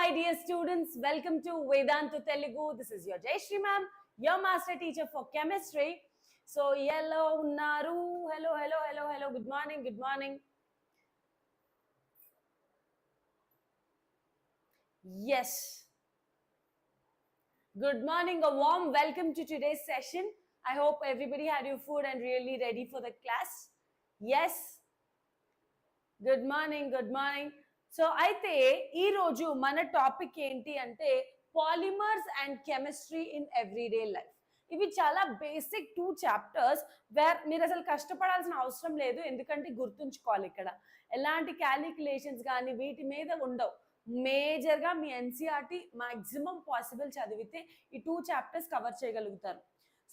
my dear students, welcome to Vedantu Telugu. This is your Jayashree ma'am, your master teacher for chemistry. So, hello, Naru. Hello. Good morning. Yes. Good morning. A warm welcome to today's session. I hope everybody had your food and really ready for the class. Yes. Good morning so అయితే ఈ రోజు మన topic ఏంటి అంటే polymers and chemistry in everyday life. ఇవి చాలా basic 2 chapters wear మీరు అసలు కష్టపడాల్సిన అవసరం లేదు, ఎందుకంటే గుర్తుంచుకోవాలి ఇక్కడ ఎలాంటి క్యాలిక్యులేషన్స్ కానీ వీటి మీద ఉండవు. మేజర్గా మీ ఎన్సీఆర్టీ మాక్సిమం పాసిబుల్ చదివితే ఈ 2 చాప్టర్స్ కవర్ చేయగలుగుతారు.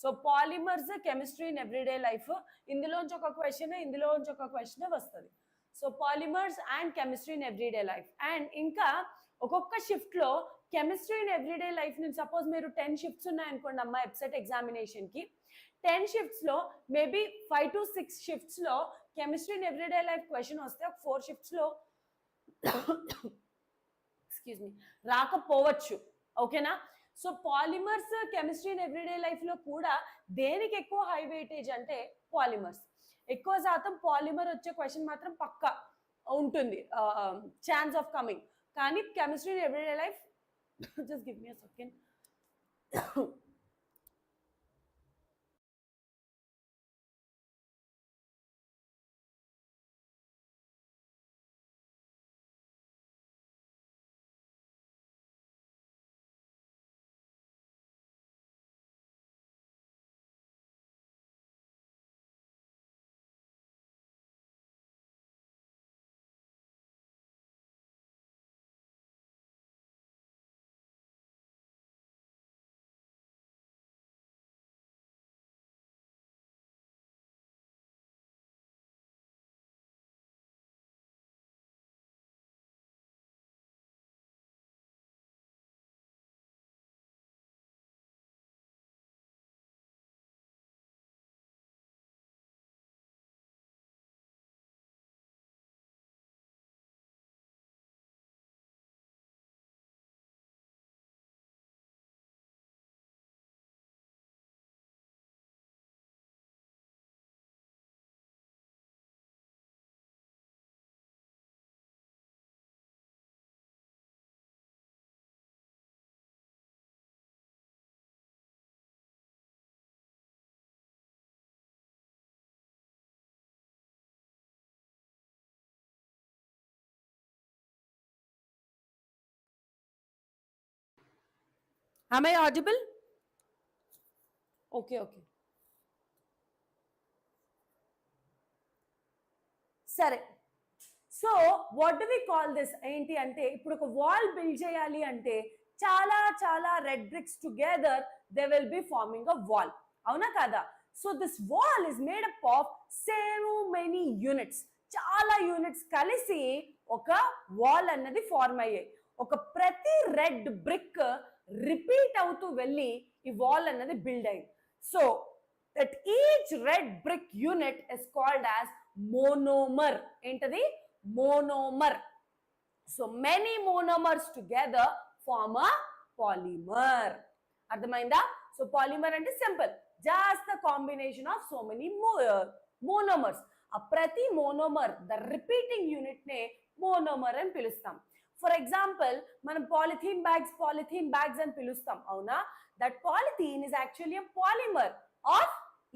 So polymers, chemistry in everyday life, ఇందులోంచి ఒక క్వశ్చన్ వస్తుంది. So polymers and chemistry in everyday life. And ఇంకా ఒక్కొక్క షిఫ్ట్లో కెమిస్ట్రీ ఇన్ ఎవ్రీడే లైఫ్ నుంచి సపోజ్ మీరు 10 షిఫ్ట్స్ ఉన్నాయనుకోండి అమ్మ ఎబ్సెట్ ఎగ్జామినేషన్కి, 10 షిఫ్ట్స్లో మేబీ 5 to 6 షిఫ్ట్స్లో chemistry in everyday life question వస్తే ఒక 4 షిఫ్ట్స్లో రాకపోవచ్చు. ఓకేనా? So polymers, chemistry in everyday లైఫ్లో కూడా దేనికి ఎక్కువ హై వెయిటేజ్ అంటే పాలిమర్స్. ఎక్కువ శాతం పాలిమర్ వచ్చే క్వశ్చన్ మాత్రం పక్కా ఉంటుంది, ఛాన్స్ ఆఫ్ కమింగ్. కానీ chemistry in everyday life just give me a second. Am I audible? Okay. సరే, so what do we call this ఏంటి అంటే, ఇప్పుడు ఒక వాల్ బిల్డ్ చేయాలి అంటే చాలా red bricks together they will be forming a wall, అవునా కదా? So this wall is made up of so many units, చాలా యూనిట్స్ కలిసి ఒక వాల్ అన్నది ఫార్మ్ అయ్యాయి. ఒక ప్రతి రెడ్ బ్రిక్ రిపీట్ అవుతూ వెళ్ళి ఈ వాల్ అన్నది బిల్డ్ అయింది. So that each red brick unit is called as monomer. ఏంటది? Monomer. So many monomers together form a polymer. అర్థమైందా? సో పాలిమర్ అంటే simple, just the combination of so many monomers. ఆ ప్రతి మోనోమర్, ద రిపీటింగ్ యూనిట్ నే monomer అని పిలుస్తాం. For example మనం polythene bags అని పిలుస్తాం, అవునా? That polythene is actually a polymer of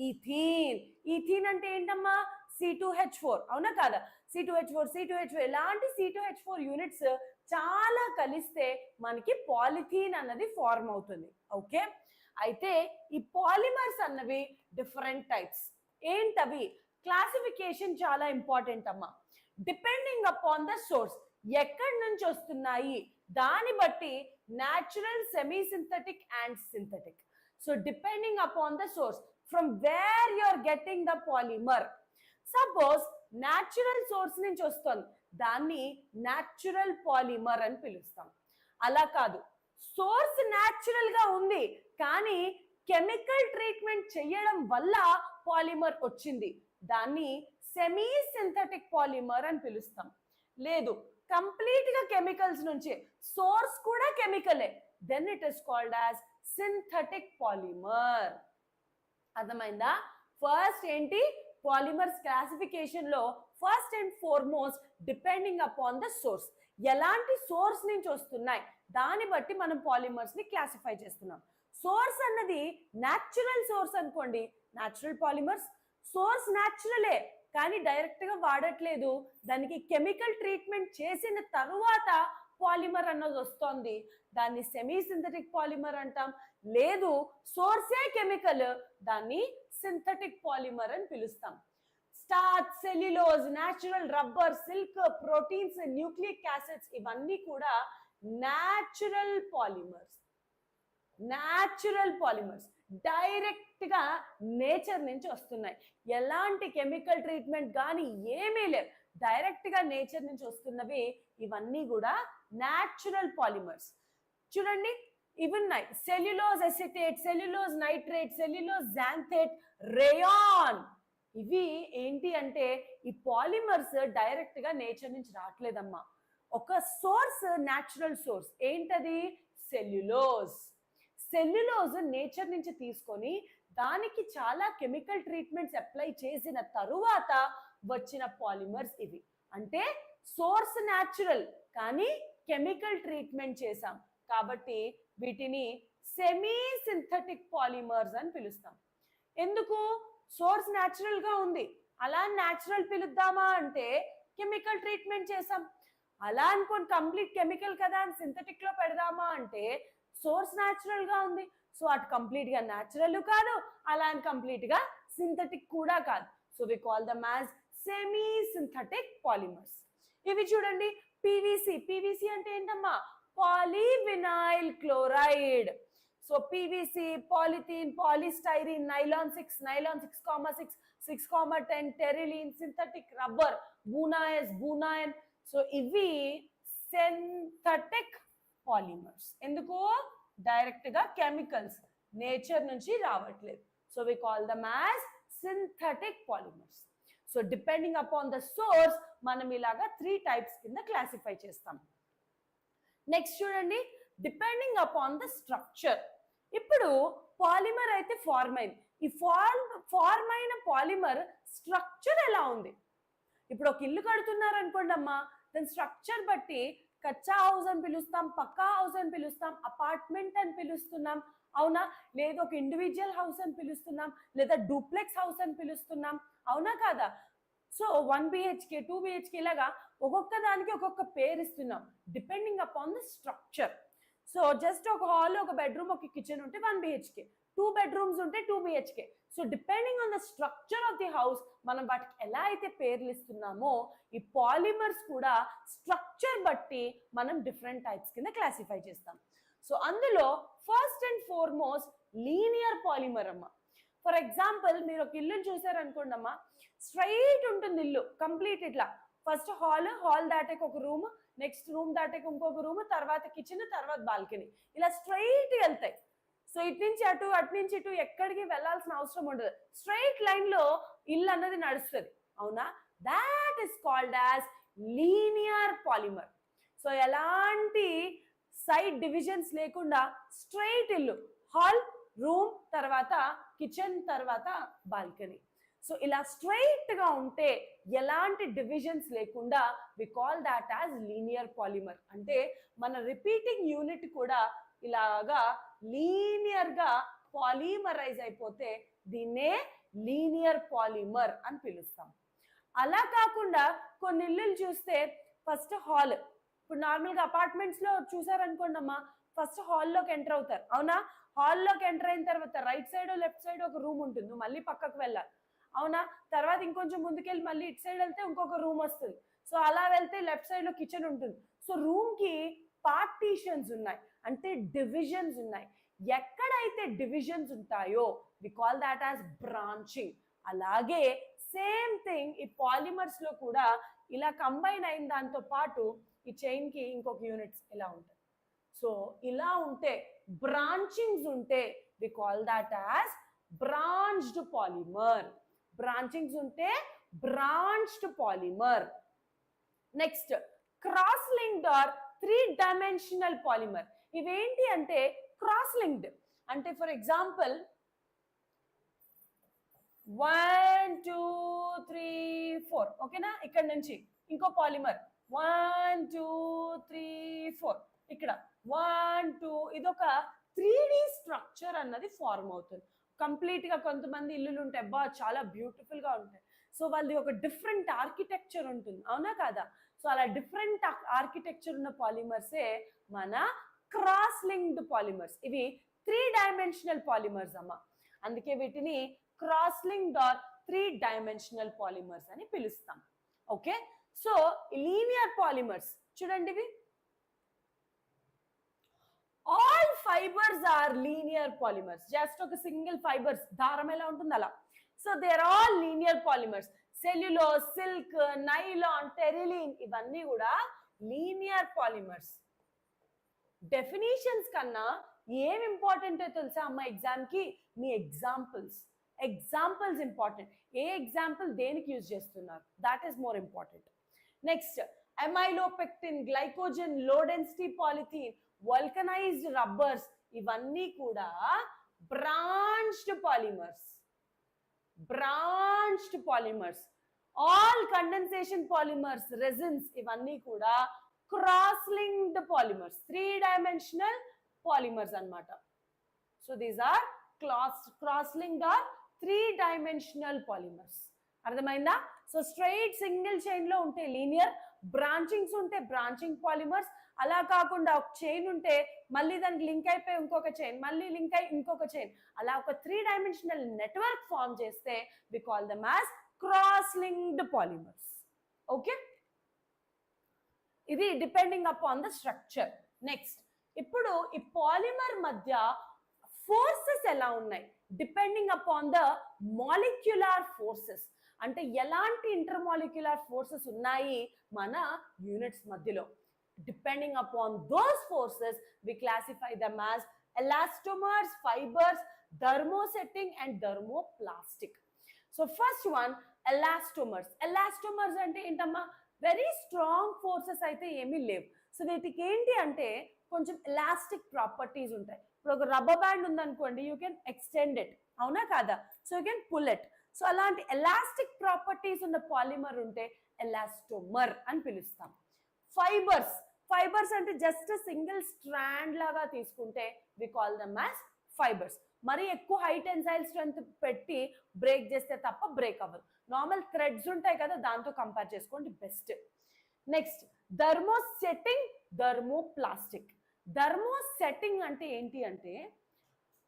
ethene. Ethene అంటే ఏంటమ్మా? C2H4, అవునా కాదా? C2H4 ఇలాంటి C2H4 యూనిట్స్ చాలా కలిస్తే మనకి పాలిథీన్ అన్నది ఫార్మ్ అవుతుంది. ఓకే, అయితే ఈ పాలిమర్స్ అన్నవి డిఫరెంట్ టైప్స్. ఏంటవి? క్లాసిఫికేషన్ చాలా ఇంపార్టెంట్ అమ్మా. డిపెండింగ్ అపాన్ ద సోర్స్, ఎక్కడి నుంచి వస్తున్నాయి దాన్ని బట్టి natural, semi synthetic and synthetic. So depending upon the source from where you are getting the polymer. Suppose natural source నుంచి వస్తుంది, దాన్ని న్యాచురల్ పాలిమర్ అని పిలుస్తాం. అలా కాదు, సోర్స్ న్యాచురల్ గా ఉంది కానీ కెమికల్ ట్రీట్మెంట్ చేయడం వల్ల పాలిమర్ వచ్చింది, దాన్ని సెమీ సింథటిక్ పాలిమర్ అని పిలుస్తాం. లేదు, కంప్లీట్ గా కెమికల్స్ నుంచి, సోర్స్ కూడా కెమికలే, then it is called as synthetic polymer. అర్థమైందా? ఫస్ట్ ఏంటి, పాలిమర్స్ క్లాసిఫికేషన్ లో first and foremost depending upon the source, ఎలాంటి సోర్స్ నుంచి వస్తున్నాయి దాన్ని బట్టి మనం పాలిమర్స్ ని క్లాసిఫై చేస్తున్నాం. సోర్స్ అన్నది న్యాచురల్ సోర్స్ అనుకోండి, న్యాచురల్ పాలిమర్స్. సోర్స్ న్యాచురలే కానీ డైరెక్ట్ గా వాడట్లేదు, దానికి కెమికల్ ట్రీట్మెంట్ చేసిన తరువాత పాలిమర్ అన్నది వస్తుంది, దాన్ని సెమీ సింథటిక్ పాలిమర్ అంటాం. లేదు, సోర్సే కెమికల్, దాన్ని సింథటిక్ పాలిమర్ అని పిలుస్తాం. Starch, cellulose, natural rubber, silk, proteins, nucleic acids ఇవన్నీ కూడా natural polymers. Natural polymers direct గా నేచర్ నుంచి వస్తున్నాయి, ఎలాంటి కెమికల్ ట్రీట్మెంట్ కానీ ఏమీ లేవు, డైరెక్ట్ గా నేచర్ నుంచి వస్తున్నవి ఇవన్నీ కూడా న్యాచురల్ పాలిమర్స్. చూడండి, ఇవి ఉన్నాయి, cellulose acetate, cellulose nitrate, cellulose xanthate, rayon. ఇవి ఏంటి అంటే ఈ పాలిమర్స్ డైరెక్ట్ గా నేచర్ నుంచి రావట్లేదమ్మా, ఒక సోర్స్, న్యాచురల్ సోర్స్. ఏంటది? సెల్యులోజ్. సెల్యులోజ్ నేచర్ నుంచి తీసుకొని దానికి చాలా కెమికల్ ట్రీట్మెంట్స్ అప్లై చేసిన తరువాత వచ్చిన పాలిమర్స్ ఇవి. అంటే సోర్స్ న్యాచురల్ కానీ కెమికల్ ట్రీట్మెంట్ చేసాం కాబట్టి వీటిని సెమీ సింథటిక్ పాలిమర్స్ అని పిలుస్తాం. ఎందుకు? సోర్స్ న్యాచురల్ గా ఉంది, అలా న్యాచురల్ పిలుద్దామా అంటే కెమికల్ ట్రీట్మెంట్ చేసాం. అలా అనుకోని కంప్లీట్ కెమికల్ కదా అని సింథటిక్ లో పెడదామా అంటే సోర్స్ న్యాచురల్ గా ఉంది, సో అటు కంప్లీట్ గా న్యాచురల్ కాదు, అలా అని కంప్లీట్ గా సింథటిక్ కూడా కాదు. So we call them as semi synthetic polymers. ఇవి చూడండి, పీవీసీ. పీవీసీ అంటే ఏంటమ్మా? Polyvinyl chloride. So PVC, polythene, polystyrene, nylon 6, nylon 6,6, 6,10, terylene, synthetic rubber, buna S, buna N. So ఇవి సింథటిక్ పాలిమర్స్. ఎందుకు? డైరెక్ట్ గా కెమికల్స్, నేచర్ నుంచి రావట్లేదు. So we call them as synthetic polymers. So depending upon the source మనం ఇలాగా 3 types కింద classify చేస్తాం. Next చూడండి, డిపెండింగ్ అపాన్ ద స్ట్రక్చర్. ఇప్పుడు పాలిమర్ అయితే ఫార్మ్ అయింది, ఈ ఫార్మ్ అయిన పాలిమర్ స్ట్రక్చర్ ఎలా ఉంది? ఇప్పుడు ఒక ఇల్లు కడుతున్నారు అనుకోండి అమ్మా, దాని స్ట్రక్చర్ బట్టి కచ్చా హౌస్ అని పిలుస్తాం, పక్కా హౌస్ అని పిలుస్తాం, అపార్ట్మెంట్ అని పిలుస్తున్నాం, అవునా? లేదా ఒక ఇండివిజువల్ హౌస్ అని పిలుస్తున్నాం, లేదా డూప్లెక్స్ హౌస్ అని పిలుస్తున్నాం, అవునా కాదా? సో 1 BHK, 2 BHK ఇలాగా ఒక్కొక్క దానికి ఒక్కొక్క పేరు ఇస్తున్నాం depending upon the structure. So just ఒక హాల్, ఒక బెడ్రూమ్, ఒక కిచెన్ ఉంటే 1 BHK, 2 bedrooms ఉంటే 2 BHK. So depending on the structure of the house మనం వాటికి ఎలా అయితే పేర్లు ఇస్తున్నామో ఈ పాలిమర్స్ కూడా స్ట్రక్చర్ బట్టి మనం డిఫరెంట్ టైప్స్ కింద క్లాసిఫై చేస్తాం. సో అందులో first and foremost linear polymer అమ్మ. ఫర్ ఎగ్జాంపుల్ మీరు ఒక ఇల్లు చూసారనుకోండి అమ్మా, స్ట్రైట్ ఉంటుంది ఇల్లు కంప్లీట్ ఇట్లా. ఫస్ట్ హాల్ దాటాక ఒక రూమ్, నెక్స్ట్ రూమ్ దాటాక ఇంకొక రూమ్, తర్వాత కిచెన్, తర్వాత బాల్కనీ, ఇలా స్ట్రైట్ వెళ్తాయి. సో ఇటు నుంచి అటు, అటు నుంచి ఇటు ఎక్కడికి వెళ్ళాల్సిన అవసరం ఉండదు, స్ట్రైట్ లైన్ లో ఇల్లు అన్నది నడుస్తుంది, అవునా? That is called as linear polymer. So ఎలాంటి సైడ్ డివిజన్స్ లేకుండా స్ట్రైట్ ఇల్లు, హాల్, రూమ్, తర్వాత కిచెన్, తర్వాత బాల్కనీ. సో ఇలా స్ట్రైట్ గా ఉంటే ఎలాంటి డివిజన్స్ లేకుండా we call that as linear polymer. అంటే మన రిపీటింగ్ యూనిట్ కూడా ఇలాగా లీనియర్ గా పాలిమరైజ్ అయిపోతే దీన్నే లీనియర్ పాలిమర్ అని పిలుస్తాం. అలా కాకుండా కొన్ని ఇల్లులు చూస్తే ఫస్ట్ హాల్, ఇప్పుడు నార్మల్గా అపార్ట్మెంట్స్ లో చూసారనుకోండి అమ్మా, ఫస్ట్ హాల్లోకి ఎంటర్ అవుతారు, అవునా? హాల్లోకి ఎంటర్ అయిన తర్వాత రైట్ సైడ్ లెఫ్ట్ సైడ్ ఒక రూమ్ ఉంటుంది, మళ్ళీ పక్కకు వెళ్ళాలి, అవునా? తర్వాత ఇంకొంచెం ముందుకెళ్ళి మళ్ళీ ఇటు సైడ్ వెళ్తే ఇంకొక రూమ్ వస్తుంది. సో అలా వెళ్తే లెఫ్ట్ సైడ్ లో కిచెన్ ఉంటుంది. సో రూమ్ కి పార్టీషన్స్ ఉన్నాయి, అంటే డివిజన్స్ ఉన్నాయి. ఎక్కడైతే డివిజన్స్ ఉంటాయో we call that as branching. అలాగే సేమ్ థింగ్ ఈ పాలిమర్స్ లో కూడా ఇలా కంబైన్ అయిన దాంతో పాటు ఈ చైన్ కి ఇంకొక యూనిట్స్ ఇలా ఉంటాయి. సో ఇలా ఉంటే బ్రాంచింగ్స్ ఉంటే we call that as branched polymer. Branchings ఉంటే branched polymer. Next cross linked or 3-dimensional polymer. ఇవేంటి అంటే క్రాస్ లింక్డ్ అంటే ఫర్ ఎగ్జాంపుల్ 1 2 3 4 ఓకేనా, ఇక్కడ నుంచి ఇంకో పాలిమర్ 1 2 3 4 ఇక్కడ 1 2 ఇదొక 3D స్ట్రక్చర్ అన్నది ఫార్మ్ అవుతుంది. కంప్లీట్ గా కొంతమంది ఇల్లులు ఉంటాయి బా చాలా బ్యూటిఫుల్ గా ఉంటాయి. సో వాళ్ళది ఒక డిఫరెంట్ ఆర్కిటెక్చర్ ఉంటుంది, అవునా కాదా? సో అలా డిఫరెంట్ ఆర్కిటెక్చర్ ఉన్న పాలిమర్సే మన క్రాస్ లింక్డ్ పాలిమర్స్. ఇవి 3-dimensional పాలిమర్స్ అమ్మ, అందుకే వీటిని cross linked or 3-dimensional polymers అని పిలుస్తాం. ఓకే, సో లీనియర్ పాలిమర్స్ చూడండి, ఇవి all fibres are linear polymers. Just ఒక సింగిల్ ఫైబర్స్ దారం ఎలా ఉంటుంది అలా. So they are all linear polymers. Cellulose, silk, nylon, terylene ఇవన్నీ కూడా లీనియర్ పాలిమర్స్. డెఫినేషన్స్ కన్నా ఏం ఇంపార్టెంటో తెలుసా అమ్మ ఎగ్జామ్ కి? మీ ఎగ్జాంపుల్స్ ఇంపార్టెంట్. ఏ ఎగ్జాంపుల్ దేనికి యూజ్ చేస్తున్నారు, that is more important. Next amylopectin, glycogen, low density polythene, vulcanised rubbers ఇవన్నీ కూడా branched polymers. All condensation polymers, resins ఇవన్నీ కూడా cross linked polymers, 3-dimensional polymers అన్నమాట. So these are cross linked or 3-dimensional polymers. అర్థమైందా? So straight single chain లో ఉంటే linear, బ్రాంచింగ్స్ ఉంటే branching polymers. అలా కాకుండా ఒక చైన్ ఉంటే మళ్ళీ దానికి లింక్ అయిపోయి ఇంకొక చైన్, మళ్ళీ లింక్ అయి ఇంకొక చైన్, అలా ఒక 3-dimensional నెట్వర్క్ ఫార్మ్ చేస్తే we call them as cross linked polymers. Okay, ఇది depending upon the structure. Next ఇప్పుడు ఈ పాలిమర్ మధ్య ఫోర్సెస్ ఎలా ఉన్నాయి depending upon the molecular forces. అంటే ఎలాంటి ఇంటర్మాలిక్యులర్ ఫోర్సెస్ ఉన్నాయి మన యూనిట్స్ మధ్యలో. Depending upon those forces we classify them as elastomers, fibres, thermosetting and thermoplastic. So first one elastomers. Elastomers అంటే ఏంటమ్మా? వెరీ స్ట్రాంగ్ ఫోర్సెస్ అయితే ఏమీ లేవు. సో వీటికి ఏంటి అంటే కొంచెం ఎలాస్టిక్ ప్రాపర్టీస్ ఉంటాయి. ఇప్పుడు ఒక రబ్బర్ బ్యాండ్ ఉందనుకోండి, యూ కెన్ ఎక్స్టెండ్ ఇట్, అవునా కాదా? So you can pull it. So అలాంటి ఎలాస్టిక్ ప్రాపర్టీస్ ఉన్న పాలిమర్ ఉంటే ఎలాస్టోమర్ అని పిలుస్తాం. ఫైబర్స్ అంటే జస్ట్ సింగిల్ స్ట్రాండ్ లాగా తీసుకుంటే we call them as fibres. మరి ఎక్కువ హై టెన్సైల్ స్ట్రెంత్ పెట్టి బ్రేక్ చేస్తే తప్ప బ్రేక్ అవ్వదు. నార్మల్ థ్రెడ్స్ ఉంటాయి కదా, దాంతో కంపేర్ చేసుకోండి best. Next thermosetting, thermoplastic. Thermosetting అంటే ఏంటి అంటే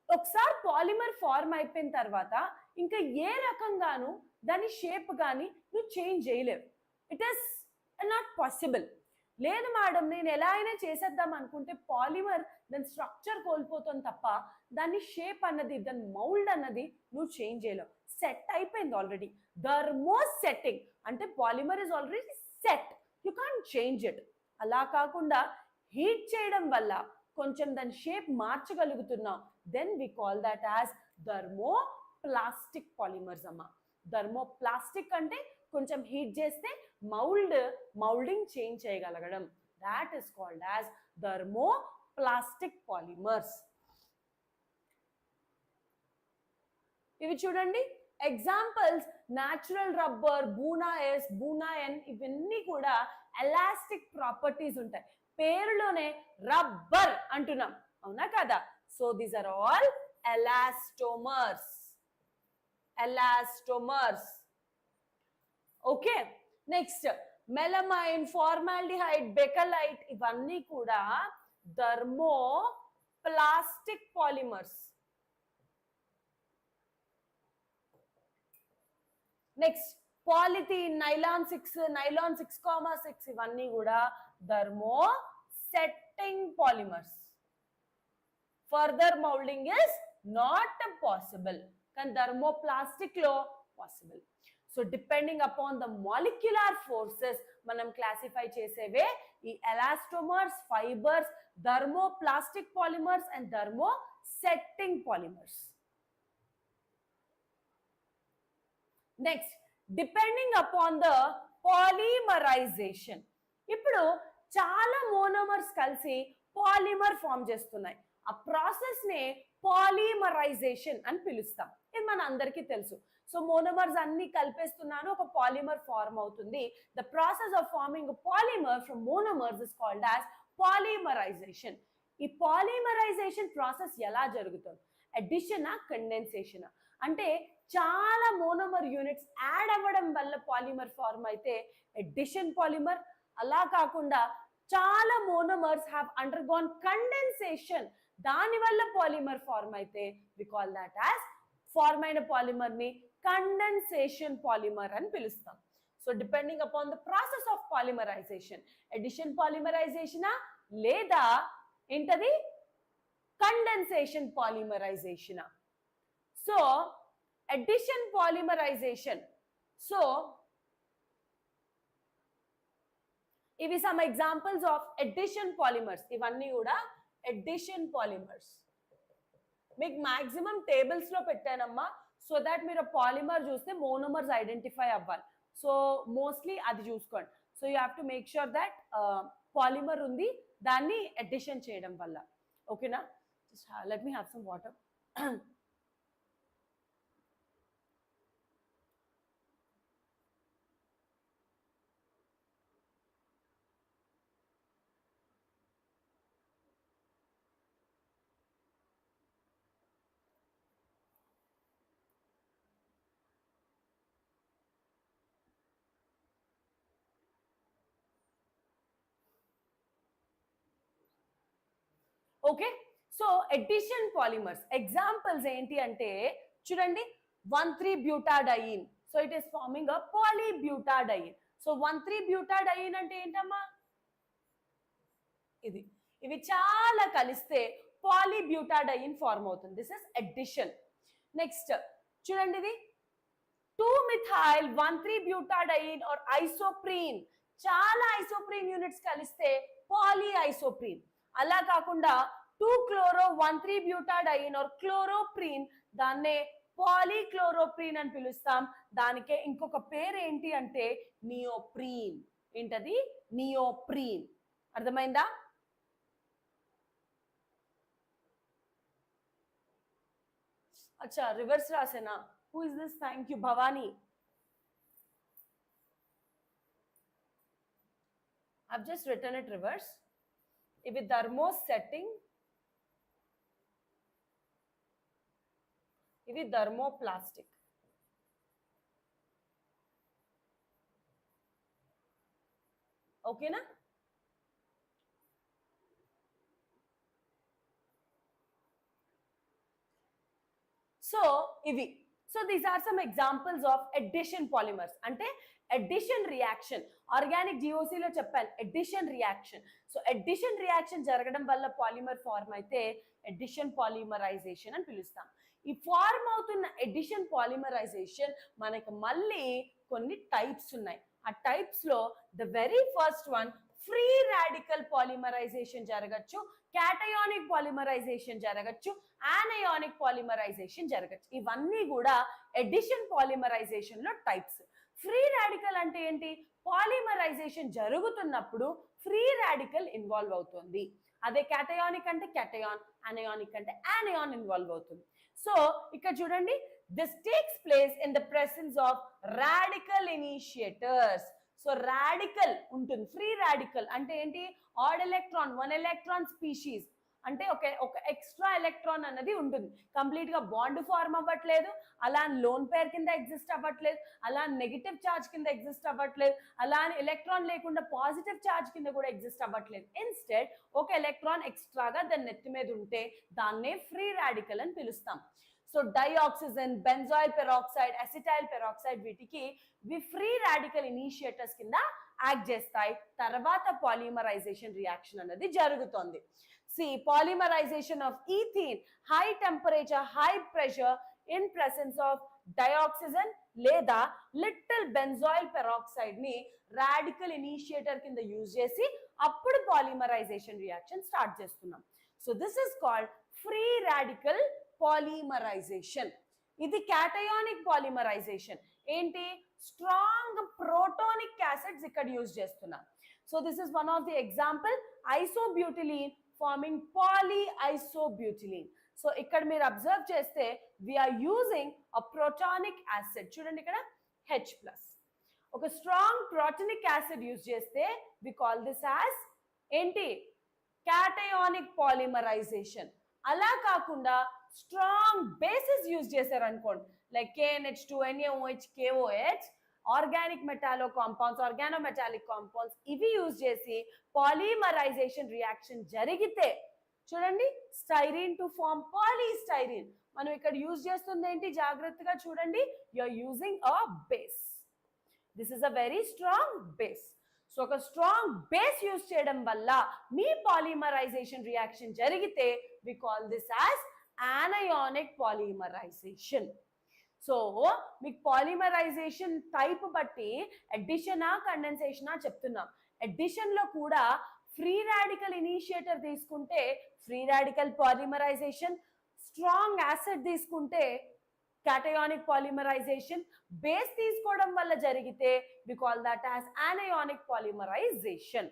ఒకసారి పాలిమర్ ఫార్మ్ అయిపోయిన తర్వాత ఇంకా ఏ రకంగాను దాని షేప్ కానీ నువ్వు చేంజ్ చేయలేవు. It is not possible. లేదు మేడం, నేను ఎలా అయినా చేసేద్దాం అనుకుంటే పాలిమర్ దాని స్ట్రక్చర్ కోల్పోతుంది తప్ప దాని షేప్ అన్నది, దాని మౌల్డ్ అన్నది నువ్వు చేంజ్ చేయలేవు. సెట్ అయిపోయింది ఆల్రెడీ. థర్మోసెట్టింగ్ అంటే polymer is already set, you can't change it. అలా కాకుండా హీట్ చేయడం వల్ల కొంచెం దాని షేప్ మార్చగలుగుతున్నాం, then we call that as thermoplastic polymers అమ్మ. థర్మోప్లాస్టిక్ అంటే కొంచెం హీట్ చేస్తే మౌల్డింగ్ చేంజ్ చేయగలగడం, that is called as thermoplastic polymers. ఇవి చూడండి examples. Natural rubber, buna S, buna N ఇవన్నీ కూడా ఎలాస్టిక్ ప్రాపర్టీస్ ఉంటాయి. పేరులోనే రబ్బర్ అంటున్నాం, అవునా కదా? So these are all elastomers. Okay, next melamine, formaldehyde, bakelite ఇవన్నీ కూడా thermoplastic polymers. Next polythene, nylon 6,6 ఇవన్నీ కూడా thermosetting polymers. Further moulding is not possible, కానీ థర్మోప్లాస్టిక్ లో పాసిబుల్. So depending upon the molecular forces మనం క్లాసిఫై చేసేవే ఈ elastomers, fibres, thermoplastic polymers and thermosetting polymers. Next, depending upon the polymerization. ఇప్పుడు చాలా మోనోమర్స్ కలిసి పాలిమర్ ఫామ్ చేస్తున్నాయి. ఆ ప్రాసెస్ నే పాలిమరైజేషన్ అని పిలుస్తాం. ఇది మన అందరికీ తెలుసు. సో మోనోమర్స్ అన్ని కలిపేస్తున్నాను, ఒక పాలిమర్ ఫార్మ్ అవుతుంది. The process of forming polymer from monomers is called as polymerization. ఈ పాలిమరైజేషన్ ప్రాసెస్ ఎలా జరుగుతుంది? అడిషనా, కండెన్సేషనా? అంటే చాలా మోనోమర్ యూనిట్స్ యాడ్ అవ్వడం వల్ల పాలిమర్ ఫార్మ్ అయితే అడిషన్ పాలిమర్. అలా కాకుండా చాలా మోనోమర్స్ హ్యావ్ అండర్గాన్ కండెన్సేషన్, దాని వల్ల పాలిమర్ ఫార్మ్ అయితే we call that as form అయిన పాలిమర్ ని కండెన్సేషన్ పాలిమర్ అని పిలుస్తాం. So depending upon the process of polymerization, addition పాలిమరైజేషనా లేదా ఏంటది కండెన్సేషన్ పాలిమరైజేషనా? So addition polymerization. So ఇవి some examples of addition polymers. ఇవన్నీ కూడా addition polymers. మీకు మాక్సిమం టేబుల్స్ లో పెట్టానమ్మా, సో దాట్ మీరు పాలిమర్ చూస్తే మోనోమర్స్ ఐడెంటిఫై అవ్వాలి. సో మోస్ట్లీ అది చూసుకోండి. So you have to make sure that polymer ఉంది, దాన్ని అడిషన్ చేయడం వల్ల. ఓకేనా? Just let me have some water. Okay, so addition polymers examples ఏంటి అంటే చూడండి, one three butadiene. So it is forming a polybutadiene. So one three butadiene అంటే ఏంటమ్మా? ఇది, ఇవి చాలా కలిస్తే పాలీబ్యూటాడైన్ ఫార్మ్ అవుతుంది. This is addition. నెక్స్ట్ చూడండి, ఇది 2-methyl-1,3-బ్యూటాడైన్ ఆర్ ఐసోప్రీన్. చాలా ఐసోప్రీన్ యూనిట్స్ కలిస్తే పాలీ ఐసోప్రీన్. అలా కాకుండా 2-chloro-1,3-బ్యూటాడైన్ ఆర్ క్లోరోప్రీన్, దాన్నే పాలీక్లోరోప్రీన్ అని పిలుస్తాం. దానికే ఇంకొక పేరు ఏంటి అంటే నియోప్రీన్. ఏంటది? నియోప్రీన్. అర్థమైందా? అచ్చా, రివర్స్ రాసేనా? Who is this? Thank you Bhavani. I've just written it reverse. ఇవి థర్మోస్ సెట్టింగ్, ఇవి థర్మోప్లాస్టిక్. ఓకేనా? సో ఇవి, so these are some examples of addition polymers. అంటే అడిషన్ రియాక్షన్, ఆర్గానిక్ జిఓసిలో చెప్పాను addition reaction. So addition reaction జరగడం వల్ల పాలిమర్ ఫార్మ్ అయితే అడిషన్ పాలిమరైజేషన్ అని పిలుస్తాం. ఈ ఫార్మ్ అవుతున్న అడిషన్ పాలిమరైజేషన్ మనకి మళ్ళీ కొన్ని టైప్స్ ఉన్నాయి. ఆ టైప్స్ లో the very first one free radical polymerization జరగచ్చు, క్యాటయానిక్ పాలిమరైజేషన్ జరగచ్చు, ఆనయానిక్ పాలిమరైజేషన్ జరగచ్చు. ఇవన్నీ కూడా అడిషన్ పాలిమరైజేషన్ లో టైప్స్. ఫ్రీ రాడికల్ అంటే ఏంటి? పాలిమరైజేషన్ జరుగుతున్నప్పుడు ఫ్రీ రాడికల్ ఇన్వాల్వ్ అవుతుంది. అదే క్యాటయానిక్ అంటే క్యాటయాన్, అనయానిక్ అంటే ఆనయాన్ ఇన్వాల్వ్ అవుతుంది. సో ఇక్కడ చూడండి, this takes place in the presence of radical initiators. So radical ఉంటుంది. ఫ్రీ రాడికల్ అంటే ఏంటి? ఆడ్ ఎలక్ట్రాన్, 1 ఎలక్ట్రాన్ స్పీషీస్ అంటే ఒక ఎక్స్ట్రా ఎలక్ట్రాన్ అన్నది ఉంటుంది. కంప్లీట్ గా బాండ్ ఫార్మ్ అవ్వట్లేదు, అలా లోన్ పేర్ కింద ఎగ్జిస్ట్ అవ్వట్లేదు, అలా నెగిటివ్ చార్జ్ కింద ఎగ్జిస్ట్ అవ్వట్లేదు, అలా ఎలక్ట్రాన్ లేకుండా పాజిటివ్ చార్జ్ కింద కూడా ఎగ్జిస్ట్ అవ్వట్లేదు. ఇన్స్టెడ్ ఒక ఎలక్ట్రాన్ ఎక్స్ట్రాగా దాని నెత్తి మీద ఉంటే దాన్నే ఫ్రీ రాడికల్ అని పిలుస్తాం. So dioxygen, benzoyl peroxide, acetyl peroxide, వీటికి ఫ్రీ రాడికల్ ఇనిషియేటర్స్ కింద యాక్ట్ చేస్తాయి. తర్వాత పాలిమరైజేషన్ రియాక్షన్ అనేది జరుగుతుంది. See, polymerization of ethene, high temperature, high pressure in presence of dioxygen లేదా లిటిల్ బెంజాయిల్ పెరాక్సైడ్ ని రాడికల్ ఇనిషియేటర్ కింద యూజ్ చేసి అప్పుడు పాలిమరైజేషన్ రియాక్షన్ స్టార్ట్ చేస్తున్నాం. So this is called free radical polymerization. ఇది క్యాటయానిక్ పాలిమరైజేషన్. ఏంటి? స్ట్రాంగ్ ప్రోటానిక్ యాసిడ్స్ ఇక్కడ use చేస్తున్నాం. So this is one of the example, isobutylene forming polyisobutylene. So ఇక్కడ మీరు అబ్జర్వ్ చేస్తే we are using a protonic acid. చూడండి ఇక్కడ H+. ఒక స్ట్రాంగ్ ప్రోటానిక్ యాసిడ్ యూజ్ చేస్తే we call this as ఏంటి, క్యాటయానిక్ పాలిమరైజేషన్. అలా కాకుండా స్ట్రాంగ్ బేసిస్ యూజ్ చేశారనుకోండి, like KNH2, NaOH, KOH, organic metallo compounds, organometallic compounds, ఇవి యూజ్ చేసి పాలిమరైజేషన్ రియాక్షన్ జరిగితే, చూడండి స్టైరీన్ టు ఫార్మ్ పాలీస్టైరీన్, మనం ఇక్కడ యూజ్ చేస్తుంది ఏంటి, జాగ్రత్తగా చూడండి, you are using a base. This is a very strong base. So ఒక స్ట్రాంగ్ బేస్ యూజ్ చేయడం వల్ల మీ పాలిమరైజేషన్ రియాక్షన్ జరిగితే we call this as anionic polymerization. So మీకు పాలిమరైజేషన్ టైప్ బట్టి అడిషనా కండెన్సేషనా చెప్తున్నాం. అడిషన్ లో కూడా ఫ్రీ రాడికల్ ఇనిషియేటర్ తీసుకుంటే free radical polymerization, strong acid తీసుకుంటే cationic polymerization, బేస్ తీసుకోవడం వల్ల జరిగితే we call that as anionic polymerization.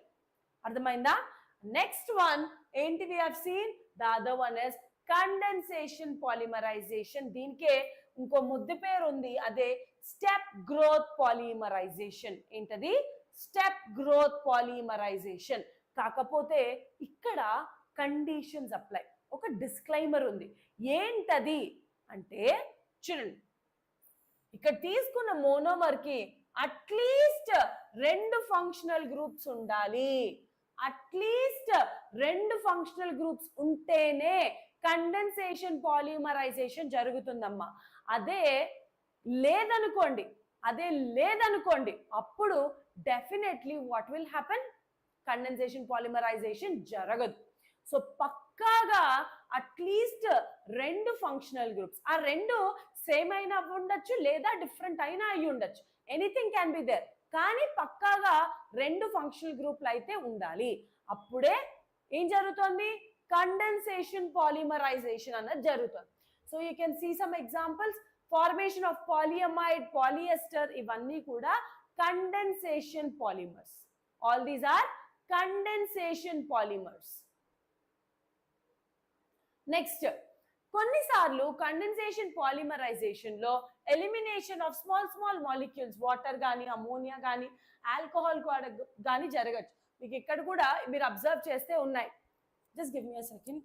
అర్థమైందా? నెక్స్ట్ వన్ ఏంటి, we have seen the other one is condensation polymerization. దీనికే ఇంకో ముద్దు పేరు ఉంది, అదే స్టెప్ గ్రోత్ పాలిమరైజేషన్. ఏంటది? Step growth polymerization. కాకపోతే ఇక్కడ కండిషన్స్ అప్లై, ఒక డిస్క్లైమర్ ఉంది. ఏంటది అంటే, చూడండి ఇక్కడ తీసుకున్న మోనోమర్ కి అట్లీస్ట్ 2 ఫంక్షనల్ గ్రూప్స్ ఉండాలి. అట్లీస్ట్ 2 ఫంక్షనల్ గ్రూప్స్ ఉంటేనే కండెన్సేషన్ పాలిమరైజేషన్ జరుగుతుందమ్మా. అదే లేదనుకోండి అప్పుడు definitely what will happen, condensation polymerization జరగదు. సో పక్కాగా అట్లీస్ట్ 2 ఫంక్షనల్ గ్రూప్స్, ఆ 2 సేమ్ అయినా ఉండొచ్చు లేదా డిఫరెంట్ అయినా అయి ఉండొచ్చు, ఎనీథింగ్ క్యాన్ బి దేర్, కానీ పక్కాగా 2 ఫంక్షనల్ గ్రూప్లు అయితే ఉండాలి. అప్పుడే ఏం జరుగుతుంది, కండెన్సేషన్ పాలిమరైజేషన్ అన్నది జరుగుతుంది. So you can see some examples, formation of polyamide, polyester, ఇవన్నీ కూడా condensation polymers. All these are condensation polymers. Next, కొన్నిసార్లు కండెన్సేషన్ పాలిమరైజేషన్ లో elimination of small molecules, water కానీ, అమోనియా కానీ, ఆల్కహాల్ కానీ జరగచ్చు. మీకు ఇక్కడ కూడా మీరు అబ్జర్వ్ చేస్తే ఉన్నాయి. Just give me a second.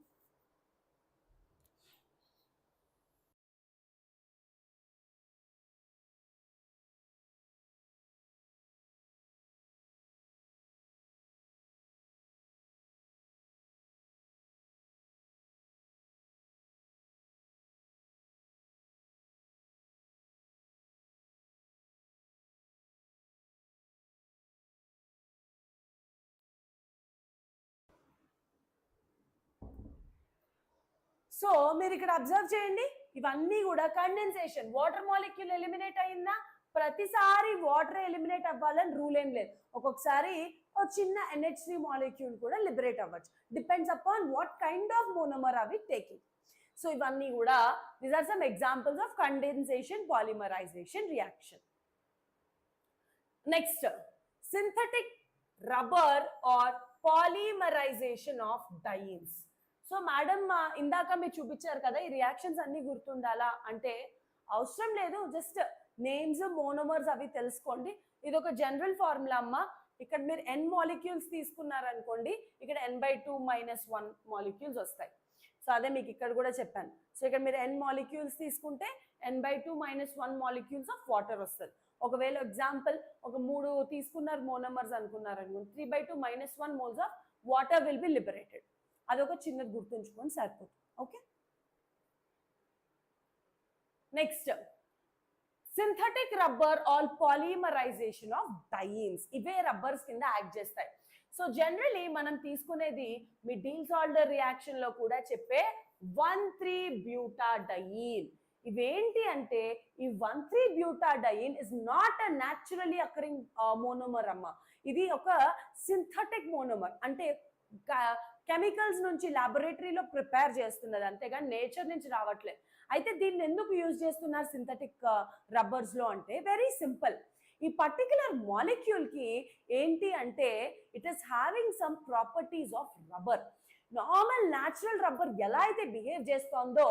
So మీరు ఇక్కడ అబ్జర్వ్ చేయండి, ఇవన్నీ కూడా కండెన్సేషన్. వాటర్ మాలిక్యూల్ ఎలిమినేట్ అయిందా, ప్రతిసారి వాటర్ ఎలిమినేట్ అవ్వాలని రూల్ ఏం లేదు. ఒక్కొక్కసారి ఒక చిన్న NH3 మాలిక్యూల్ కూడా లిబరేట్ అవ్వచ్చు, depends upon what kind of monomer are we taking. So ఇవన్నీ కూడా these are some examples of condensation polymerization reaction. Next, synthetic rubber or polymerization of dienes. So madam ఇందాక మీరు చూపించారు కదా, ఈ రియాక్షన్స్ అన్ని గుర్తుండాలా అంటే అవసరం లేదు, జస్ట్ నేమ్స్, మోనోమర్స్ అవి తెలుసుకోండి. ఇది ఒక జనరల్ ఫార్ములా అమ్మ. ఇక్కడ మీరు n మాలిక్యూల్స్ తీసుకున్నారనుకోండి, ఇక్కడ n/2 - 1 మాలిక్యూల్స్ వస్తాయి. సో అదే మీకు ఇక్కడ కూడా చెప్పాను. సో ఇక్కడ మీరు n మాలిక్యూల్స్ తీసుకుంటే n/2 - 1 మాలిక్యూల్స్ ఆఫ్ వాటర్ వస్తుంది. ఒకవేళ ఎగ్జాంపుల్ ఒక 3 తీసుకున్నారు మోనోమర్స్ అనుకున్నారనుకోండి, 3/2 - 1 moles of water will be liberated. అదొక చిన్నది గుర్తుంచుకొని సరిపోతుంది. Okay, next, synthetic rubber or polymerization of dienes. ఇవే రబ్బర్స్ కింద యాక్ట్ చేస్తాయి. సో జనరలీ మనం తీసుకునేది మీ డీల్సాల్డర్ రియాక్షన్ లో కూడా చెప్పే 1,3-బ్యూటాడైన్. ఇవేంటి అంటే ఈ one three butadiene is not a naturally occurring monomer అమ్మ. ఇది ఒక సింథటిక్ మోనోమర్, అంటే కెమికల్స్ నుంచి లాబొరేటరీలో ప్రిపేర్ చేస్తున్నది, అంతేగాని నేచర్ నుంచి రావట్లేదు. అయితే దీన్ని ఎందుకు యూజ్ చేస్తున్నారు సింథటిక్ రబ్బర్స్ లో అంటే వెరీ సింపుల్. ఈ పర్టికులర్ మాలిక్యూల్ కి ఏంటి అంటే it is having some properties of rubber. Normal natural rubber ఎలా అయితే బిహేవ్ చేస్తుందో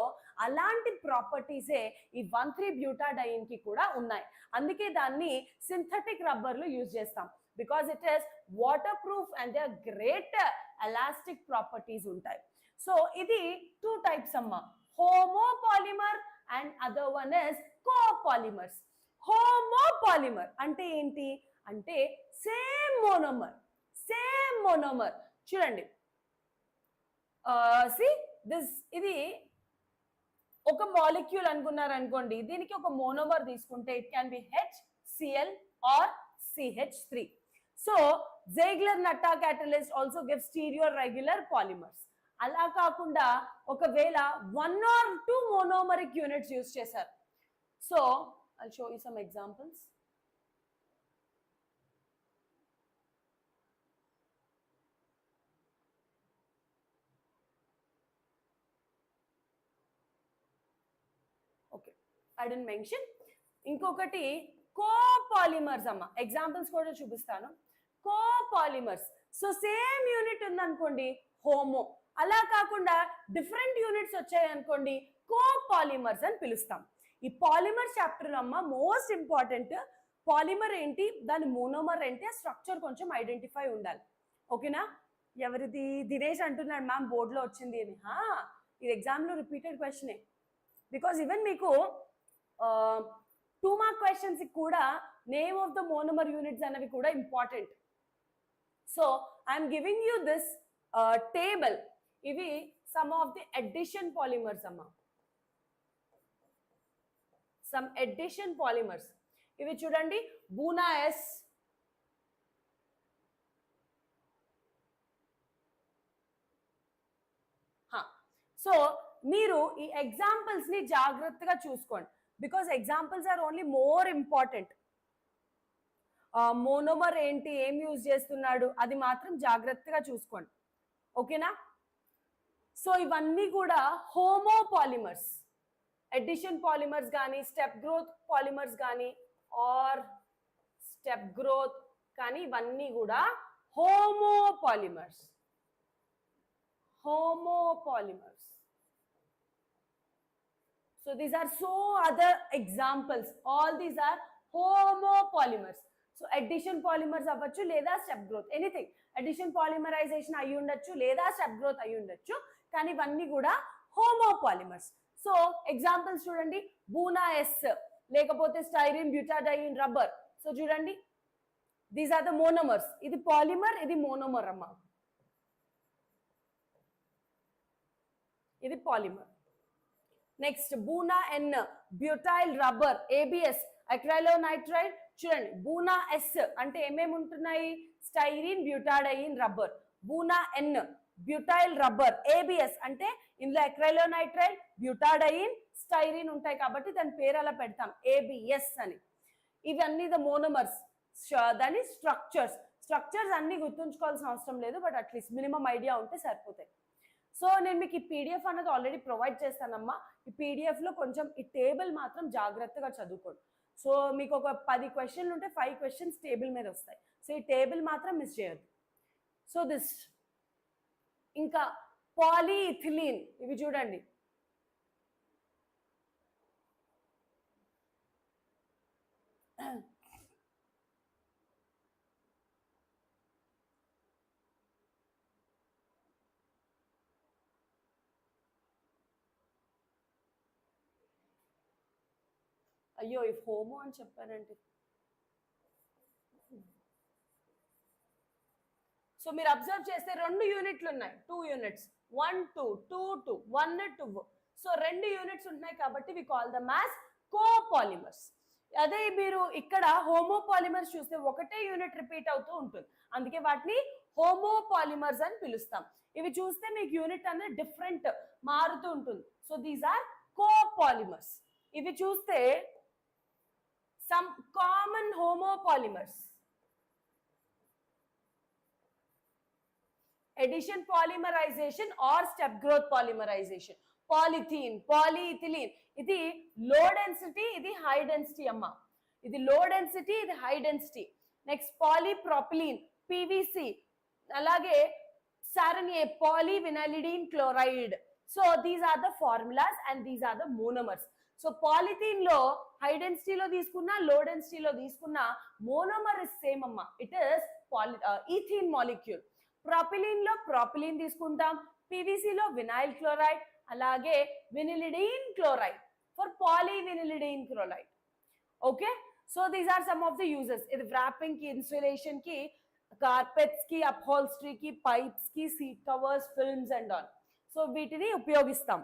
అలాంటి ప్రాపర్టీసే ఈ 1,3-బ్యూటాడైన్ కి కూడా ఉన్నాయి. అందుకే దాన్ని సింథటిక్ రబ్బర్లు యూజ్ చేస్తాం, because it is waterproof and they are great elastic properties ఉంటాయి. సో ఇది 2 టైప్స్ అమ్మా, homopolymer and other one is copolymers. Homopolymer అంటే ఏంటి అంటే సేమ్ మోనోమర్. చూడండి, ఇది ఒక మాలిక్యూల్ అనుకున్నారు అనుకోండి, దీనికి ఒక మోనోమర్ తీసుకుంటే it can be HCl or CH3. So Ziegler Natta catalyst also give stereoregular polymers. అలా కాకుండా ఒకవేళ 1 or 2 మోనోమరిక్ యూనిట్స్ యూజ్ చేశారు. So I'll show you some examples. Okay, I didn't mention. ఇంకొకటి కోపాలిమర్స్ అమ్మ, ఎగ్జాంపుల్స్ కూడా చూపిస్తాను. కోపాలిమర్స్, సో సేమ్ యూనిట్ ఉందనుకోండి homo, అలా కాకుండా డిఫరెంట్ యూనిట్స్ వచ్చాయి అనుకోండి కోపాలిమర్స్ అని పిలుస్తాం. ఈ పాలిమర్ చాప్టర్ అమ్మ మోస్ట్ ఇంపార్టెంట్. పాలిమర్ ఏంటి, దాని మోనోమర్ ఏంటి, ఆ స్ట్రక్చర్ కొంచెం ఐడెంటిఫై ఉండాలి. ఓకేనా? ఎవరిది దినేష్ అంటున్నాడు మ్యామ్ బోర్డులో వచ్చింది అని. ఇది ఎగ్జామ్లో రిపీటెడ్ క్వశ్చనే, బికాస్ ఈవెన్ మీకు 2 మార్క్ క్వశ్చన్స్ కూడా name of the monomer units అనేవి కూడా important. So I'm giving you this table. ఇవి some of the addition polymers అమ్మ, సమ్ అడిషన్ పాలిమర్స్. ఇవి చూడండి, బూనా ఎస్, సో మీరు ఈ ఎగ్జాంపుల్స్ ని జాగ్రత్తగా చూసుకోండి, because examples are only more important. Monomer ఏంటి, ఏం యూజ్ చేస్తున్నాడు, అది మాత్రం జాగ్రత్తగా చూసుకోండి. ఓకేనా? సో ఇవన్నీ కూడా హోమోపాలిమర్స్. అడిషన్ పాలిమర్స్ కానీ, స్టెప్ గ్రోత్ పాలిమర్స్ కానీ, ఆర్ స్టెప్ గ్రోత్ కానీ, ఇవన్నీ కూడా హోమోపాలిమర్స్. So these are so other examples. All these are homopolymers. So addition polymers అవ్వచ్చు లేదా step growth, anything. Addition polymerization అయ్యి ఉండొచ్చు లేదా స్టెప్ గ్రోత్ అయ్యి ఉండొచ్చు, కానీ ఇవన్నీ కూడా హోమోపాలిమర్స్. సో ఎగ్జాంపుల్స్ చూడండి, బూనా ఎస్ లేకపోతే స్టైరిన్ బ్యూటాడైన్ రబ్బర్. సో చూడండి, దీస్ ఆర్ ద మోనోమర్స్. ఇది పాలిమర్, ఇది మోనోమర్ అమ్మ, ఇది పాలిమర్. నెక్స్ట్ బూనా ఎన్ బ్యూటైల్ రబ్బర్, ABS అక్రైలోనైట్రైడ్. చూడండి, బూనా ఎస్ అంటే ఏమేమి ఉంటున్నాయి, స్టైరిన్ బ్యూటాడైన్ రబ్బర్. బూనా ఎన్ బ్యూటైల్ రబ్బర్, ABS అంటే ఇందులో అక్రైలోనైట్రైడ్, బ్యూటాడైన్, స్టైరిన్ ఉంటాయి కాబట్టి దాని పేరు అలా పెడతాం ABS అని. ఇవన్నీ ద మోనోమర్స్. దాని స్ట్రక్చర్స్ అన్ని గుర్తుంచుకోవాల్సిన అవసరం లేదు, బట్ అట్లీస్ట్ మినిమం ఐడియా ఉంటే సరిపోతాయి. సో నేను మీకు ఈ PDF అనేది ఆల్రెడీ ప్రొవైడ్ చేస్తానమ్మా. ఈ PDFలో కొంచెం ఈ టేబుల్ మాత్రం జాగ్రత్తగా చదువుకోండి. సో మీకు ఒక 10 క్వశ్చన్లు ఉంటే 5 క్వశ్చన్స్ టేబుల్ మీద వస్తాయి. సో ఈ టేబుల్ మాత్రం మిస్ చేయొద్దు. సో దిస్, ఇంకా పాలీఇథిలీన్, ఇవి చూడండి, అయ్యో ఈ హోమో అని చెప్పానంటే. సో మీరు అబ్జర్వ్ చేస్తే 2 యూనిట్లు ఉన్నాయి, 2 యూనిట్స్, 1 2 2 2 1 2. సో 2 యూనిట్స్ ఉన్నాయి కాబట్టి వి కాల్ దమ్ యాస్ కోపాలిమర్స్. అదే మీరు ఇక్కడ హోమోపాలిమర్స్ చూస్తే ఒకటే యూనిట్ రిపీట్ అవుతూ ఉంటుంది, అందుకే వాటిని హోమోపాలిమర్స్ అని పిలుస్తాం. ఇవి చూస్తే మీకు యూనిట్ అనేది డిఫరెంట్ మారుతూ ఉంటుంది. So these are copolymers. ఇవి చూస్తే some common homopolymers. Addition polymerization or step growth polymerization. Polythene, polyethylene, ఇది low density, ఇది high density అమ్మ. ఇది లో డెన్సిటీ, ఇది high density. Next polypropylene, PVC, అలాగే సారిన్ ఏ polyvinylidene chloride. So these are the formulas and these are the monomers. So polythene లో high డెన్సిటీలో తీసుకున్నా లో డెన్సిటీలో తీసుకున్నా మోనోమర్ ఇస్ సేమ్ అమ్మా, it is ethene molecule. Propylene లో ప్రాపిలిన్ తీసుకుంటాం, పీవీసీ లో వినైల్ క్లోరైడ్, అలాగే vinylidene chloride for polyvinylidene chloride. Okay, so these are some of the uses. ఇది వ్రాపింగ్ కి, ఇన్సులేషన్ కి, కార్పెట్స్ కి, అప్హోల్స్ట్రీ కి, పైప్స్ కి, seat covers, films and all. So వీటిని ఉపయోగిస్తాం.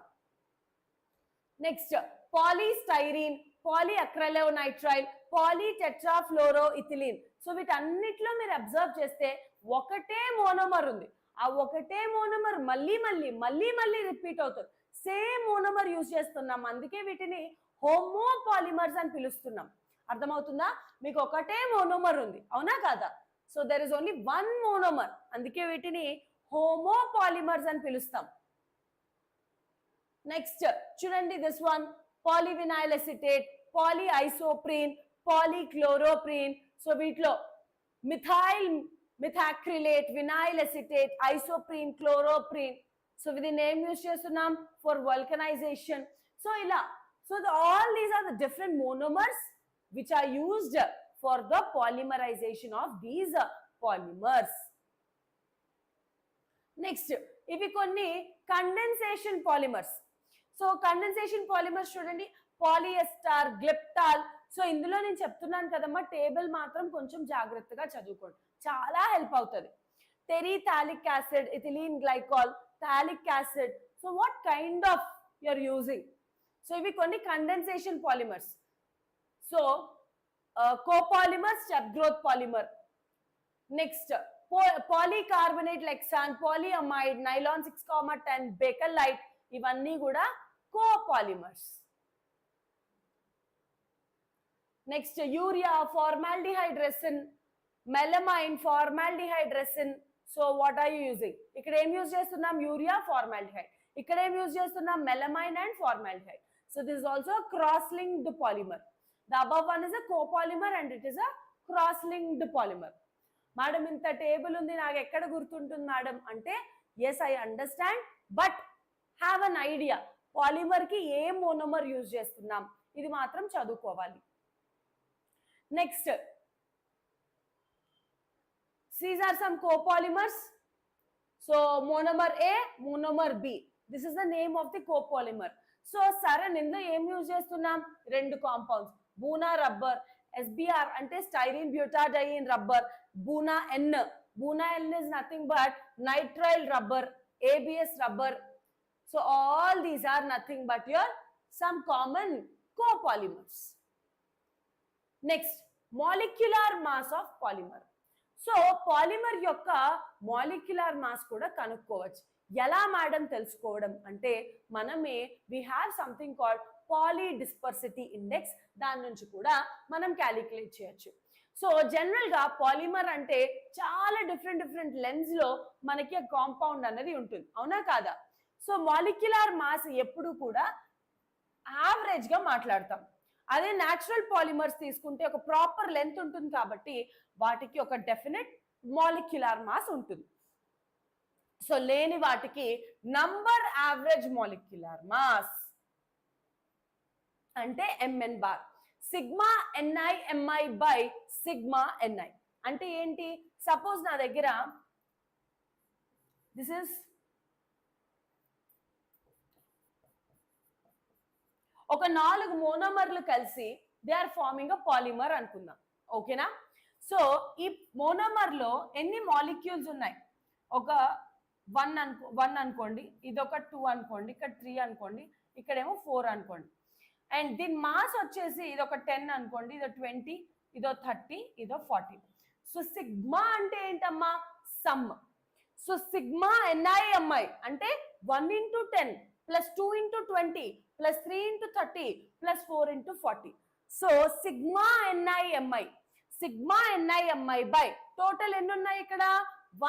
నెక్స్ట్ పాలీస్టైరీన్, పాలీఅక్రిలోనైట్రైల్, పాలీటెట్రాఫ్లోరోఇథిలీన్. సో వీటన్నిటిలో మీరు అబ్జర్వ్ చేస్తే ఒకటే మోనోమర్ ఉంది. ఆ ఒకటే మోనోమర్ మళ్ళీ మళ్ళీ మళ్ళీ మళ్ళీ రిపీట్ అవుతుంది. సేమ్ మోనోమర్ యూజ్ చేస్తున్నాం, అందుకే వీటిని హోమోపాలిమర్స్ అని పిలుస్తున్నాం. అర్థమవుతుందా? మీకు ఒకటే మోనోమర్ ఉంది, అవునా కాదా? So there is only one monomer, అందుకే వీటిని హోమోపాలిమర్స్ అని పిలుస్తాం. నెక్స్ట్ చూడండి, this one polyvinyl acetate, polyisoprene, polychloroprene. So వీటిలో methyl methacrylate, vinyl acetate, isoprene, chloroprene. So ఇది నేమ్ యూజ్ చేస్తున్నాం ఫర్ వల్కనైజేషన్. సో ఇలా, so all these are the different monomers which are used for the polymerization of these polymers. Next ఇవి కొన్ని condensation polymers. So condensation polymers చూడండి, పాలిఎస్టర్, గ్లిప్టాల్. So ఇందులో నేను చెప్తున్నాను కదమ్మా, టేబుల్ మాత్రం కొంచెం జాగ్రత్తగా చదువుకోండి, చాలా హెల్ప్ అవుతుంది. Terephthalic acid, ethylene glycol, phthalic acid. So what kind of you're using? So ఇవి కొన్ని condensation polymers. So copolymer, step growth polymer. Next polycarbonate Lexan, polyamide, nylon 6,10, Bakelite, ఇవన్నీ కూడా copolymers. Next urea, formaldehyde resin, melamine, formaldehyde resin. So what are you using? ఇక్కడ ఏం use చేస్తున్నాం? Urea, formaldehyde. ఇక్కడ ఏం use చేస్తున్నాం? Melamine and formaldehyde. So this is also a cross-linked polymer. The above one is a copolymer and it is a cross-linked polymer. Madam, inta table undi naaku ekkada gurtuntundi madam ante, yes I understand, but have an idea. Polymer ki A monomer use చేస్తున్నాం, ఇది మాత్రం చదువుకోవాలి. Next, these are some copolymers. So monomer A, monomer B. This is the name of the copolymer. So Saran ఇందులో ఏం use చేస్తున్నాం? రెండు compounds, Buna rubber, SBR అంటే styrene butadiene rubber, Buna N. Buna N is nothing but nitrile rubber, ABS rubber. So all these are nothing but your some common copolymers. Next molecular mass of polymer. So polymer యొక్క molecular mass కూడా కనుక్కోవచ్చు. ఎలా madam తెలుసుకోవడం అంటే, మనమే we have something called polydispersity index, దాని నుంచి కూడా మనం క్యాలిక్యులేట్ చేయొచ్చు. సో జనరల్ గా పాలిమర్ అంటే చాలా డిఫరెంట్ లెన్స్ లో మనకి కాంపౌండ్ అనేది ఉంటుంది, అవునా కాదా? సో మాలిక్యులర్ మాస్ ఎప్పుడు కూడా యావరేజ్ గా మాట్లాడతాం. అదే న్యాచురల్ పాలిమర్స్ తీసుకుంటే ఒక ప్రాపర్ లెంత్ ఉంటుంది కాబట్టి వాటికి ఒక డెఫినెట్ మాలిక్యులర్ మాస్ ఉంటుంది. సో లేని వాటికి నంబర్ యావరేజ్ మాలిక్యులర్ మాస్ అంటే MN bar. Sigma NI MI by sigma NI అంటే ఏంటి? సపోజ్ నా దగ్గర దిస్ ఇస్ ఒక 4 మోనోమర్లు కలిసి they are forming a polymer అనుకుందాం, ఓకేనా? సో ఈ మోనోమర్ లో ఎన్ని మాలిక్యూల్స్ ఉన్నాయి? ఒక 1 అనుకోండి, ఇదొక 2 అనుకోండి, ఇక్కడ 3 అనుకోండి, ఇక్కడేమో 4 అనుకోండి. అండ్ దీని మాస్ వచ్చేసి ఇదొక 10 అనుకోండి, ఇదో 20, ఇదో 30, ఇదో 40. సో సిగ్మా అంటే ఏంటమ్మా? సమ్. సో సిగ్మా ఎన్ఐఎంఐ అంటే 1 into 10 plus 2 into 20 plus 3 into 30 plus 4 into 40. So sigma NiMi, sigma NiMi by total ఎన్ని ఉన్నాయి ఇక్కడ?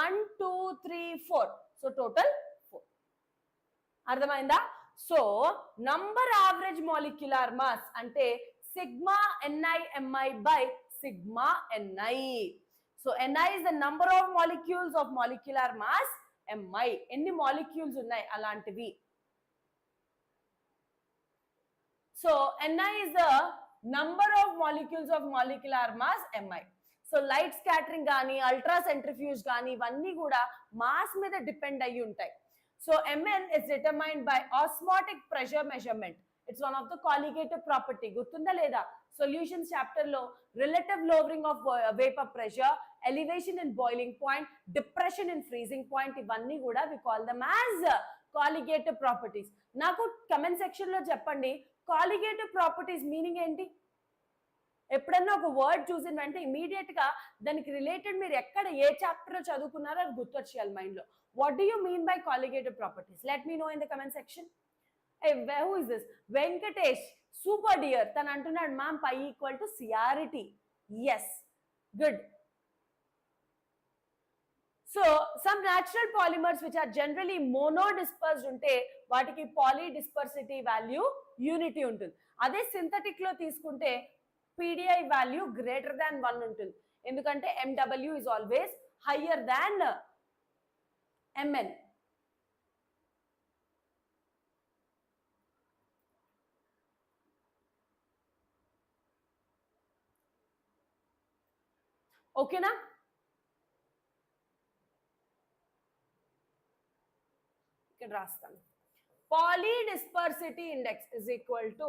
1 2 3 4. So total 4. అర్థమైందా? So number average molecular mass అంటే sigma NiMi by sigma Ni. So Ni is the number of molecules of molecular mass Mi. ఎన్ని molecules ఉన్నాయి అలాంటివి. So Ni is the number of molecules of molecular mass Mi. So light scattering కానీ ultra centrifuge కానీ ఇవన్నీ కూడా mass మీద depend అయ్యి ఉంటాయి. So Mn is determined by osmotic pressure measurement. It's one of the colligative property. గుర్తుందా లేదా? Solutions chapter లో relative lowering of vapour pressure, elevation in boiling point, depression in freezing point, ఇవన్నీ కూడా we call them as colligative properties. నాకు comment section లో చెప్పండి colligative properties meaning ఏంటి? ఎప్పుడన్నా ఒక వర్డ్ చూసిన వెంటనే ఇమీడియట్ గా దానికి రిలేటెడ్ మీరు ఎక్కడ ఏ చాప్టర్ చదువుకున్నారో అది గుర్తొచ్చేయాలి మైండ్ లో. What do you mean by colligative properties? Let me know in the comment section. Who is this? Venkatesh super dear తను అంటున్నాడు ma'am pi equal to CRT. Yes, good. So some natural polymers which are generally monodispersed ఉంటే వాటికి పాలీడిస్పర్సిటీ value unity ఉంటుంది. అదే synthetic లో తీసుకుంటే PDI value greater than 1 ఉంటుంది. ఎందుకంటే MW is always higher than Mn. ఓకేనా? ఇక్కడ రాస్తాను. Polydispersity index is equal to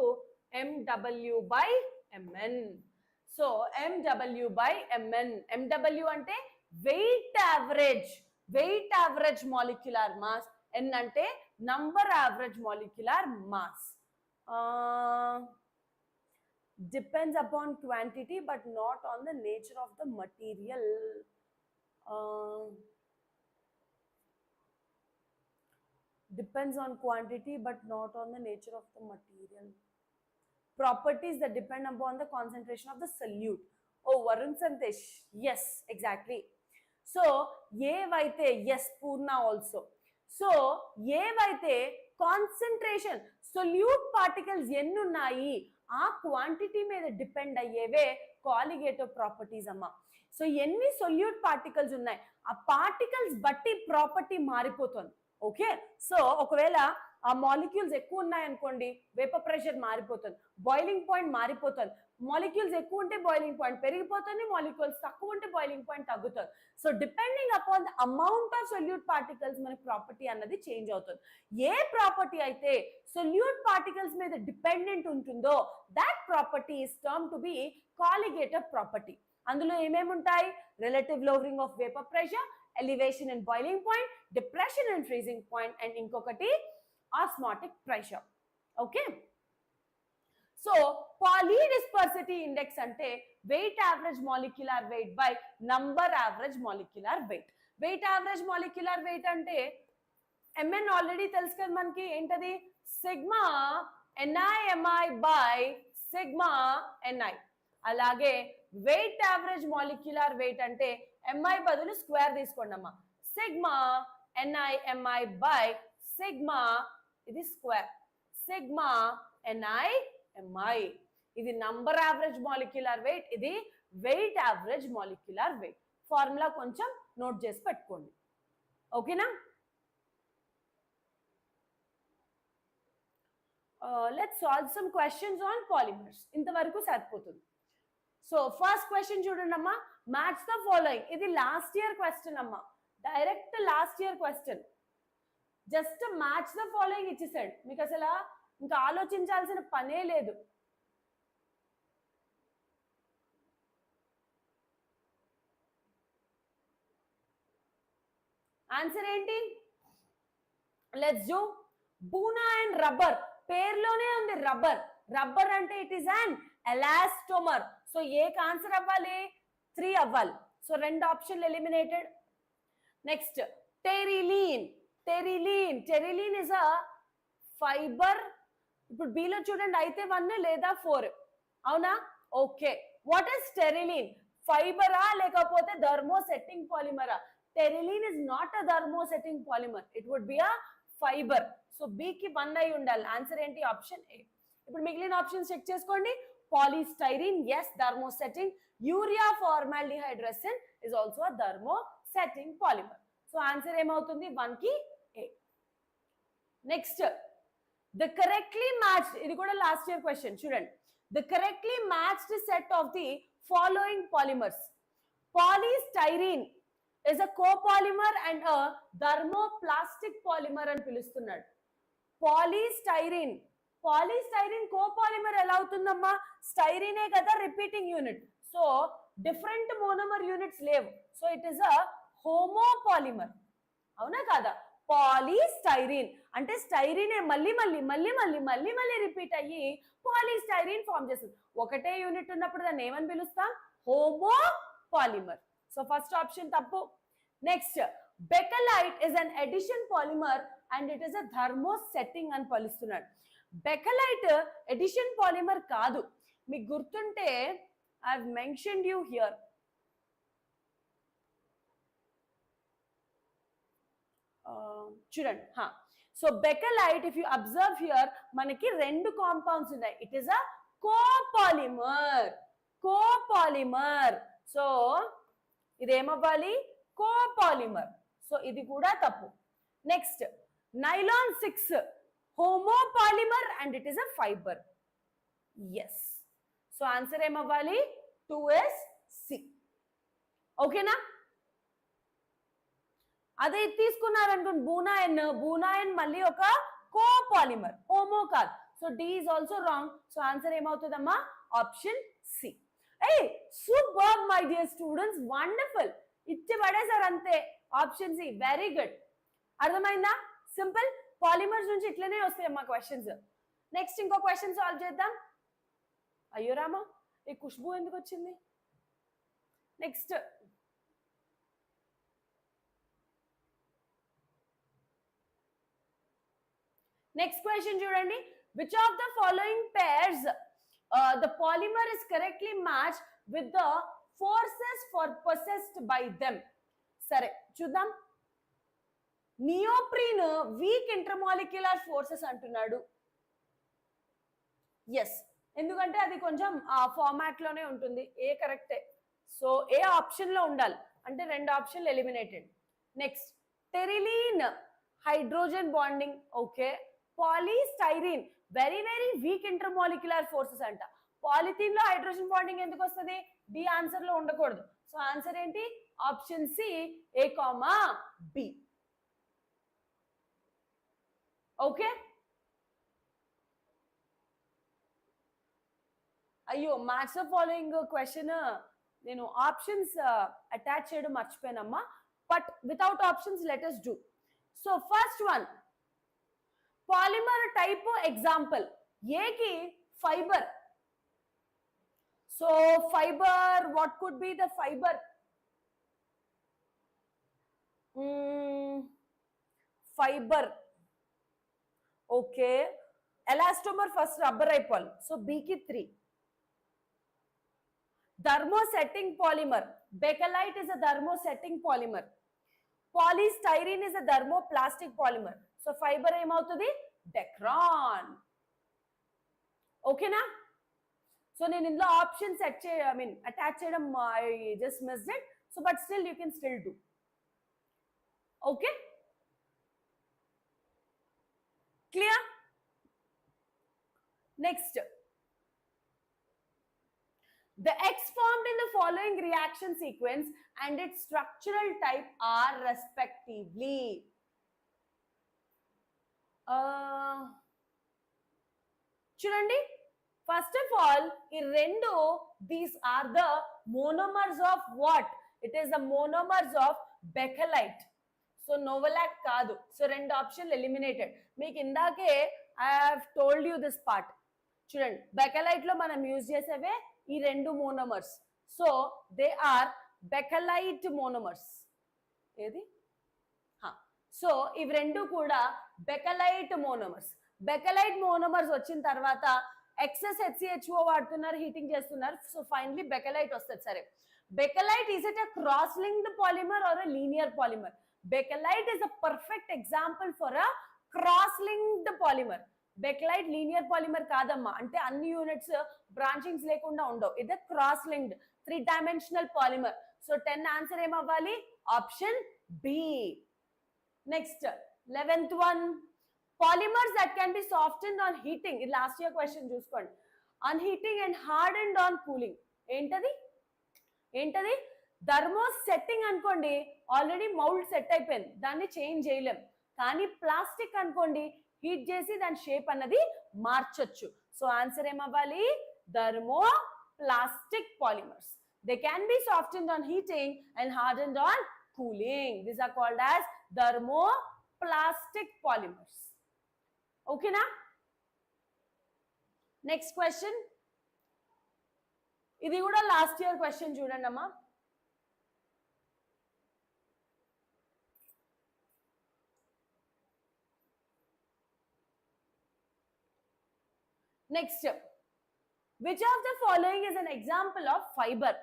MW by Mn. సో MW by Mn. MW అంటే weight average molecular mass. N అంటే number average molecular mass. Depends upon quantity but not on the nature of the material. Depends on quantity but not on the nature of the material. Properties that depend upon the concentration of the solute. Oh, Varun Santesh, yes, exactly. So ఏవైతే yes Purna also. So ఏవైతే concentration solute particles ఎన్ని ఉన్నాయి ఆ quantity మీద depend అయ్యేవే colligative properties అమ్మా. So ఎన్ని solute particles ఉన్నాయి ఆ పార్టికల్స్ బట్టి ప్రాపర్టీ మారిపోతుంది. ఓకే, సో ఒకవేళ ఆ మాలిక్యూల్స్ ఎక్కువ ఉన్నాయనుకోండి వేపర్ ప్రెషర్ మారిపోతుంది, బాయిలింగ్ పాయింట్ మారిపోతుంది. మాలిక్యూల్స్ ఎక్కువ ఉంటే బాయిలింగ్ పాయింట్ పెరిగిపోతుంది, మాలిక్యూల్స్ తక్కువ ఉంటే బాయిలింగ్ పాయింట్ తగ్గుతుంది. So depending upon the amount of solute particles మన ప్రాపర్టీ అన్నది చేంజ్ అవుతుంది. ఏ ప్రాపర్టీ అయితే సొల్యూట్ పార్టికల్స్ మీద డిపెండెంట్ ఉంటుందో that property is term to be colligative property. అందులో ఏమేమి ఉంటాయి? Relative lowering of vapour pressure, elevation in boiling point, depression in freezing point, and ఇంకొకటి osmotic pressure. Okay, so polydispersity index ante weight average molecular weight by number average molecular weight. Weight average molecular weight ante Mn already telusu kada manaki entadi sigma NiMi by sigma Ni. alage weight average molecular weight ante Mi badulu square తీసుకోండమ్మా, sigma NiMi by sigma ఇది square sigma NiMi. ఇది number average molecular weight, ఇది weight average molecular weight. Formula కొంచెం note చేసి పెట్టుకోండి. ఓకేనా? Let's solve some questions on polymers. ఇంతవరకు సరిపోతుంది. సో ఫస్ట్ క్వశ్చన్ చూడండి అమ్మా, మ్యాచ్ ద ఫాలోయింగ్. ఇది లాస్ట్ ఇయర్ క్వశ్చన్ అమ్మా, direct last year question. Just match the following ఇచ్చేసాడు, మీకు అసలు ఇంకా ఆలోచించాల్సిన పనే లేదు. ఆన్సర్ ఏంటి? Let's do. బూనా అండ్ రబ్బర్, పేర్లోనే ఉంది రబ్బర్. రబ్బర్ అంటే it is an elastomer. So ఏకి ఆన్సర్ అవ్వాలి? 3 అవ్వాలి. సో 2 ఆప్షన్లు eliminated. Next Terylene. Terylene is a fibre. ఇప్పుడు బీలో చూడండి, అయితే 1 లేదా 4, అవునా? Okay, what is Terylene? ఫైబరా లేకపోతే థర్మోసెట్టింగ్ పాలిమరా? Terylene is not a thermosetting polymer, it would be a fibre. So B కి 1 అయి ఉండాలి. ఆన్సర్ ఏంటి? Option A. ఇప్పుడు మిగిలిన ఆప్షన్స్ చెక్ చేసుకోండి. Polystyrene, yes, thermosetting. Urea formaldehyde resin is also a thermosetting polymer. So answer ఏమవుతుంది 1 కి A. Next, the correctly matched, ఇది కూడా last year question చూడండి. The correctly matched set of the following polymers. Polystyrene is a copolymer and a thermoplastic polymer అని పిలుస్తున్నాడు. Polystyrene copolymer ఎలా అవుతుందమ్మా? స్టైరీనే కదా repeating unit, so different monomer units లేవు, so it is a homopolymer. అవునా కాదా? పాలీస్టైరీన్ అంటే స్టైరీనే మళ్ళీ మళ్ళీ మళ్ళీ మళ్ళీ మళ్ళీ మళ్ళీ రిపీట్ అయ్యి పాలీస్టైరీన్ ఫామ్ చేస్తుంది. ఒకటే యూనిట్ ఉన్నప్పుడు దాన్ని ఏమని పిలుస్తాం? హోమోపాలిమర్. సో ఫస్ట్ ఆప్షన్ తప్పు. Next, Bakelite is an addition polymer and it is a thermosetting అని పిలుస్తున్నాడు. బెకలైట్ ఎడిషన్ పాలిమర్ కాదు, మీకు గుర్తుంటే I have mentioned you here. చూడండి, so Bakelite if you observe here మనకి రెండు కాంపౌండ్స్ ఉన్నాయి. It is a copolymer. So ఇదేమవ్వాలి? కోపాలిమర్. సో ఇది కూడా తప్పు. Next, nylon 6 homopolymer and it is a fiber. Yes. So answer ఏమవ్వాలి? 2 is C. ఓకేనా? అదే తీసుకున్నారనుకోండి బూనాయన్ మళ్ళీ ఒక కోపాలిమర్, హోమో కాదు. So D is also wrong. So answer ఏమవుతుందమ్మా? Option C. Super my dear students, wonderful. ఇచ్చి పడేసారు అంతే. Option C, very good. అర్థమైందా? సింపుల్. పాలిమర్స్ నుంచి ఇట్లనే వస్తాయి అమ్మా క్వశ్చన్స్. నెక్స్ట్ ఇంకో క్వశ్చన్ సాల్వ్ చేద్దాం. అయ్యో రామా, ఈ ఖుష్బూ ఎందుకు వచ్చింది? నెక్స్ట్, క్వశ్చన్ చూడండి. Which of the following pairs the polymer is correctly matched with the forces for possessed by them? సరే చూద్దాం. నియోప్రీన్ వీక్ ఇంటర్మాలిక్యులర్ ఫోర్సెస్ అంటున్నాడు. ఎస్, ఎందుకంటే అది కొంచెం ఫార్మాట్ లోనే ఉంటుంది. ఏ కరెక్టే, సో ఏ ఆప్షన్ లో ఉండాలి అంటే రెండు ఆప్షన్లు eliminated. Next, Terylene hydrogen bonding, okay. Polystyrene very very weak intermolecular forces అంట. పాలిథిన్ లో హైడ్రోజన్ బాండింగ్ ఎందుకు వస్తుంది? డి ఆన్సర్ లో ఉండకూడదు. సో ఆన్సర్ ఏంటి? Option C, A, B. Okay. అయ్యో, మ్యాచ్ ద ఫాలోయింగ్ క్వశ్చన్ నేను ఆప్షన్స్ అటాచ్ చేయడం మర్చిపోయానమ్మా, but without options let us do. So first one, polymer type example. ఏకి fibre. So fibre, what could be the fibre? Fibre, okay. Elastomer first rubber అయిపోవాలి. So బికి 3. Thermosetting polymer. Bakelite is a thermosetting polymer. Polystyrene is a thermoplastic polymer. So fibre ఏమవుతుంది? Dacron. ఓకేనా? So నేను ఇందులో option attach చేయడం I just missed it. So but still you can still do. Okay, clear? Next, the X formed in the following reaction sequence and its structural type are respectively. చూడండి, first of all ఈ రెండు, these are the monomers of what? It is the monomers of Bakelite. So novolac కాదు. So రెండు ఆప్షన్లు eliminated. మీకు ఇందాకే I have told you this part. చూడండి, Bakelite లో మనం యూజ్ చేసేవే ఈ రెండు monomers. So they are Bakelite monomers. ఏది? సో ఇవి రెండు కూడా బెకలైట్ మోనోమర్స్. బెకలైట్ మోనోమర్స్ వచ్చిన తర్వాత ఎక్సెస్ HCHO వాడుతున్నారు, హీటింగ్ చేస్తున్నారు. సో ఫైనలీ బెకలైట్ వస్తుంది. సరే, Bakelite is it a cross linked polymer or a linear polymer? Bakelite is a perfect example for a cross-linked polymer. Bakelite linear polymer కాదమ్మా, అంటే అన్ని units branchings లేకుండా ఉండవు. ఇది cross linked 3-dimensional polymer. So 10 answer ఏమవ్వాలి? Option B. Next 11th one, polymers that can be softened on heating. ఇది last year question చూసుకోండి. On heating and hardened on cooling. ఏంటది? థర్మోస్ సెట్టింగ్ అనుకోండి, already mould set అయిపోయింది, దాన్ని change చేయలేం. కానీ plastic అనుకోండి, హీట్ చేసి దాని షేప్ అన్నది మార్చొచ్చు. సో ఆన్సర్ ఏమవ్వాలి? Thermoplastic polymers. They can be softened on heating and hardened on cooling. These are called as thermoplastic polymers. ఓకేనా? నెక్స్ట్ క్వశ్చన్, ఇది కూడా లాస్ట్ ఇయర్ క్వశ్చన్ చూడండి అమ్మా. Next, which of the following is an example of fibre?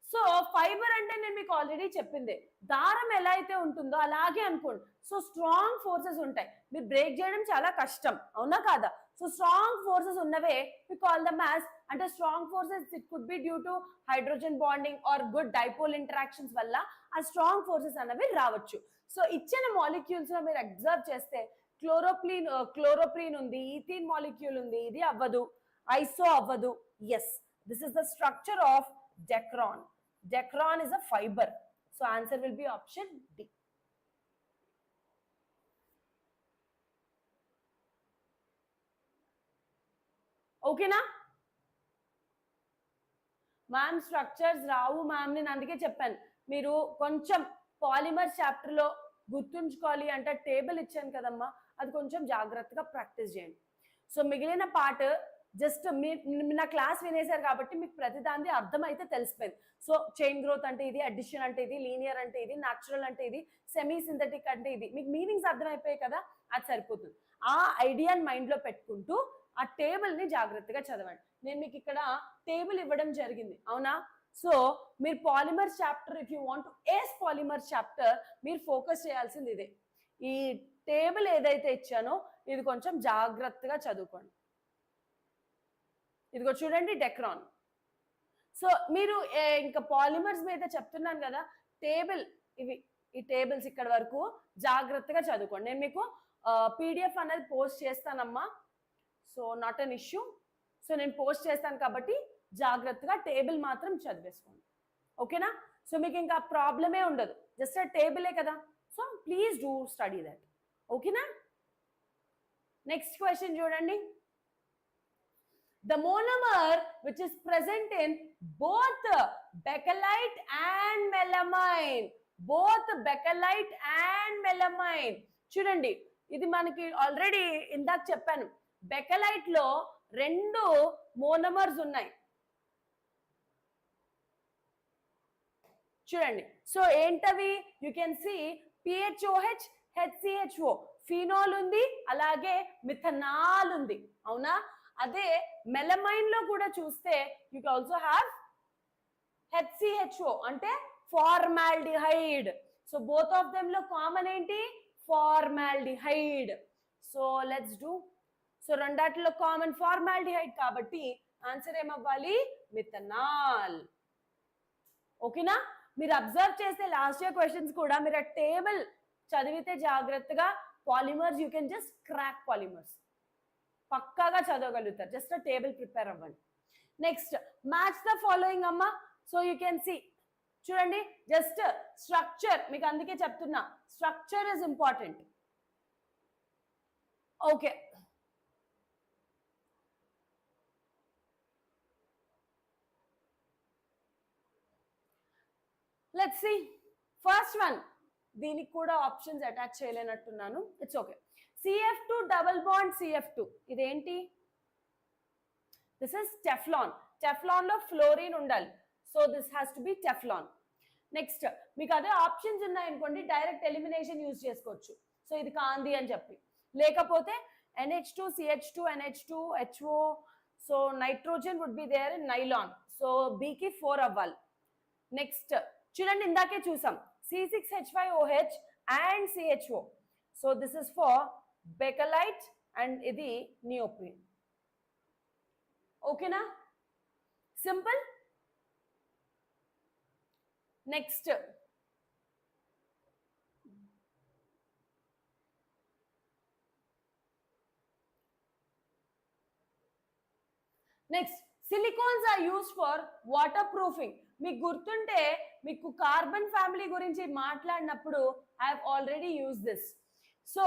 So fibre అంటే నేను మీకు already చెప్పింది, దారం ఎలా అయితే ఉంటుందో అలాగే అనుకోండి. సో స్ట్రాంగ్ ఫోర్సెస్ ఉంటాయి, మీరు బ్రేక్ చేయడం చాలా కష్టం, అవునా కాదా? సో స్ట్రాంగ్ ఫోర్సెస్ ఉన్నవే వి కాల్ దమ్ యాజ్, అంటే strong forces it could be due to hydrogen bonding or good dipole interactions వల్ల ఆ స్ట్రాంగ్ ఫోర్సెస్ అనేవి రావచ్చు. సో ఇచ్చిన మాలిక్యూల్స్ లో మీరు అబ్జర్వ్ చేస్తే క్లోరోప్రీన్ ఉంది, ఈథీన్ మాలిక్యూల్ ఉంది, ఇది అవ్వదు, ఐసో అవ్వదు. Yes, this is the structure of Dacron. Dacron is a fiber. So answer will be option D. Okay na? Ma'am structures రావు మ్యామ్, నేను అందుకే చెప్పాను మీరు కొంచెం పాలిమర్ చాప్టర్ లో గుర్తుంచుకోవాలి అంటే టేబుల్ ఇచ్చాను కదమ్మా, అది కొంచెం జాగ్రత్తగా ప్రాక్టీస్ చేయండి. సో మిగిలిన పార్ట్ జస్ట్ నా క్లాస్ వినేశారు కాబట్టి మీకు ప్రతిదాన్ని అర్థమైతే తెలిసిపోయింది. సో చైన్ గ్రోత్ అంటే ఇది, అడిషన్ అంటే ఇది, లీనియర్ అంటే ఇది, న్యాచురల్ అంటే ఇది, సెమీ సింథటిక్ అంటే ఇది, మీకు మీనింగ్స్ అర్థమైపోయాయి కదా, అది సరిపోతుంది. ఆ ఐడియాని మైండ్లో పెట్టుకుంటూ ఆ టేబుల్ని జాగ్రత్తగా చదవండి. నేను మీకు ఇక్కడ టేబుల్ ఇవ్వడం జరిగింది, అవునా? సో మీరు polymer chapter, if you want to ace polymer chapter, మీరు ఫోకస్ చేయాల్సింది ఇదే. ఈ టేబుల్ ఏదైతే ఇచ్చానో ఇది కొంచెం జాగ్రత్తగా చదువుకోండి. ఇదిగో చూడండి, డెక్రాన్. సో మీరు ఇంకా పాలిమర్స్ మీద చెప్తున్నాను కదా, టేబుల్ ఇవి, ఈ టేబుల్స్ ఇక్కడ వరకు జాగ్రత్తగా చదువుకోండి. నేను మీకు పీడిఎఫ్ అనేది పోస్ట్ చేస్తానమ్మా, so not an issue. So నేను పోస్ట్ చేస్తాను కాబట్టి జాగ్రత్తగా టేబుల్ మాత్రం చదివేసుకోండి, ఓకేనా? సో మీకు ఇంకా ప్రాబ్లమే ఉండదు, జస్ట్ ఆ టేబులే కదా. So please do study that, ఓకేనా? నెక్స్ట్ క్వశ్చన్ చూడండి. The monomer which is present in both bakelite and melamine, చూడండి ఇది మనకి ఆల్రెడీ ఇందాక చెప్పాను, బెకలైట్ లో 2 మోనోమర్స్ ఉన్నాయి చూడండి. సో ఏంటవి? You can C PHOH, HCHO, phenol ఉంది, అలాగే మిథనాల్ ఉంది, అవునా? అదే మెలమైన్ లో కూడా చూస్తే you can also have HCHO అంటే formaldehyde. So both of them లో కామన్ ఏంటి? Formaldehyde. So let's do. So రెండాటిలో కామన్ ఫార్మాల్డిహైడ్ కాబట్టి ఆన్సర్ ఏమవ్వాలి? మిథనాల్. ఓకేనా? మీరు అబ్జర్వ్ చేస్తే లాస్ట్ ఇయర్ క్వశ్చన్స్ కూడా మీరు ఆ టేబుల్ చదివితే జాగ్రత్తగా polymers, you can just crack polymers, పక్కాగా చదవగలుగుతారు. జస్ట్ టేబుల్ ప్రిపేర్ అవ్వండి. నెక్స్ట్, మ్యాచ్ ద ఫాలోయింగ్ అమ్మా. సో యూ కెన్ సి, చూడండి జస్ట్ స్ట్రక్చర్, మీకు అందుకే చెప్తున్నా structure is important. Okay, let's see first one. దీనికి కూడా ఆప్షన్స్ అటాచ్ చేయలేనట్టున్నాను, it's okay. CF2 double bond CF2, ఇదేంటి? This is Teflon. టెఫ్లాన్ లో ఫ్లోరిన్ ఉండాలి, so this has to be Teflon. Next, మీకు అదే ఆప్షన్స్ ఉన్నాయనుకోండి డైరెక్ట్ ఎలిమినేషన్ యూజ్ చేసుకోవచ్చు. సో ఇది కాంది అని చెప్పి, లేకపోతే NH2 CH2 NH2 HO, so nitrogen would be there in nylon, so B కి 4 అవ్వాలి. నెక్స్ట్ చూడండి, ఇందాకే చూసాం C6H5OH and CHO, so this is for bakelite and ఇది నియోప్రిన్. ఓకేనా? Simple. Next silicones are used for water proofing. మీకు గుర్తుంటే మీకు కార్బన్ ఫ్యామిలీ గురించి మాట్లాడినప్పుడు I have already use this. So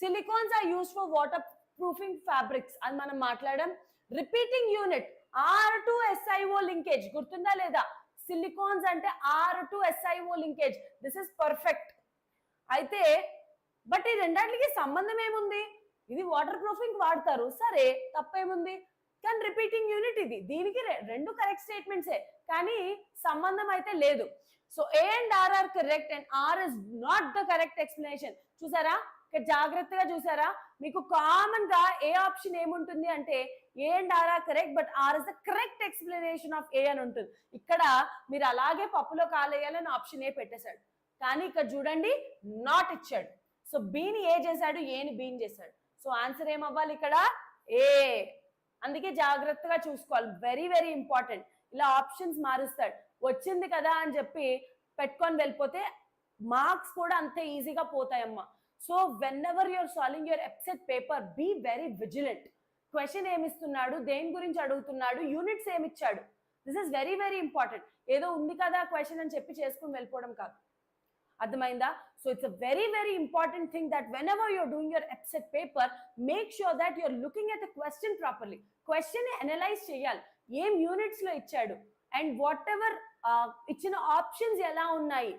silicones are used for water proofing fabrics అని మనం మాట్లాడడం. రిపీటింగ్ యూనిట్ R2SiO లింకేజ్ గుర్తుందా లేదా? సిలికాన్స్ అంటే R2SiO linkage. This is perfect. అయితే బట్ ఈ రెండాటికి సంబంధం ఏముంది? ఇది వాటర్ ప్రూఫింగ్ వాడతారు, సరే తప్పేముంది, కానీ రిపీటింగ్ యూనిట్ ఇది. దీనికి రెండు కరెక్ట్ స్టేట్మెంట్సే, కానీ సంబంధం అయితే లేదు. So A and R are correct and R is not the correct explanation. చూసారా? ఇక్కడ జాగ్రత్తగా చూసారా? మీకు కామన్ గా ఏ ఆప్షన్ ఏముంటుంది అంటే A and R are correct but R is the correct explanation of A అని ఉంటుంది. ఇక్కడ మీరు అలాగే పప్పులో కాలేయాలని ఆప్షన్ ఏ పెట్టేశాడు, కానీ ఇక్కడ చూడండి నాట్ ఇచ్చాడు. సో బీని ఏ చేశాడు, ఏని బీని చేశాడు. సో ఆన్సర్ ఏమవ్వాలి ఇక్కడ? ఏ. అందుకే జాగ్రత్తగా చూసుకోవాలి, వెరీ వెరీ ఇంపార్టెంట్. ఇలా ఆప్షన్స్ మారుస్తాడు, వచ్చింది కదా అని చెప్పి పెట్టుకొని వెళ్ళిపోతే మార్క్స్ కూడా అంతే ఈజీగా పోతాయమ్మా. So whenever you're solving your EAPCET paper, be very vigilant. Question ఏమిస్తున్నాడు, దేని గురించి అడుగుతున్నాడు, యూనిట్స్ ఏమిచ్చాడు, this is very very important. ఏదో ఉంది కదా క్వశ్చన్ అని చెప్పి చేసుకుని వెళ్ళిపోవడం కాదు. అర్థమైందా? So it's a very very important thing that whenever you're doing your EAPCET paper, make sure that you're looking at the question properly. Question analyse చేయాలి, ఏం యూనిట్స్ లో ఇచ్చాడు అండ్ వాట్ ఎవర్ ఇచ్చిన ఆప్షన్స్ ఎలా ఉన్నాయి,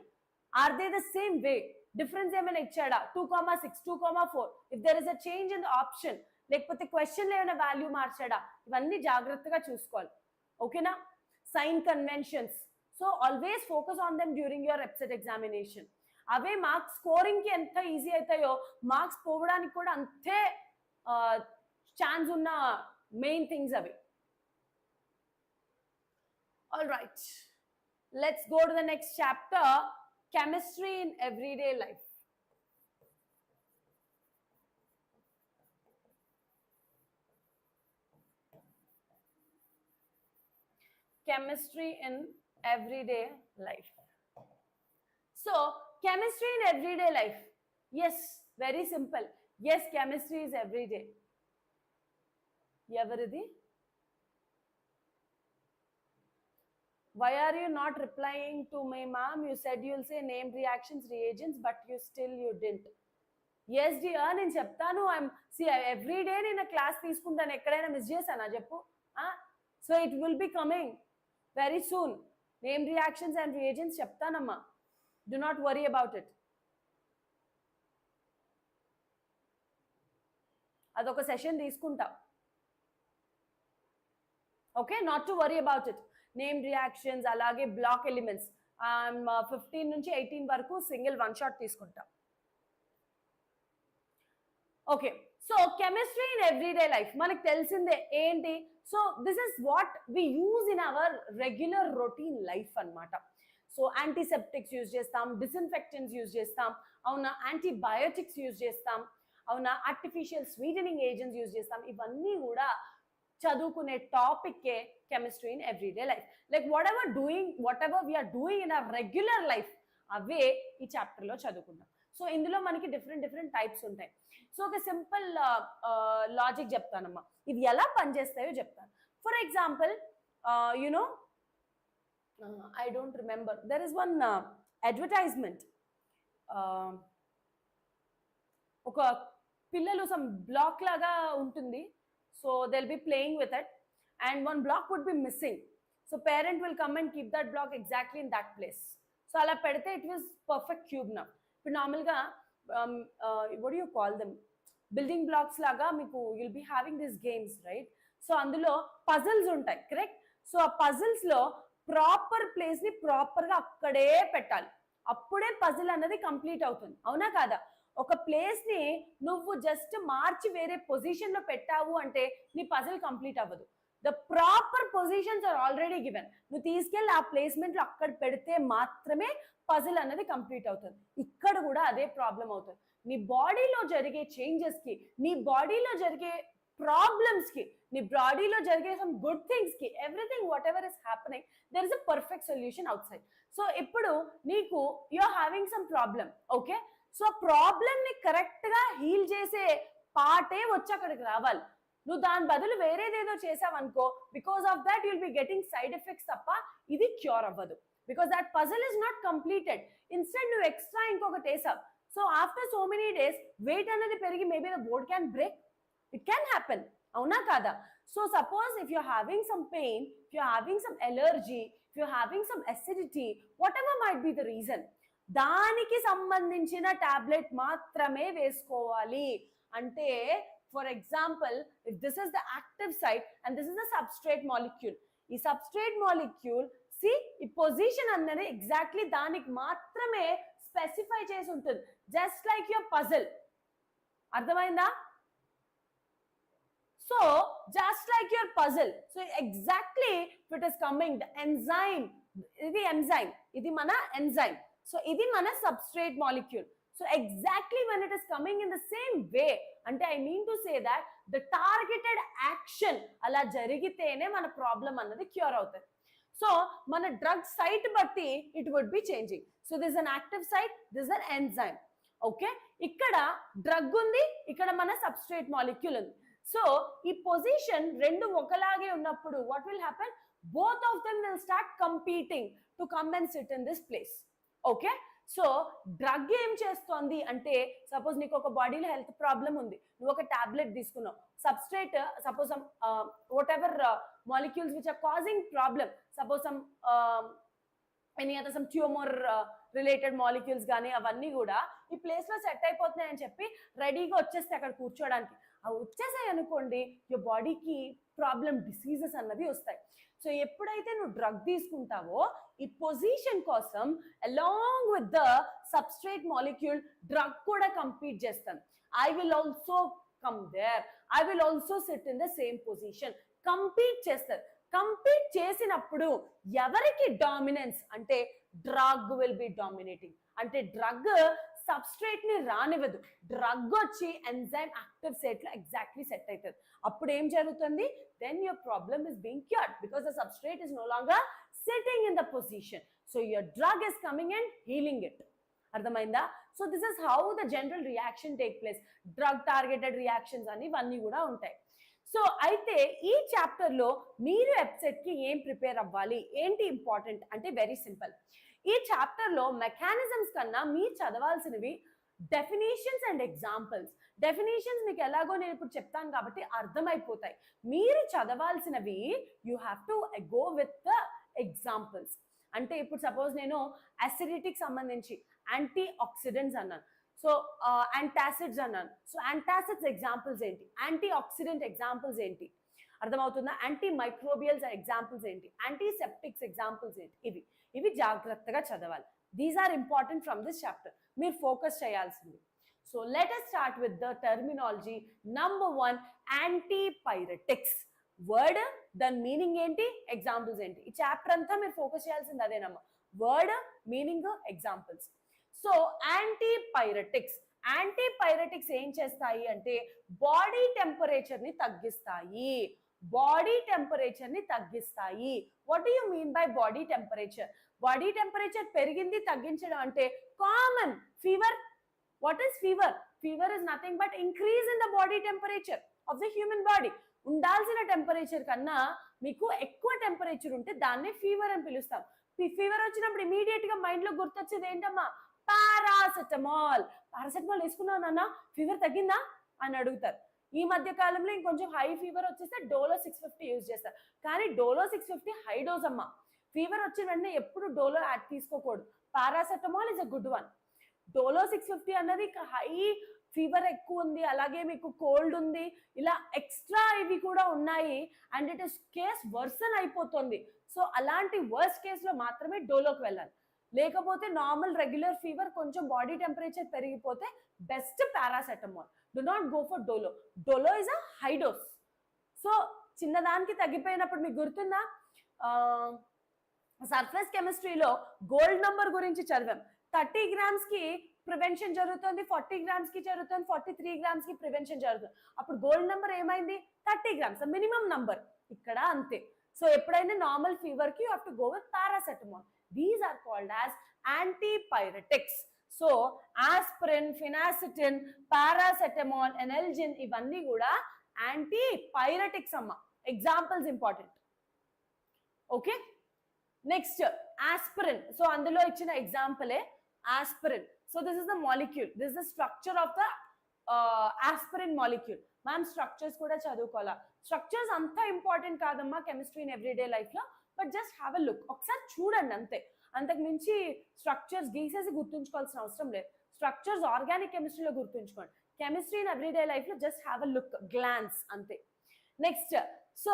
are they the same way, difference ఏమైనా ఇచ్చాడా, 2,6 2,4, if there is a change in the option, లేకపోతే క్వశ్చన్ లో ఏమైనా వాల్యూ మార్చాడా, ఇవన్నీ జాగ్రత్తగా చూసుకోవాలి. ఓకేనా? Sign conventions, so always focus on them during your EAPCET examination. అవే మార్క్స్ స్కోరింగ్ కి ఎంత ఈజీ అవుతాయో మార్క్స్ పోవడానికి కూడా అంతే ఛాన్స్ ఉన్న మెయిన్ థింగ్స్ అవి. All right, let's go to the next chapter, chemistry in everyday life. Chemistry in everyday life. So chemistry in everyday life, yes, very simple. Yes, chemistry is everyday. Evaridi? Why are you not replying to me, ma'am? You said you'll say name reactions, reagents, but you didn't. Yes dear, నేను చెప్తాను. Every day నేను class తీసుకుంటాను, ఎక్కడైనా miss చేశానా చెప్పు? So it will be coming very soon. Name reactions and reagents చెప్తానమ్మా, do not worry about it. అదొక session తీసుకుంటా. Okay, not to worry about it. Name reactions, అలాగే బ్లాక్ ఎలిమెంట్స్ 15 నుంచి 18 వరకు సింగిల్ వన్ షాట్ తీసుకుంటా. Okay, so chemistry in everyday life మనకు తెలిసిందే ఏంటి. So this is what we use in our regular routine life అన్నమాట. So antiseptics use చేస్తాం, disinfectants use చేస్తాం, అవునా, యాంటీబయోటిక్స్ యూజ్ చేస్తాం, అవునా, ఆర్టిఫిషియల్ స్వీటనింగ్ ఏజెంట్స్ యూజ్ చేస్తాం. ఇవన్నీ కూడా చదువుకునే టాపిక్కే chemistry in everyday life. Like whatever we're doing in our regular life, అవే ఈ చాప్టర్లో చదువుకుంటాం. సో ఇందులో మనకి డిఫరెంట్ టైప్స్ ఉంటాయి. సో ఒక సింపుల్ లాజిక్ చెప్తానమ్మా, ఇది ఎలా పనిచేస్తాయో చెప్తాను. For example, you know, I don't remember, there is one advertisement. ఒక పిల్లలు సమ్ బ్లాక్ లాగా ఉంటుంది, so they will be playing with it and one block would be missing. So parent will come and keep that block exactly in that place. So అలా పెడితే it was perfect cube నా. ఇప్పుడు నార్మల్గా what do you call them, building blocks లాగా మీకు you'll be having this games, right? So అందులో puzzles ఉంటాయి, correct? So ఆ పజిల్స్ లో ప్రాపర్ ప్లేస్ ని ప్రాపర్ గా అక్కడే పెట్టాలి, అప్పుడే పజిల్ అన్నది కంప్లీట్ అవుతుంది, అవునా కాదా? ఒక ప్లేస్ ని నువ్వు జస్ట్ మార్చి వేరే పొజిషన్ లో పెట్టావు అంటే నీ పజిల్ కంప్లీట్ అవ్వదు. The proper positions are already given, నువ్వు తీసుకెళ్ళి ఆ ప్లేస్మెంట్ లో అక్కడ పెడితే మాత్రమే పజిల్ అన్నది కంప్లీట్ అవుతుంది. ఇక్కడ కూడా అదే ప్రాబ్లం అవుతుంది. నీ బాడీలో జరిగే చేంజెస్కి, నీ బాడీలో జరిగే ప్రాబ్లమ్స్కి, నీ బాడీలో జరిగే సమ్ గుడ్ థింగ్స్కి, everything whatever is happening, there is a perfect solution outside. So ఇప్పుడు నీకు you are having some problem, okay? So ప్రాబ్లమ్ని కరెక్ట్గా హీల్ చేసే పార్టే వచ్చి అక్కడికి రావాలి. నువ్వు దాని బదులు వేరేదేదో చేసావనుకో, because of that you'll be getting side effects తప్ప ఇది క్యూర్ అవ్వదు. Because that puzzle is not completed. Instead నువ్వు ఎక్స్ట్రా ఇంకొకటి వేసావు. So after so many days weight అనేది పెరిగి maybe the board can break. It can happen, అవునా కాదా? So suppose if you're having some pain, if you're having some allergy, if you're having some acidity, whatever might be the reason, దానికి సంబంధించిన tablet మాత్రమే వేసుకోవాలి. అంటే for example, if this is the active site and this is the substrate molecule, ఈ substrate molecule సి ఈ position అన్నది exactly దానికి మాత్రమే స్పెసిఫై చేసి ఉంటుంది, జస్ట్ లైక్ యువర్ పజల్. అర్థమైందా? So just like your puzzle, so exactly if it is coming, the enzyme, ఇది enzyme, ఇది మన enzyme, so ఇది మన substrate molecule. So exactly when it is coming in the same way, అంటే I mean to say that the targeted action అలా జరిగితేనే మన problem అన్నది క్యూర్ అవుతుంది. సో మన డ్రగ్ సైట్ బట్టి it would be changing. So this is an active site, this is an enzyme, okay? ఇక్కడ drug ఉంది, ఇక్కడ మన substrate molecule ఉంది. సో ఈ పొజిషన్ రెండు ఒకలాగే ఉన్నప్పుడు what will happen? Both of them will start competing to come and SIT in this place, okay? So drug ఏం చేస్తోంది అంటే, సపోజ్ నీకు ఒక బాడీలో హెల్త్ ప్రాబ్లం ఉంది, నువ్వు ఒక టాబ్లెట్ తీసుకున్నావు, substrate suppose some whatever molecules which are causing problem, suppose some any other some tumour related molecules కానీ అవన్నీ కూడా ఈ ప్లేస్లో సెట్ అయిపోతున్నాయి అని చెప్పి రెడీగా వచ్చేస్తే అక్కడ కూర్చోడానికి, అవి వచ్చేసాయి అనుకోండి, యువర్ బాడీకి ప్రాబ్లం డిసీజెస్ అన్నవి వస్తాయి. సో ఎప్పుడైతే నువ్వు డ్రగ్ తీసుకుంటావో ఈ పొజిషన్ కోసం along with the substrate molecule drug కూడా కంపీట్ చేస్తాను. I will also come there, I will also sit in the same position, compete చేస్తారు. కంపీట్ చేసినప్పుడు ఎవరికి డామినెన్స్ అంటే డ్రగ్ విల్ బి డామినేటింగ్. అంటే డ్రగ్ సబ్స్ట్రేట్ ని రానివ్వదు, డ్రగ్ వచ్చి ఎంజైమ్ యాక్టివ్ సెట్ లో ఎగ్జాక్ట్లీ సెట్ అవుతుంది. అప్పుడు ఏం జరుగుతుంది? Then your problem is being cured because the substrate is no longer sitting in the position. So your drug is coming and healing it. అర్థమైందా? So this is how the general reaction take place. Drug targeted reactions అని ఇవన్నీ కూడా ఉంటాయి. So అయితే ఈ chapter లో మీరు website కి ఏం ప్రిపేర్ అవ్వాలి, ఏంటి ఇంపార్టెంట్ అంటే వెరీ సింపుల్. ఈ చాప్టర్ లో మెకానిజమ్స్ కన్నా మీరు చదవాల్సినవి డెఫినేషన్స్ అండ్ ఎగ్జాంపుల్స్. డెఫినేషన్స్ మీకు ఎలాగో నేను ఇప్పుడు చెప్తాను కాబట్టి అర్థమైపోతాయి. మీరు చదవాల్సినవి you have to go with the examples. అంటే ఇప్పుడు సపోజ్ నేను అసిడిటీకి సంబంధించి యాంటీ ఆక్సిడెంట్స్ అన్నాను, సో యాంటాసిడ్స్ అన్నాను. సో యాంటాసిడ్స్ ఎగ్జాంపుల్స్ ఏంటి, యాంటీ ఆక్సిడెంట్ ఎగ్జాంపుల్స్ ఏంటి, అర్థమవుతుందా? యాంటీ మైక్రోబియల్స్ ఎగ్జాంపుల్స్ ఏంటి, యాంటీసెప్టిక్స్ ఎగ్జాంపుల్స్ ఏంటి, ఇవి జాగ్రత్తగా చదవాలి. These are important from this chapter. మీరు ఫోకస్ చేయాల్సింది. So let us start with the terminology. Number 1, antipyretics. Word, దాని మీనింగ్ ఏంటి, ఎగ్జాంపుల్స్ ఏంటి. ఈ చాప్టర్ అంతా మీరు ఫోకస్ చేయాల్సింది అదేనమ్మా, word, meaning, examples. So antipyretics, antipyretics ఏం చేస్తాయి అంటే బాడీ టెంపరేచర్ ని తగ్గిస్తాయి. బాడీ టెంపరేచర్ ని తగ్గిస్తాయి. What do you mean by body temperature? Body temperature పెరిగింది తగ్గించడం అంటే common fever. What is fever? Fever is nothing but increase in the body temperature of the human body. ఉండాల్సిన temperature కన్నా మీకు ఎక్కువ టెంపరేచర్ ఉంటే దాన్ని ఫీవర్ అని పిలుస్తాం. ఫీవర్ వచ్చినప్పుడు ఇమీడియట్ గా మైండ్ లో గుర్తొచ్చేది ఏంటమ్మా? పారాసెటమాల్. పారాసెటమాల్ వేసుకున్నావు నాన్న, ఫీవర్ తగ్గిందా అని అడుగుతారు. ఈ మధ్య కాలంలో ఇంకొంచెం హై ఫీవర్ వచ్చేస్తే డోలో 650 యూజ్ చేస్తారు. కానీ డోలో 650 హై డోస్ అమ్మా. ఫీవర్ వచ్చిన వెంటనే ఎప్పుడు డోలో తీసుకోకూడదు. Paracetamol is a good one. Dolo 650 అన్నది హై ఫీవర్ ఎక్కువ ఉంది, అలాగే మీకు కోల్డ్ ఉంది, ఇలా ఎక్స్ట్రా ఇవి కూడా ఉన్నాయి and it is case worsen అయిపోతుంది. సో అలాంటి వర్స్ట్ కేసులో మాత్రమే డోలోకి వెళ్ళాలి. లేకపోతే నార్మల్ రెగ్యులర్ ఫీవర్ కొంచెం బాడీ టెంపరేచర్ పెరిగిపోతే best paracetamol. Do not go for Dolo. Dolo is a high dose. So చిన్నదానికి తగ్గిపోయినప్పుడు మీకు గుర్తుందా, సర్ఫేస్ కెమిస్ట్రీలో గోల్డ్ నంబర్ గురించి చదివాం. 30 grams కి ప్రివెన్షన్ జరుగుతుంది, 40 grams కి జరుగుతుంది, 43 grams కి ప్రివెన్షన్ జరుగుతుంది. అప్పుడు గోల్డ్ నెంబర్ ఏమైంది? 30 grams, మినిమం నంబర్. ఇక్కడ అంతే. సో ఎప్పుడైనా నార్మల్ ఫీవర్ కి you have to go with paracetamol. These are called as antipyretics. So aspirin, phenacetin, paracetamol, analgin ఇవన్నీ కూడా యాంటీపైరెటిక్స్ అమ్మ. Examples important. Okay, next aspirin. So అందులో ఇచ్చిన ఎగ్జాంపులే aspirin. So this is the molecule, this is the structure of the aspirin molecule. Ma'am structures కూడా చదువుకోవాలా? Structures అంతా important కాదమ్మా కెమిస్ట్రీ ఇన్ ఎవ్రీడే లైఫ్ లో, but just have a look, ఒకసారి చూడండి అంతే. అంతకు మించి స్ట్రక్చర్స్ గీసేసి గుర్తుంచుకోవాల్సిన అవసరం లేదు. స్ట్రక్చర్స్ ఆర్గానిక్ కెమిస్ట్రీలో గుర్తుంచుకోండి, కెమిస్ట్రీ ఇన్ ఎవ్రీడే లైఫ్ లో just have a look, glance అంతే. నెక్స్ట్, సో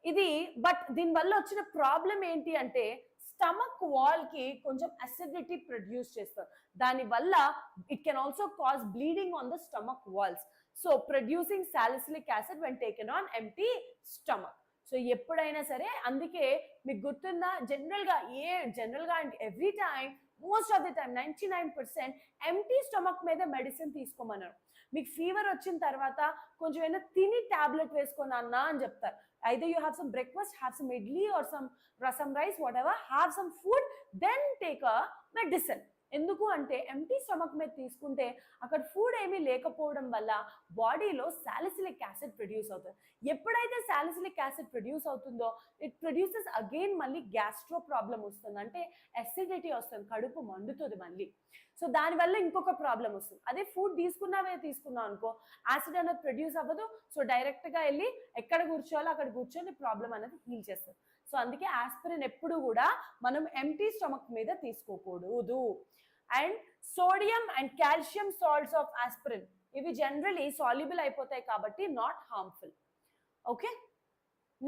ఇది బట్ దీనివల్ల వచ్చిన ప్రాబ్లం ఏంటి అంటే స్టమక్ వాల్ కి కొంచెం అసిడిటీ ప్రొడ్యూస్ చేస్తారు. దానివల్ల it can also cause bleeding on the stomach walls. So producing salicylic acid when taken on empty stomach. So ఎప్పుడైనా సరే, అందుకే మీకు గుర్తుందా, జనరల్గా అంటే every time, most of the time 99% empty stomach మీద మెడిసిన్ తీసుకోమన్నారు. మీకు ఫీవర్ వచ్చిన తర్వాత కొంచెం ఏమైనా తిని టాబ్లెట్ వేసుకొని అన్నా అని చెప్తారు. either you have some breakfast, have some idli or some rasam rice, whatever, have some food, then take a medicine. ఎందుకు అంటే ఎంటీ స్టమక్ మీద తీసుకుంటే అక్కడ ఫుడ్ ఏమీ లేకపోవడం వల్ల బాడీలో సాలిసిలిక్ యాసిడ్ ప్రొడ్యూస్ అవుతుంది. ఎప్పుడైతే సాలిసిలిక్ యాసిడ్ ప్రొడ్యూస్ అవుతుందో ఇట్ ప్రొడ్యూసెస్ అగైన్ మళ్ళీ గ్యాస్ట్రో ప్రాబ్లం వస్తుంది, అంటే అసిడిటీ వస్తుంది, కడుపు మండుతుంది మళ్ళీ. సో దానివల్ల ఇంకొక ప్రాబ్లం వస్తుంది. అదే ఫుడ్ తీసుకున్నావు అనుకో, యాసిడ్ అనేది ప్రొడ్యూస్ అవ్వదు. సో డైరెక్ట్గా వెళ్ళి ఎక్కడ కూర్చోవాలో అక్కడ కూర్చొని ప్రాబ్లం అనేది హీల్ చేస్తుంది. సో అందుకే ఆస్పిరిన్ ఎప్పుడు కూడా మనం ఎంటీ స్టమక్ మీద తీసుకోకూడదు. And sodium and calcium salts of aspirin ఇవి జనరలీ సాల్యుబుల్ అయిపోతాయి కాబట్టి not harmful. Okay,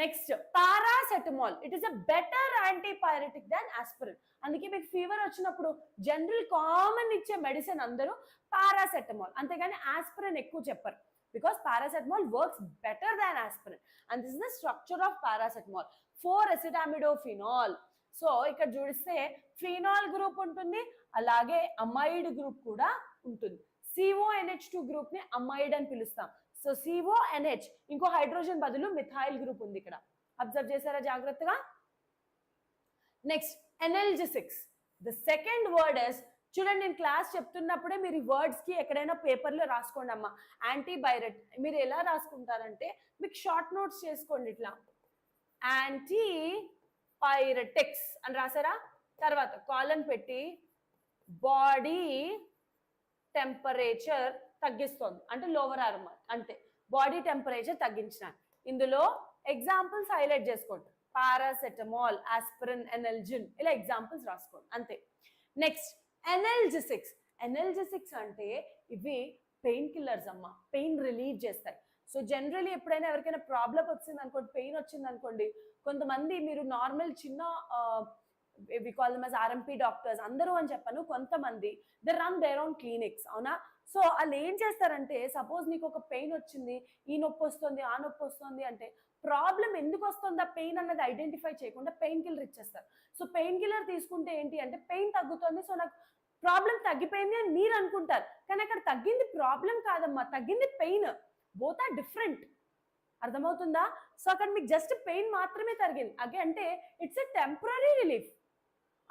next paracetamol. It is a better antipyretic than aspirin. అందుకే మీకు ఫీవర్ వచ్చినప్పుడు జనరల్ కామన్ ఇచ్చే మెడిసిన్ అందరూ పారాసెటమాల్, అంతేగాని ఆస్పిరిన్ ఎక్కువ చెప్పరు. Because paracetamol works better than aspirin, and this is the structure of paracetamol. 4-acetaminophenol. So ఇక్కడ చూస్తే ఫినాల్ గ్రూప్ ఉంటుంది, అలాగే అమైడ్ గ్రూప్ కూడా ఉంటుంది. CONH2 గ్రూప్ ని అమైడ్ అని పిలుస్తాం. సో CONH ఇంకో హైడ్రోజన్ బదులు మిథైల్ గ్రూప్ ఉంది ఇక్కడ. అబ్జర్వ్ చేశారా జాగ్రత్తగా? Next analgesics. The second word is, చూడండి నేను క్లాస్ చెప్తున్నప్పుడే మీరు ఈ వర్డ్స్ కి ఎక్కడైనా పేపర్లో రాసుకోండి అమ్మా. యాంటీబైరెట్ మీరు ఎలా రాసుకుంటారంటే మీకు షార్ట్ నోట్స్ చేసుకోండి, ఇట్లా యాంటీపైరెటిక్స్ అని రాసారా, తర్వాత కాలన్ పెట్టి బాడీ టెంపరేచర్ తగ్గిస్తుంది అంటే లోవర్ ఆర్మ్, అంతే. బాడీ టెంపరేచర్ తగ్గించిన ఇందులో ఎగ్జాంపుల్స్ హైలైట్ చేసుకోండి. పారాసెటమాల్, ఆస్పిరిన్, ఎనల్జిన్, ఇలా ఎగ్జాంపుల్స్ రాసుకోండి అంతే. నెక్స్ట్ ఎనల్జెసిక్స్. ఎనల్జెసిక్స్ అంటే ఇవి పెయిన్ కిల్లర్స్ అమ్మ, పెయిన్ రిలీవ్ చేస్తాయి. సో జనరలీ ఎప్పుడైనా ఎవరికైనా ప్రాబ్లం వచ్చింది అనుకోండి, పెయిన్ వచ్చింది అనుకోండి, కొంతమంది మీరు నార్మల్ చిన్న we call them as RMP doctors, అందరూ అని చెప్పను, కొంతమంది they run their own clinics, అవునా? సో వాళ్ళు ఏం చేస్తారంటే, సపోజ్ నీకు ఒక పెయిన్ వచ్చింది, ఈ నొప్పి వస్తుంది, ఆ నొప్పి వస్తుంది అంటే ప్రాబ్లం ఎందుకు వస్తుంది ఆ పెయిన్ అన్నది ఐడెంటిఫై చేయకుండా పెయిన్ కిల్లర్ ఇచ్చేస్తారు. సో పెయిన్ కిల్లర్ తీసుకుంటే ఏంటి అంటే పెయిన్ తగ్గుతుంది, సో నాకు ప్రాబ్లం తగ్గిపోయింది అని మీరు అనుకుంటారు, కానీ అక్కడ తగ్గింది ప్రాబ్లం కాదమ్మా, తగ్గింది పెయిన్. Both are different. అర్థమవుతుందా? సో అక్కడ మీకు జస్ట్ పెయిన్ మాత్రమే తగ్గింది అంటే ఇట్స్ ఎ టెంపరీ రిలీఫ్.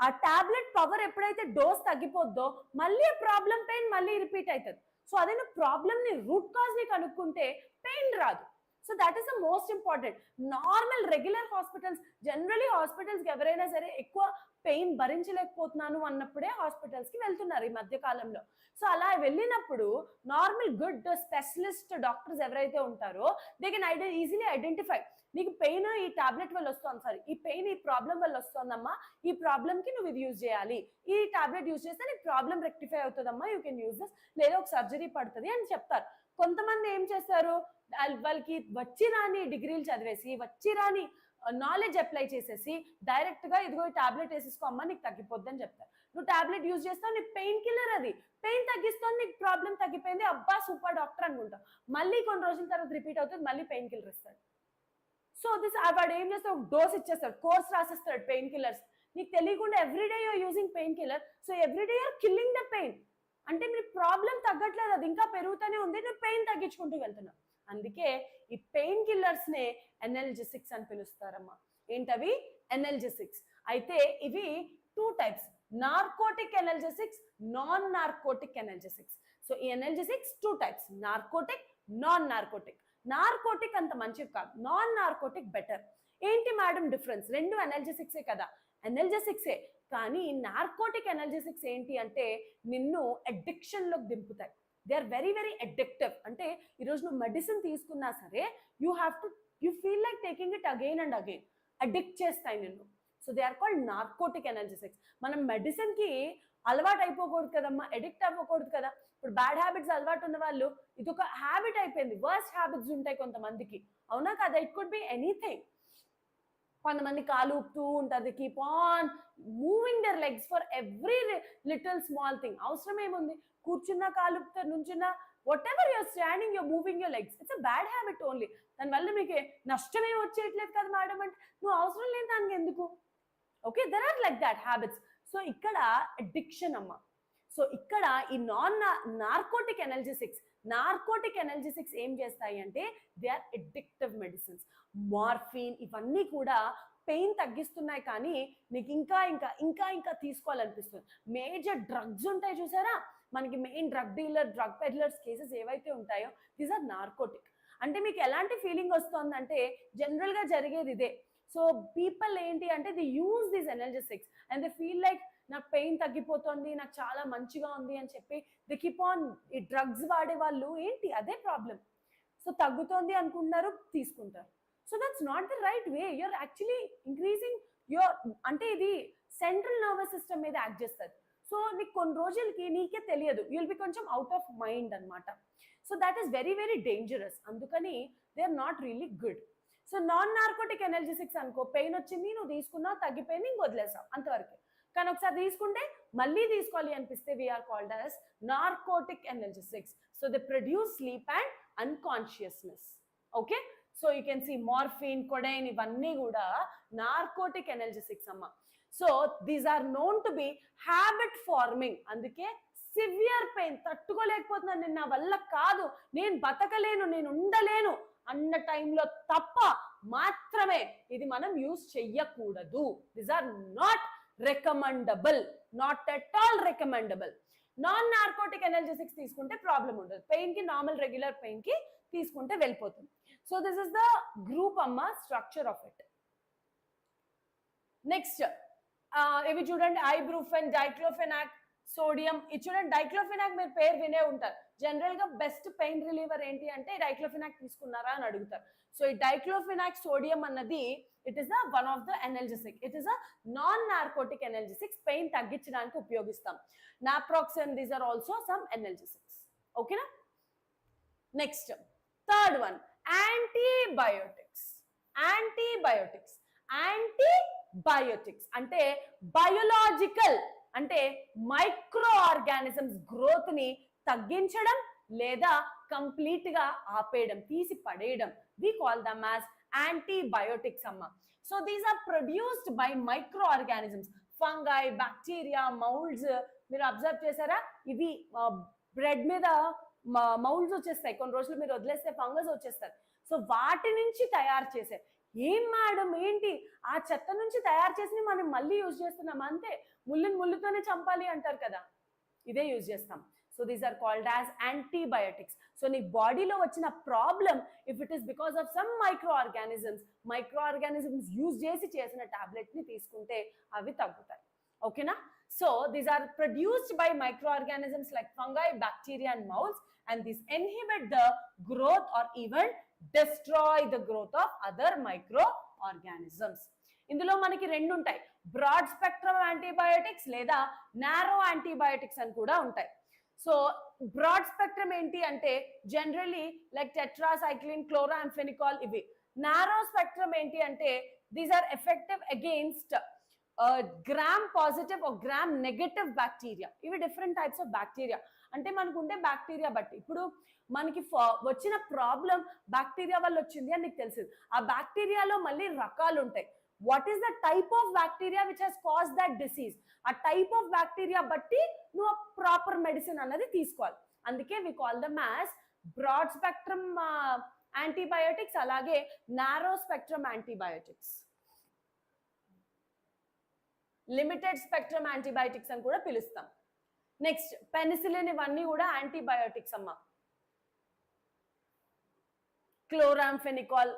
ఆ టాబ్లెట్ పవర్ ఎప్పుడైతే డోస్ తగ్గిపోద్దో మళ్ళీ ఆ ప్రాబ్లం పెయిన్ మళ్ళీ రిపీట్ అవుతుంది. సో అదే నువ్వు ప్రాబ్లమ్ని రూట్ కాజ్ని కనుక్కుంటే పెయిన్ రాదు. So that is the most important. Normal regular hospitals, generally హాస్పిటల్స్కి ఎవరైనా సరే ఎక్కువ పెయిన్ భరించలేకపోతున్నాను అన్నప్పుడే హాస్పిటల్స్కి వెళ్తున్నారు ఈ మధ్య కాలంలో. సో అలా వెళ్ళినప్పుడు నార్మల్ గుడ్ స్పెషలిస్ట్ డాక్టర్స్ ఎవరైతే ఉంటారో దే కెన్ ఈజీలీ ఐడెంటిఫై, నీకు పెయిన్ ఈ టాబ్లెట్ వల్ల వస్తుంది, సారీ ఈ పెయిన్ ఈ ప్రాబ్లం వల్ల వస్తుందమ్మా, ఈ ప్రాబ్లంకి నువ్వు ఇది యూజ్ చేయాలి, ఈ టాబ్లెట్ యూజ్ చేస్తే నీకు ప్రాబ్లం రెక్టిఫై అవుతుందమ్మా, యూ కెన్ యూజ్ దిస్, లేదా ఒక సర్జరీ పడుతుంది అని చెప్తారు. కొంతమంది ఏం చేస్తారు, వాళ్ళకి వచ్చి రాని డిగ్రీలు చదివేసి వచ్చి రాని నాలెడ్జ్ అప్లై చేసేసి డైరెక్ట్గా ఇదిగో ఈ టాబ్లెట్ వేసేసుకో అమ్మా నీకు తగ్గిపోద్ది అని చెప్తారు. నువ్వు టాబ్లెట్ యూజ్ చేస్తావు, నీకు పెయిన్ కిల్లర్, అది పెయిన్ తగ్గిస్తుంది, నీకు ప్రాబ్లం తగ్గిపోయింది, అబ్బా సూపర్ డాక్టర్ అనుకుంటావు. మళ్ళీ కొన్ని రోజుల తర్వాత రిపీట్ అవుతుంది, మళ్ళీ పెయిన్ కిల్లర్ ఇస్తాడు. సో వాడు ఏం చేస్తాడు, ఒక డోస్ ఇచ్చేస్తాడు, కోర్స్ రాసేస్తాడు పెయిన్ కిల్లర్స్. నీకు తెలియకుండా everyday you're using pain killer, so everyday you're killing the pain. అంటే మీ ప్రాబ్లం తగ్గట్లేదు, అది ఇంకా పెరుగుతూనే ఉంది, నువ్వు పెయిన్ తగ్గించుకుంటూ వెళ్తున్నావు. అందుకే ఈ పెయిన్ కిల్లర్స్ నే ఎనల్జెసిక్స్ అని పిలుస్తారమ్మా. ఏంటవి? ఎనల్జెసిక్స్. అయితే ఇవి 2 types, narcotic analgesics, non narcotic analgesics. So ఈ analgesics 2 types, narcotic, non narcotic. Narcotic అంత మంచిది కాదు, నాన్ నార్కోటిక్ బెటర్. ఏంటి మేడం డిఫరెన్స్? రెండు ఎనల్జెసిక్సే కదా, ఎనల్జెసిక్సే, కానీ నార్కోటిక్ ఎనల్జెసిక్స్ ఏంటి అంటే నిన్ను అడిక్షన్లోకి దింపుతాయి. They are very very addictive. అంటే ఈరోజు నువ్వు మెడిసిన్ తీసుకున్నా సరే you feel like taking it again and again, addict చేస్తాయి నిన్ను. So they are called narcotic analgesics. మనం మెడిసిన్కి అలవాటు అయిపోకూడదు కదమ్మా, అడిక్ట్ అవ్వకూడదు కదా. ఇప్పుడు బ్యాడ్ హ్యాబిట్స్ అలవాటు ఉన్న వాళ్ళు ఇది ఒక హ్యాబిట్ అయిపోయింది. వర్స్ట్ హ్యాబిట్స్ ఉంటాయి కొంతమందికి, అవునా కదా? It could be anything. కొంతమంది కాలు ఊపుతూ ఉంటుంది, keep on moving their legs for every little small thing. అవసరం ఏముంది? కూర్చున్నా కాలు ఊపుతారు, నుంచున్నా, whatever you're standing you're moving your legs. It's a bad habit only. దానివల్ల మీకు నష్టమే వచ్చేయట్లేదు కదా మేడం అంటే నువ్వు అవసరం లేదు దానికి ఎందుకు? Okay, there are like that habits. So ఇక్కడ అడిక్షన్ అమ్మ. సో ఇక్కడ ఈ నార్కోటిక్ ఎనల్జెసిక్స్ ఏం చేస్తాయి అంటే they are addictive medicines. Morphine ఇవన్నీ కూడా పెయిన్ తగ్గిస్తున్నాయి, కానీ నీకు ఇంకా ఇంకా ఇంకా ఇంకా తీసుకోవాలనిపిస్తుంది. మేజర్ డ్రగ్స్ ఉంటాయి చూసారా, మనకి main drug dealer, drug peddlers cases ఏవైతే ఉంటాయో దీస్ ఆర్ నార్కోటిక్. అంటే మీకు ఎలాంటి ఫీలింగ్ వస్తుందంటే జనరల్గా జరిగేది ఇదే. సో పీపుల్ ఏంటి అంటే they use these analgesics and they feel like నాకు పెయిన్ తగ్గిపోతుంది, నాకు చాలా మంచిగా ఉంది అని చెప్పి దే కీప్ ఆన్. ఈ డ్రగ్స్ వాడే వాళ్ళు ఏంటి అదే ప్రాబ్లం. సో తగ్గుతోంది అనుకుంటున్నారు, తీసుకుంటారు. So that's not the right way. You're actually increasing your, అంటే ఇది సెంట్రల్ నర్వస్ సిస్టమ్ మీద యాక్ట్ చేస్తుంది. సో నీకు కొన్ని రోజులకి నీకే తెలియదు, యూ విల్ బి కొంచెం అవుట్ ఆఫ్ మైండ్ అనమాట. So that is very very dangerous. అందుకని they are not really good. So non narcotic energetics అనుకో, పెయిన్ వచ్చింది, నువ్వు తీసుకున్నావు, తగ్గిపోయింది, ఇంక వదిలేసావు, అంతవరకు. కానీ ఒకసారి తీసుకుంటే మళ్ళీ తీసుకోవాలి అనిపిస్తే we're called as narcotic analgesics. So they produce sleep and unconsciousness. Okay, so you can see morphine, codeine ఇవన్నీ కూడా నార్కోటిక్ ఎనర్జెటిక్స్ అమ్మ. So these are known to be habit forming. అందుకే సివియర్ పెయిన్ తట్టుకోలేకపోతున్నాను, నేను నా వల్ల కాదు, నేను బతకలేను, నేను ఉండలేను అన్న టైంలో తప్ప మాత్రమే ఇది మనం యూజ్ చెయ్యకూడదు. These are not recommendable, not at all recommendable. Non narcotic analgesics తీసుకుంటే ప్రాబ్లం ఉండదు, పెయిన్ కి నార్మల్ రెగ్యులర్ పెయిన్ కి తీసుకుంటే వెళ్ళిపోతుంది. So this is the group అమ్మ, స్ట్రక్చర్ ఆఫ్ ఇట్. నెక్స్ట్ ఇవి చూడండి, ఐబ్రూఫెన్, డైక్లోఫెనాక్, సోడియం. ఇది చూడండి, డైక్లోఫెనాక్ మీరు పేరు వినే ఉంటారు. జనరల్ గా బెస్ట్ పెయిన్ రిలీవర్ ఏంటి అంటే డైక్లోఫెనాక్ తీసుకున్నారా అని అడుగుతారు. సో ఈ డైక్లోఫెనాక్ సోడియం అన్నది it is the one of the energetic. It is a non narcotic energetics, pain తగ్గించడానికి ఉపయోగిస్తాం. Naproxen, these are also some energetics. ఓకేనా? Next third one, antibiotics. Antibiotics అంటే బయోలాజికల్, అంటే మైక్రో ఆర్గానిజమ్స్ గ్రోత్ ని తగ్గించడం లేదా complete గా ఆపేయడం, తీసి పడేయడం. We call them as antibiotics అమ్మ. So these are produced by micro organisms, fungi, bacteria, moulds. మీరు అబ్జర్వ్ చేశారా, ఇవి బ్రెడ్ మీద మౌల్డ్స్ వచ్చేస్తాయి, కొన్ని రోజులు మీరు వదిలేస్తే ఫంగస్ వచ్చేస్తారు. సో వాటి నుంచి తయారు చేసే, ఏం మేడం ఏంటి ఆ చెత్త నుంచి తయారు చేసి మనం మళ్ళీ యూజ్ చేస్తున్నాం, అంతే, ముళ్ళుతోనే చంపాలి అంటారు కదా, ఇదే యూజ్ చేస్తాం. So these are called as antibiotics. So నీ బాడీలో వచ్చిన problem if it is because of some micro organisms use చేసిన టాబ్లెట్ ని తీసుకుంటే అవి తగ్గుతాయి. ఓకేనా? So these are produced by micro organisms like fungi, bacteria and moulds, and this inhibit the growth or even destroy the growth of other microorganisms. ఇందులో మనకి రెండు ఉంటాయి, బ్రాడ్ స్పెక్ట్రమ్ యాంటీబయోటిక్స్ లేదా నారో యాంటీబయోటిక్స్ అని కూడా ఉంటాయి. సో బ్రాడ్ స్పెక్ట్రమ్ ఏంటి అంటే జనరలీ లైక్ టెట్రాసైక్లిన్, క్లోరాంఫెనికాల్ ఇవి. నారో స్పెక్ట్రమ్ ఏంటి అంటే these are effective against gram positive or gram negative bacteria. ఇవి డిఫరెంట్ టైప్స్ ఆఫ్ బ్యాక్టీరియా. అంటే మనకు ఉండే బ్యాక్టీరియా బట్టి, ఇప్పుడు మనకి వచ్చిన ప్రాబ్లం బ్యాక్టీరియా వల్ల వచ్చింది అని నీకు తెలిసింది, ఆ బ్యాక్టీరియాలో మళ్ళీ రకాలు ఉంటాయి. What is the type of bacteria which has cause that disease, ఆ టైప్ ఆఫ్ బ్యాక్టీరియా బట్టి నువ్వు ప్రాపర్ మెడిసిన్ అన్నది తీసుకోవాలి. అందుకే we call them as broad spectrum antibiotics, అలాగే narrow spectrum antibiotics, limited spectrum antibiotics అని కూడా పిలుస్తాం. నెక్స్ట్ పెనిసిలిన్, ఇవన్నీ కూడా యాంటీబయోటిక్స్ అమ్మ. Chloramphenicol.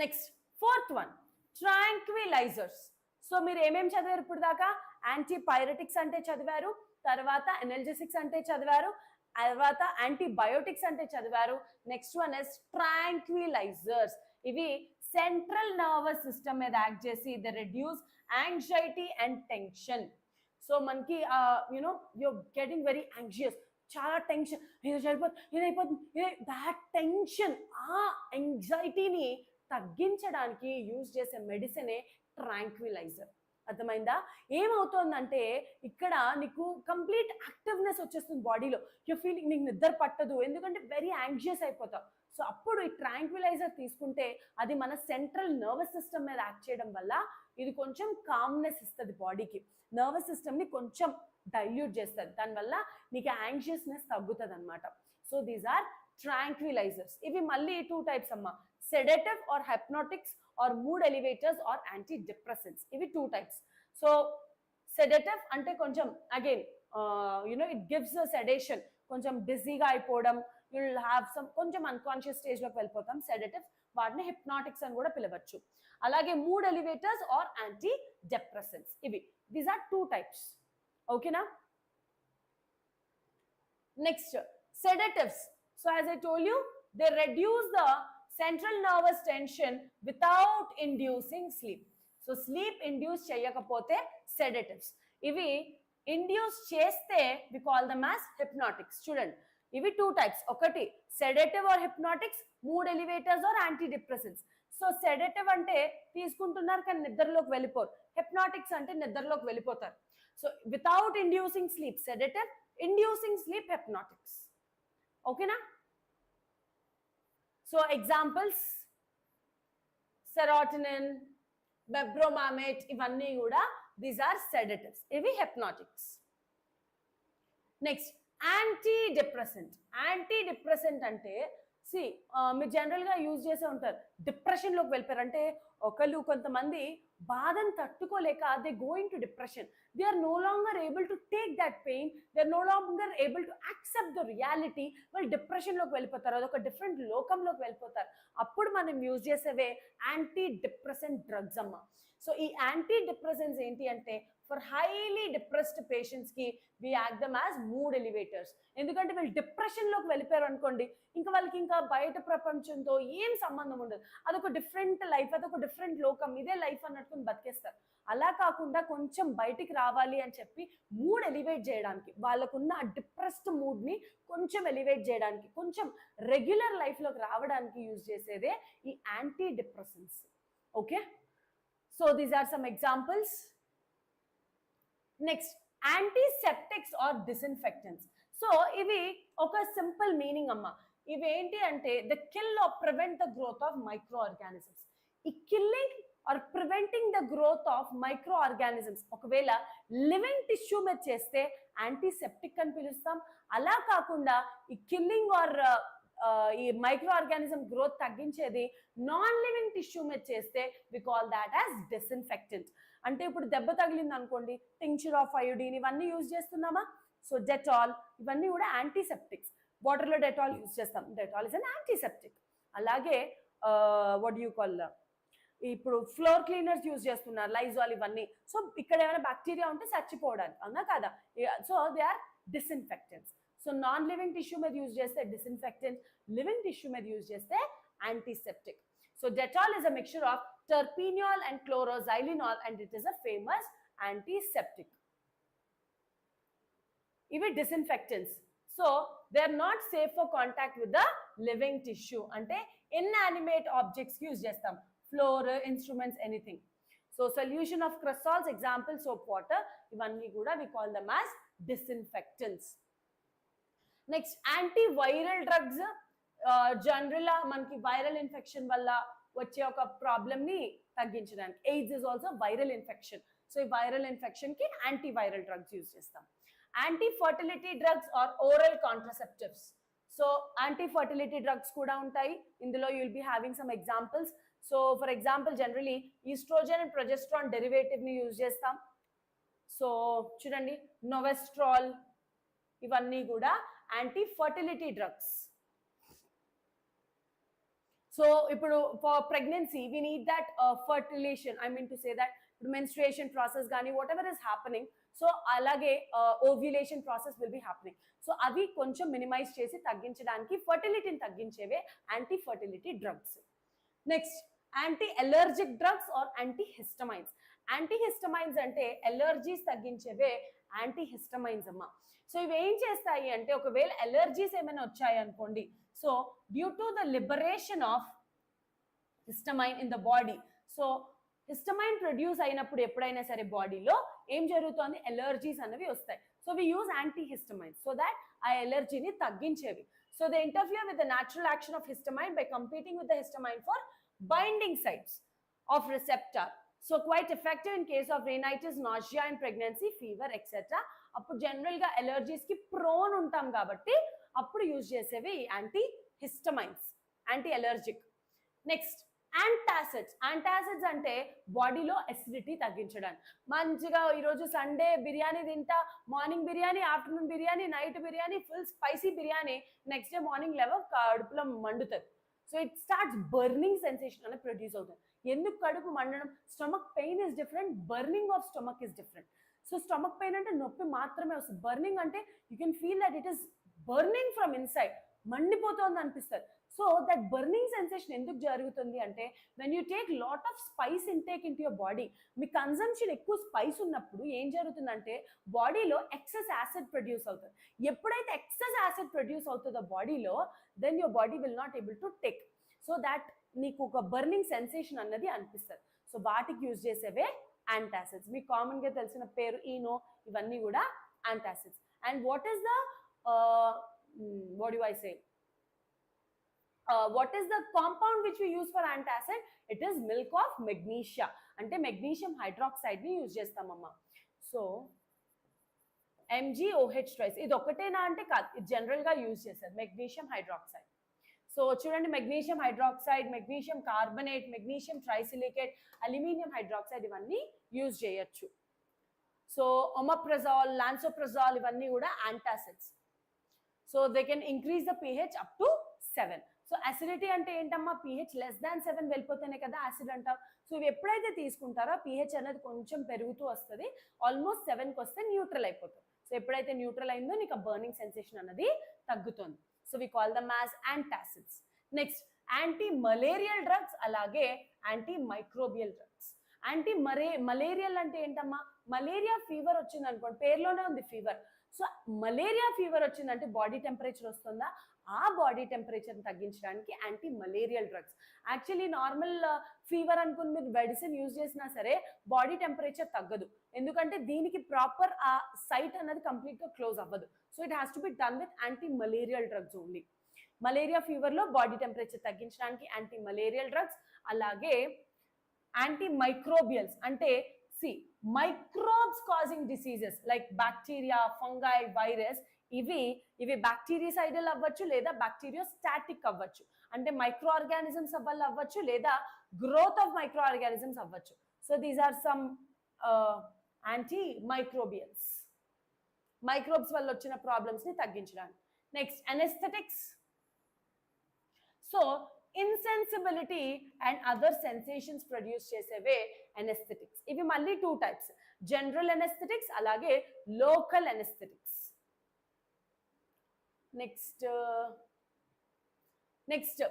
Next fourth one tranquillisers. So మీరు ఏమేమి చదివారు ఇప్పుడు దాకా? యాంటీపైరటిక్స్ అంటే చదివారు, తర్వాత ఎనర్జెసిక్స్ అంటే చదివారు, తర్వాత యాంటీబయోటిక్స్ అంటే చదివారు. Next one is tranquillisers. ఇవి సెంట్రల్ నర్వస్ సిస్టమ్ మీద యాక్ట్ చేసి they reduce anxiety and tension. So మనకి you know you're getting very anxious, చాలా టెన్షన్, ఇది సరిపోతుంది, ఇది అయిపోతుంది, దాట్ టెన్షన్, ఆ యాంగ్జైటీని తగ్గించడానికి యూజ్ చేసే మెడిసినే ట్రాంక్విలైజర్. అర్థమైందా? ఏమవుతుందంటే ఇక్కడ నీకు కంప్లీట్ యాక్టివ్నెస్ వచ్చేస్తుంది బాడీలో, యూ ఫీలింగ్, నీకు నిద్ర పట్టదు, ఎందుకంటే వెరీ యాంగ్జియస్ అయిపోతావు. సో అప్పుడు ఈ ట్రాంక్విలైజర్ తీసుకుంటే అది మన సెంట్రల్ నర్వస్ సిస్టమ్ మీద యాక్ట్ చేయడం వల్ల ఇది కొంచెం కామ్నెస్ ఇస్తుంది బాడీకి, నర్వస్ సిస్టమ్ని కొంచెం డైల్యూట్ చేస్తుంది, దానివల్ల నీకు యాంగ్షియస్నెస్ తగ్గుతుంది అనమాట. So these are tranquilizers. ఇవి మళ్ళీ 2 టైప్స్ అమ్మా, sedative or hypnotics or mood elevators or anti depressants. ఇవి 2 టైప్స్. సో సెడేటివ్ అంటే కొంచెం again you know it gives sedation, కొంచెం డిజీగా అయిపోవడం, యూ విల్ హ్యావ్ సమ్, కొంచెం అన్కాన్షియస్ స్టేజ్లోకి వెళ్ళిపోతాం, సెడేటివ్స్. వాటిని హిప్నాటిక్స్ అని కూడా పిలవచ్చు. అలాగే mood elevators or anti depressants. ఇవి దీస్ ఆర్ 2 టైప్స్. ఓకేనా? Next sedatives. So as I told you, they reduce the central nervous tension without inducing sleep. So sleep induce చేయకపోతే sedatives. ఇవి induce చేస్తే we call them as hypnotics. చూడండి, ఇవి 2 types. ఒకటి sedative or hypnotics, mood elevators or antidepressants. So sedative అంటే తీసుకుంటున్నారు కానీ నిద్రలోకి వెళ్ళిపోరు, హిప్నాటిక్స్ అంటే నిద్రలోకి వెళ్ళిపోతారు. So without inducing sleep sedative, inducing sleep hypnotics. ఓకేనా? సో ఎగ్జాంపుల్స్ సెరోటోనిన్, బెబ్రోమామేట్, ఇవన్నీ కూడా దీస్ ఆర్ సెడేటివ్స్, ఇవి hypnotics. Next anti depressant. Anti depressant అంటే మీరు జనరల్గా యూజ్ చేసే ఉంటారు, డిప్రెషన్లోకి వెళ్ళిపోయారు అంటే ఒకళ్ళు కొంతమంది బాధను తట్టుకోలేక they going to depression, they are no longer able to take that pain, they are no longer able to accept the reality, వాళ్ళు డిప్రెషన్లోకి వెళ్ళిపోతారు, అదొక డిఫరెంట్ లోకంలోకి వెళ్ళిపోతారు. అప్పుడు మనం యూజ్ చేసేవే యాంటీ డిప్రెసెంట్ డ్రగ్స్ అమ్మ. సో ఈ యాంటీ డిప్రెసెంట్స్ ఏంటి అంటే ఫర్ హైలీ డిప్రెస్డ్ పేషెంట్స్కి we act them as mood elevators. ఎందుకంటే వీళ్ళు డిప్రెషన్లోకి వెళ్ళిపోయారు అనుకోండి, ఇంకా వాళ్ళకి ఇంకా బయట ప్రపంచంతో ఏం సంబంధం ఉండదు, అదొక డిఫరెంట్ లైఫ్, అదొక డిఫరెంట్ లోకం, ఇదే లైఫ్ అన్నట్టుకుని బతికేస్తారు. అలా కాకుండా కొంచెం బయటికి రావాలి అని చెప్పి మూడ్ ఎలివేట్ చేయడానికి, వాళ్ళకున్న ఆ డిప్రెస్డ్ మూడ్ని కొంచెం ఎలివేట్ చేయడానికి, కొంచెం రెగ్యులర్ లైఫ్లోకి రావడానికి యూజ్ చేసేదే ఈ anti depressants. Okay, so these are some examples. Next antiseptics or disinfectants. So ఇవి ఒక సింపుల్ మీనింగ్ అమ్మ. ఇవి ఏంటి అంటే the kill or prevent the growth of micro organisms. ఈ killing or preventing the growth of micro organisms ఒకవేళ living tissue మీద చేస్తే యాంటీసెప్టిక్ అని పిలుస్తాం. అలా కాకుండా ఈ కిల్లింగ్ ఆర్ ఈ మైక్రో ఆర్గానిజం గ్రోత్ తగ్గించేది నాన్ లివింగ్ టిష్యూ మీద చేస్తే we call that as disinfectant. అంటే ఇప్పుడు దెబ్బ తగిలింది అనుకోండి, టింక్చర్ ఆఫ్ అయోడిన్ ఇవన్నీ యూజ్ చేస్తున్నామా, సో డెటాల్ ఇవన్నీ కూడా యాంటీసెప్టిక్స్. వాటర్లో డెటాల్ యూజ్ చేస్తాం, డెటాల్ ఇస్ అన్ యాంటీసెప్టిక్. అలాగే వాట్ యూ కాల్, ఇప్పుడు ఫ్లోర్ క్లీనర్స్ యూజ్ చేస్తున్నారు, లైజాల్ ఇవన్నీ. సో ఇక్కడ ఏమైనా బ్యాక్టీరియా ఉంటే చచ్చిపోవడానికి, అవునా కదా, so they are disinfectants. So non living tissue మీద యూజ్ చేస్తే డిస్ఇన్ఫెక్టెంట్, లివింగ్ టిష్యూ మీద యూజ్ చేస్తే antiseptic. So Dettol is a mixture of terpeneol and chloroxylenol and it is a famous antiseptic. Ivi disinfectants. So they are not safe for contact with the living tissue. Ante inanimate objects use chestam, floor, instruments, anything. So solution of cressols, example soap water, ivanni kuda we call them as disinfectants. Next antiviral drugs. జనరల్గా మనకి viral infection వల్ల వచ్చే ఒక ప్రాబ్లమ్ని తగ్గించడానికి. AIDS is also viral infection. So ఈ viral ఇన్ఫెక్షన్కి antiviral drugs use చేస్తాం. Anti fertility drugs or oral contraceptives. So anti fertility drugs కూడా ఉంటాయి. ఇందులో you will be having some examples. So for example generally oestrogen and progesterone డెరివేటివ్ని use చేస్తాం. So చూడండి, Novestrol, ఇవన్నీ కూడా యాంటీ ఫర్టిలిటీ డ్రగ్స్. సో ఇప్పుడు for pregnancy we need that fertilisation, I mean to say that ఇప్పుడు menstruation process కానీ whatever is happening, so అలాగే ovulation process will be happening. So అవి కొంచెం మినిమైజ్ చేసి తగ్గించడానికి ఫర్టిలిటీని తగ్గించేవే anti fertility drugs. Next anti allergic drugs or anti histamines. Anti histamines అంటే ఎలర్జీస్ తగ్గించేవే యాంటీ హిస్టమైన్స్ అమ్మ. సో ఇవి ఏం చేస్తాయి అంటే ఒకవేళ ఎలర్జీస్ ఏమైనా వచ్చాయి అనుకోండి, so due to the liberation of histamine in the body, so histamine produce అయినప్పుడు ఎప్పుడైనా సరే బాడీలో ఏం జరుగుతుంది, ఎలర్జీస్ అనేవి వస్తాయి. So we use anti histamine so that ఆ ఎలర్జీని తగ్గించేవి. So they interfere with the natural action of histamine by competing with the histamine for binding sites of receptor. So quite effective in case of rhinitis, nausea in pregnancy, fever, etc. అప్పుడు జనరల్గా ఎలర్జీస్కి prone ఉంటాం కాబట్టి అప్పుడు use చేసేవి anti histamines, anti allergic. Next antacids. Antacids అంటే బాడీలో acidity తగ్గించడానికి. మంచిగా ఈరోజు సండే బిర్యానీ తింటా, morning biryani, afternoon biryani, night biryani, full spicy biryani, next day morning కడుపులో మండుతుంది. So it starts burning sensation అనేది ప్రొడ్యూస్ అవుతుంది. ఎందుకు కడుపు మండడం? Stomach pain is different, burning of stomach is different. So stomach pain అంటే నొప్పి మాత్రమే వస్తుంది. బర్నింగ్ అంటే you can feel that it is burning from inside, మండిపోతుంది అనిపిస్తుంది. సో దట్ బర్నింగ్ సెన్సేషన్ ఎందుకు జరుగుతుంది అంటే when you take lot of spice intake in to your body, me consumption ఎక్కువ స్పైస్ ఉన్నప్పుడు ఏం జరుగుతుందంటే బాడీలో ఎక్సెస్ యాసిడ్ ప్రొడ్యూస్ అవుతుంది. ఎప్పుడైతే ఎక్సెస్ యాసిడ్ ప్రొడ్యూస్ అవుతుందో బాడీలో, then your body will not able to take, so that నీకు ఒక బర్నింగ్ సెన్సేషన్ అన్నది అనిపిస్తుంది. సో వాటికి యూజ్ చేసేవే యాంటాసిడ్స్. మీకు కామన్గా తెలిసిన పేరు ఈనో, ఇవన్నీ కూడా antacids. And what is the what do I say? What is the compound which we use for antacid? It is milk of magnesia. అంటే మెగ్నీషియం హైడ్రాక్సైడ్ ని యూజ్ చేస్తామమ్మా. సో MgOH twice, ఇది ఒకటేనా అంటే కాదు, ఇది జనరల్ గా యూజ్ చేస్తారు magnesium hydroxide. So చూడండి, magnesium hydroxide, magnesium carbonate, magnesium trisilicate, aluminium hydroxide, ఇవన్నీ యూజ్ చేయొచ్చు. సో ఒమప్రజాల్, లాన్సోప్రజాల్, ఇవన్నీ కూడా antacids. So they can increase the pH up to 7. So acidity అంటే ఏంటమ్మా, pH లెస్ దాన్ 7 వెళ్ళిపోతేనే కదా యాసిడ్ అంటాం. సో ఇవి ఎప్పుడైతే తీసుకుంటారో pH అనేది కొంచెం పెరుగుతూ వస్తుంది, ఆల్మోస్ట్ 7కి వస్తే న్యూట్రల్ అయిపోతుంది. సో ఎప్పుడైతే న్యూట్రల్ అయిందో నీకు ఆ బర్నింగ్ సెన్సేషన్ అనేది తగ్గుతుంది. So we call them as antacids. Next anti malarial drugs, అలాగే anti microbial drugs. Anti malarial అంటే ఏంటమ్మా, మలేరియా ఫీవర్ వచ్చింది అనుకోండి, పేరులోనే ఉంది ఫీవర్. సో మలేరియా ఫీవర్ వచ్చిందంటే బాడీ టెంపరేచర్ వస్తుందా, ఆ బాడీ టెంపరేచర్ని తగ్గించడానికి anti malarial drugs. Actually normal fever అనుకుని మీరు మెడిసిన్ యూజ్ చేసినా సరే బాడీ టెంపరేచర్ తగ్గదు, ఎందుకంటే దీనికి ప్రాపర్ ఆ సైట్ అనేది కంప్లీట్గా క్లోజ్ అవ్వదు. So it has to be done with anti malarial drugs only. Malaria ఫీవర్లో బాడీ టెంపరేచర్ తగ్గించడానికి యాంటీ మలేరియల్ డ్రగ్స్. అలాగే యాంటీ మైక్రోబియల్స్ అంటే microbes causing diseases like bacteria, fungi, virus, ఇవి బ్యాక్టీరియాసైడల్ అవ్వచ్చు లేదా బ్యాక్టీరియోస్టాటిక్ అవ్వచ్చు. అంటే మైక్రో ఆర్గానిజమ్స్ వల్ల అవ్వచ్చు లేదా గ్రోత్ ఆఫ్ మైక్రో ఆర్గానిజమ్స్ అవ్వచ్చు. So these are some anti microbials, microbes వల్ల వచ్చిన ప్రాబ్లమ్స్ ని తగ్గించడానికి. Next anaesthetics. So insensibility and other sensations produce చేసేవే అనెస్థెటిక్స్. ఇవి మళ్ళీ 2 టైప్స్, జనరల్ అనెస్థెటిక్స్ అలాగే local anaesthetics. Next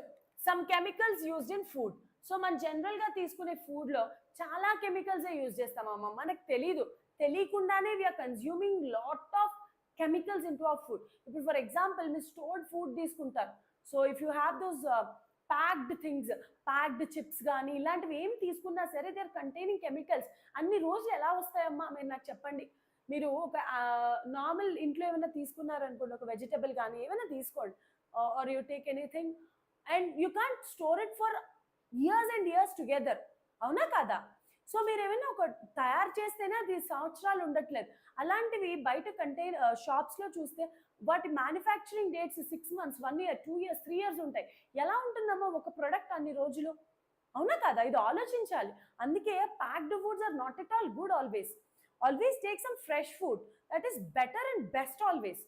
some chemicals used in food. So మనం జనరల్గా తీసుకునే ఫుడ్లో చాలా కెమికల్సే యూజ్ చేస్తామమ్మా, మనకు తెలియకుండానే we're consuming lot of chemicals in to our food. ఇప్పుడు ఫర్ ఎగ్జాంపుల్ మీరు స్టోర్డ్ ఫుడ్ తీసుకుంటారు. So if you have those packed things, packed chips కానీ ఇలాంటివి ఏం తీసుకున్నా సరే దే ఆర్ కంటైనింగ్ కెమికల్స్. అన్ని రోజులు ఎలా వస్తాయమ్మా మీరు నాకు చెప్పండి. మీరు ఒక నార్మల్ ఇంట్లో ఏమైనా తీసుకున్నారనుకోండి, ఒక వెజిటబుల్ కానీ ఏమైనా తీసుకోండి, or you take anything and you can't store it for years and years together, అవునా కదా? సో మీరు ఏమైనా ఒక తయారు చేస్తేనే అది సంవత్సరాలు ఉండట్లేదు. అలాంటివి బయట షాప్స్లో చూస్తే వాటి manufacturing dates 6 months, 1 year, 2 years, 3 years ఉంటాయి. ఎలా ఉంటుందమ్మా ఒక ప్రొడక్ట్ అన్ని రోజులు, అవునా కదా? ఇది ఆలోచించాలి. అందుకే packed foods are not at all good always. Always take some fresh food, that is better and best always.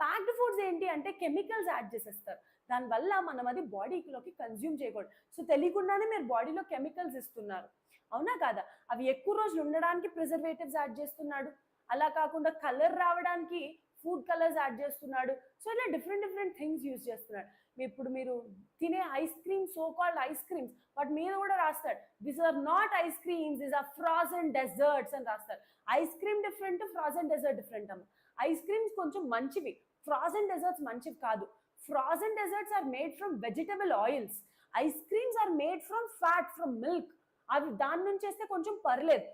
Packed foods ఏంటి అంటే కెమికల్స్ యాడ్ చేసేస్తారు, దానివల్ల మనం అది బాడీలోకి కన్జ్యూమ్ చేయకూడదు. సో తెలియకుండానే మీరు బాడీలో కెమికల్స్ ఇస్తున్నారు, అవునా కాదా? అవి ఎక్కువ రోజులు ఉండడానికి ప్రిజర్వేటివ్స్ యాడ్ చేస్తున్నాడు, అలా కాకుండా కలర్ రావడానికి ఫుడ్ కలర్స్ యాడ్ చేస్తున్నాడు. సో ఇలా డిఫరెంట్ డిఫరెంట్ థింగ్స్ యూజ్ చేస్తున్నాడు. ఇప్పుడు మీరు తినే ice cream, so called ice creams, వాటి మీద కూడా రాస్తాడు this are not ice creams, this are frozen desserts అని రాస్తారు. Ice cream different, frozen dessert different అమ్మ. ఐస్ క్రీమ్స్ కొంచెం మంచివి, ఫ్రోజన్ డెజర్ట్స్ మంచివి కాదు. Frozen desserts are made from vegetable oils, ice creams are made from fat, from milk. అవి దాని నుంచి చేస్తే కొంచెం పర్లేదు,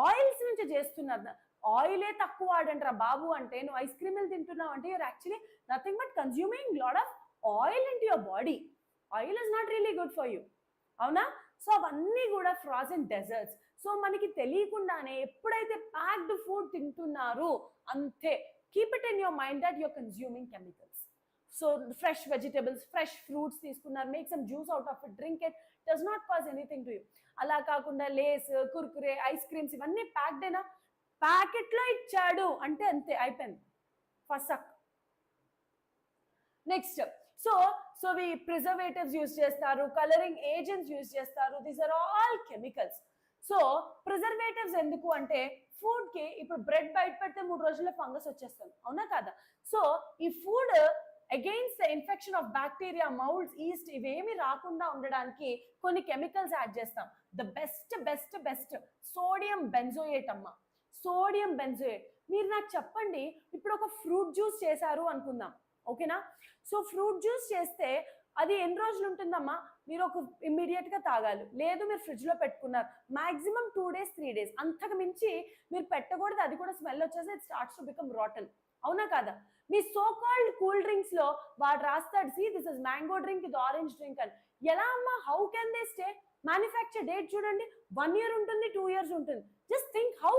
ఆయిల్స్ నుంచి చేస్తున్నారు. ఆయిలే తక్కువ వాడంటారా బాబు అంటే నువ్వు ఐస్ క్రీమ్లు తింటున్నావు అంటే you're actually nothing but consuming lot of oil in to your body. Oil is not really good for you, అవునా? సో అవన్నీ కూడా ఫ్రోజన్ డెజర్ట్స్. సో మనకి తెలియకుండానే ఎప్పుడైతే ప్యాక్డ్ ఫుడ్ తింటున్నారు అంతే, keep it in your mind that you're consuming chemicals. So fresh vegetables, fresh fruits తీసుకున్నారు, make some juice out of it, drink it, does not cause anything to you. అలా కాకుండా Lay's, Kurkure, ice creams ఇవన్నీ ప్యాక్డేనా, ప్యాకెట్లో ఇచ్చాడు అంటే అంతే, అయిపోయింది ఫసక్. Next so we preservatives use చేస్తారు, కలరింగ్ ఏజెంట్స్ యూజ్ చేస్తారు, these are all chemicals. So preservatives ఎందుకు అంటే ఫుడ్ కి ఇప్పుడు బ్రెడ్ బయట పెడితే 3 రోజుల్లో ఫంగస్ వచ్చేస్తుంది, అవునా కదా? సో ఈ food against the infection of bacteria, moulds, east ఇవేమి రాకుండా ఉండడానికి కొన్ని కెమికల్స్ యాడ్ చేస్తాం. The best best best sodium benzoate అమ్మ, సోడియం బెంజోయేట్. మీరు నాకు చెప్పండి, ఇప్పుడు ఒక ఫ్రూట్ జ్యూస్ చేశారు అనుకుందాం, ఓకేనా? సో ఫ్రూట్ జ్యూస్ చేస్తే అది ఎన్ని రోజులు ఉంటుందమ్మా? మీరు ఒక ఇమ్మీడియట్గా తాగాలి, లేదు మీరు ఫ్రిడ్జ్లో పెట్టుకున్నారు, మాక్సిమం 2 days 3 days, అంతకు మించి మీరు పెట్టకూడదు. అది కూడా స్మెల్ వచ్చేసి it starts to become rotten, అవునా కదా? మీ సో కాల్డ్ కూల్ డ్రింక్స్ లో వాడు రాస్తాడు see this is mango drink, ఇది ఆరెంజ్ డ్రింక్ అని. ఎలా అమ్మా, how can they stay? Manufacture date చూడండి, 1 year ఉంటుంది, 2 years ఉంటుంది. Just think how.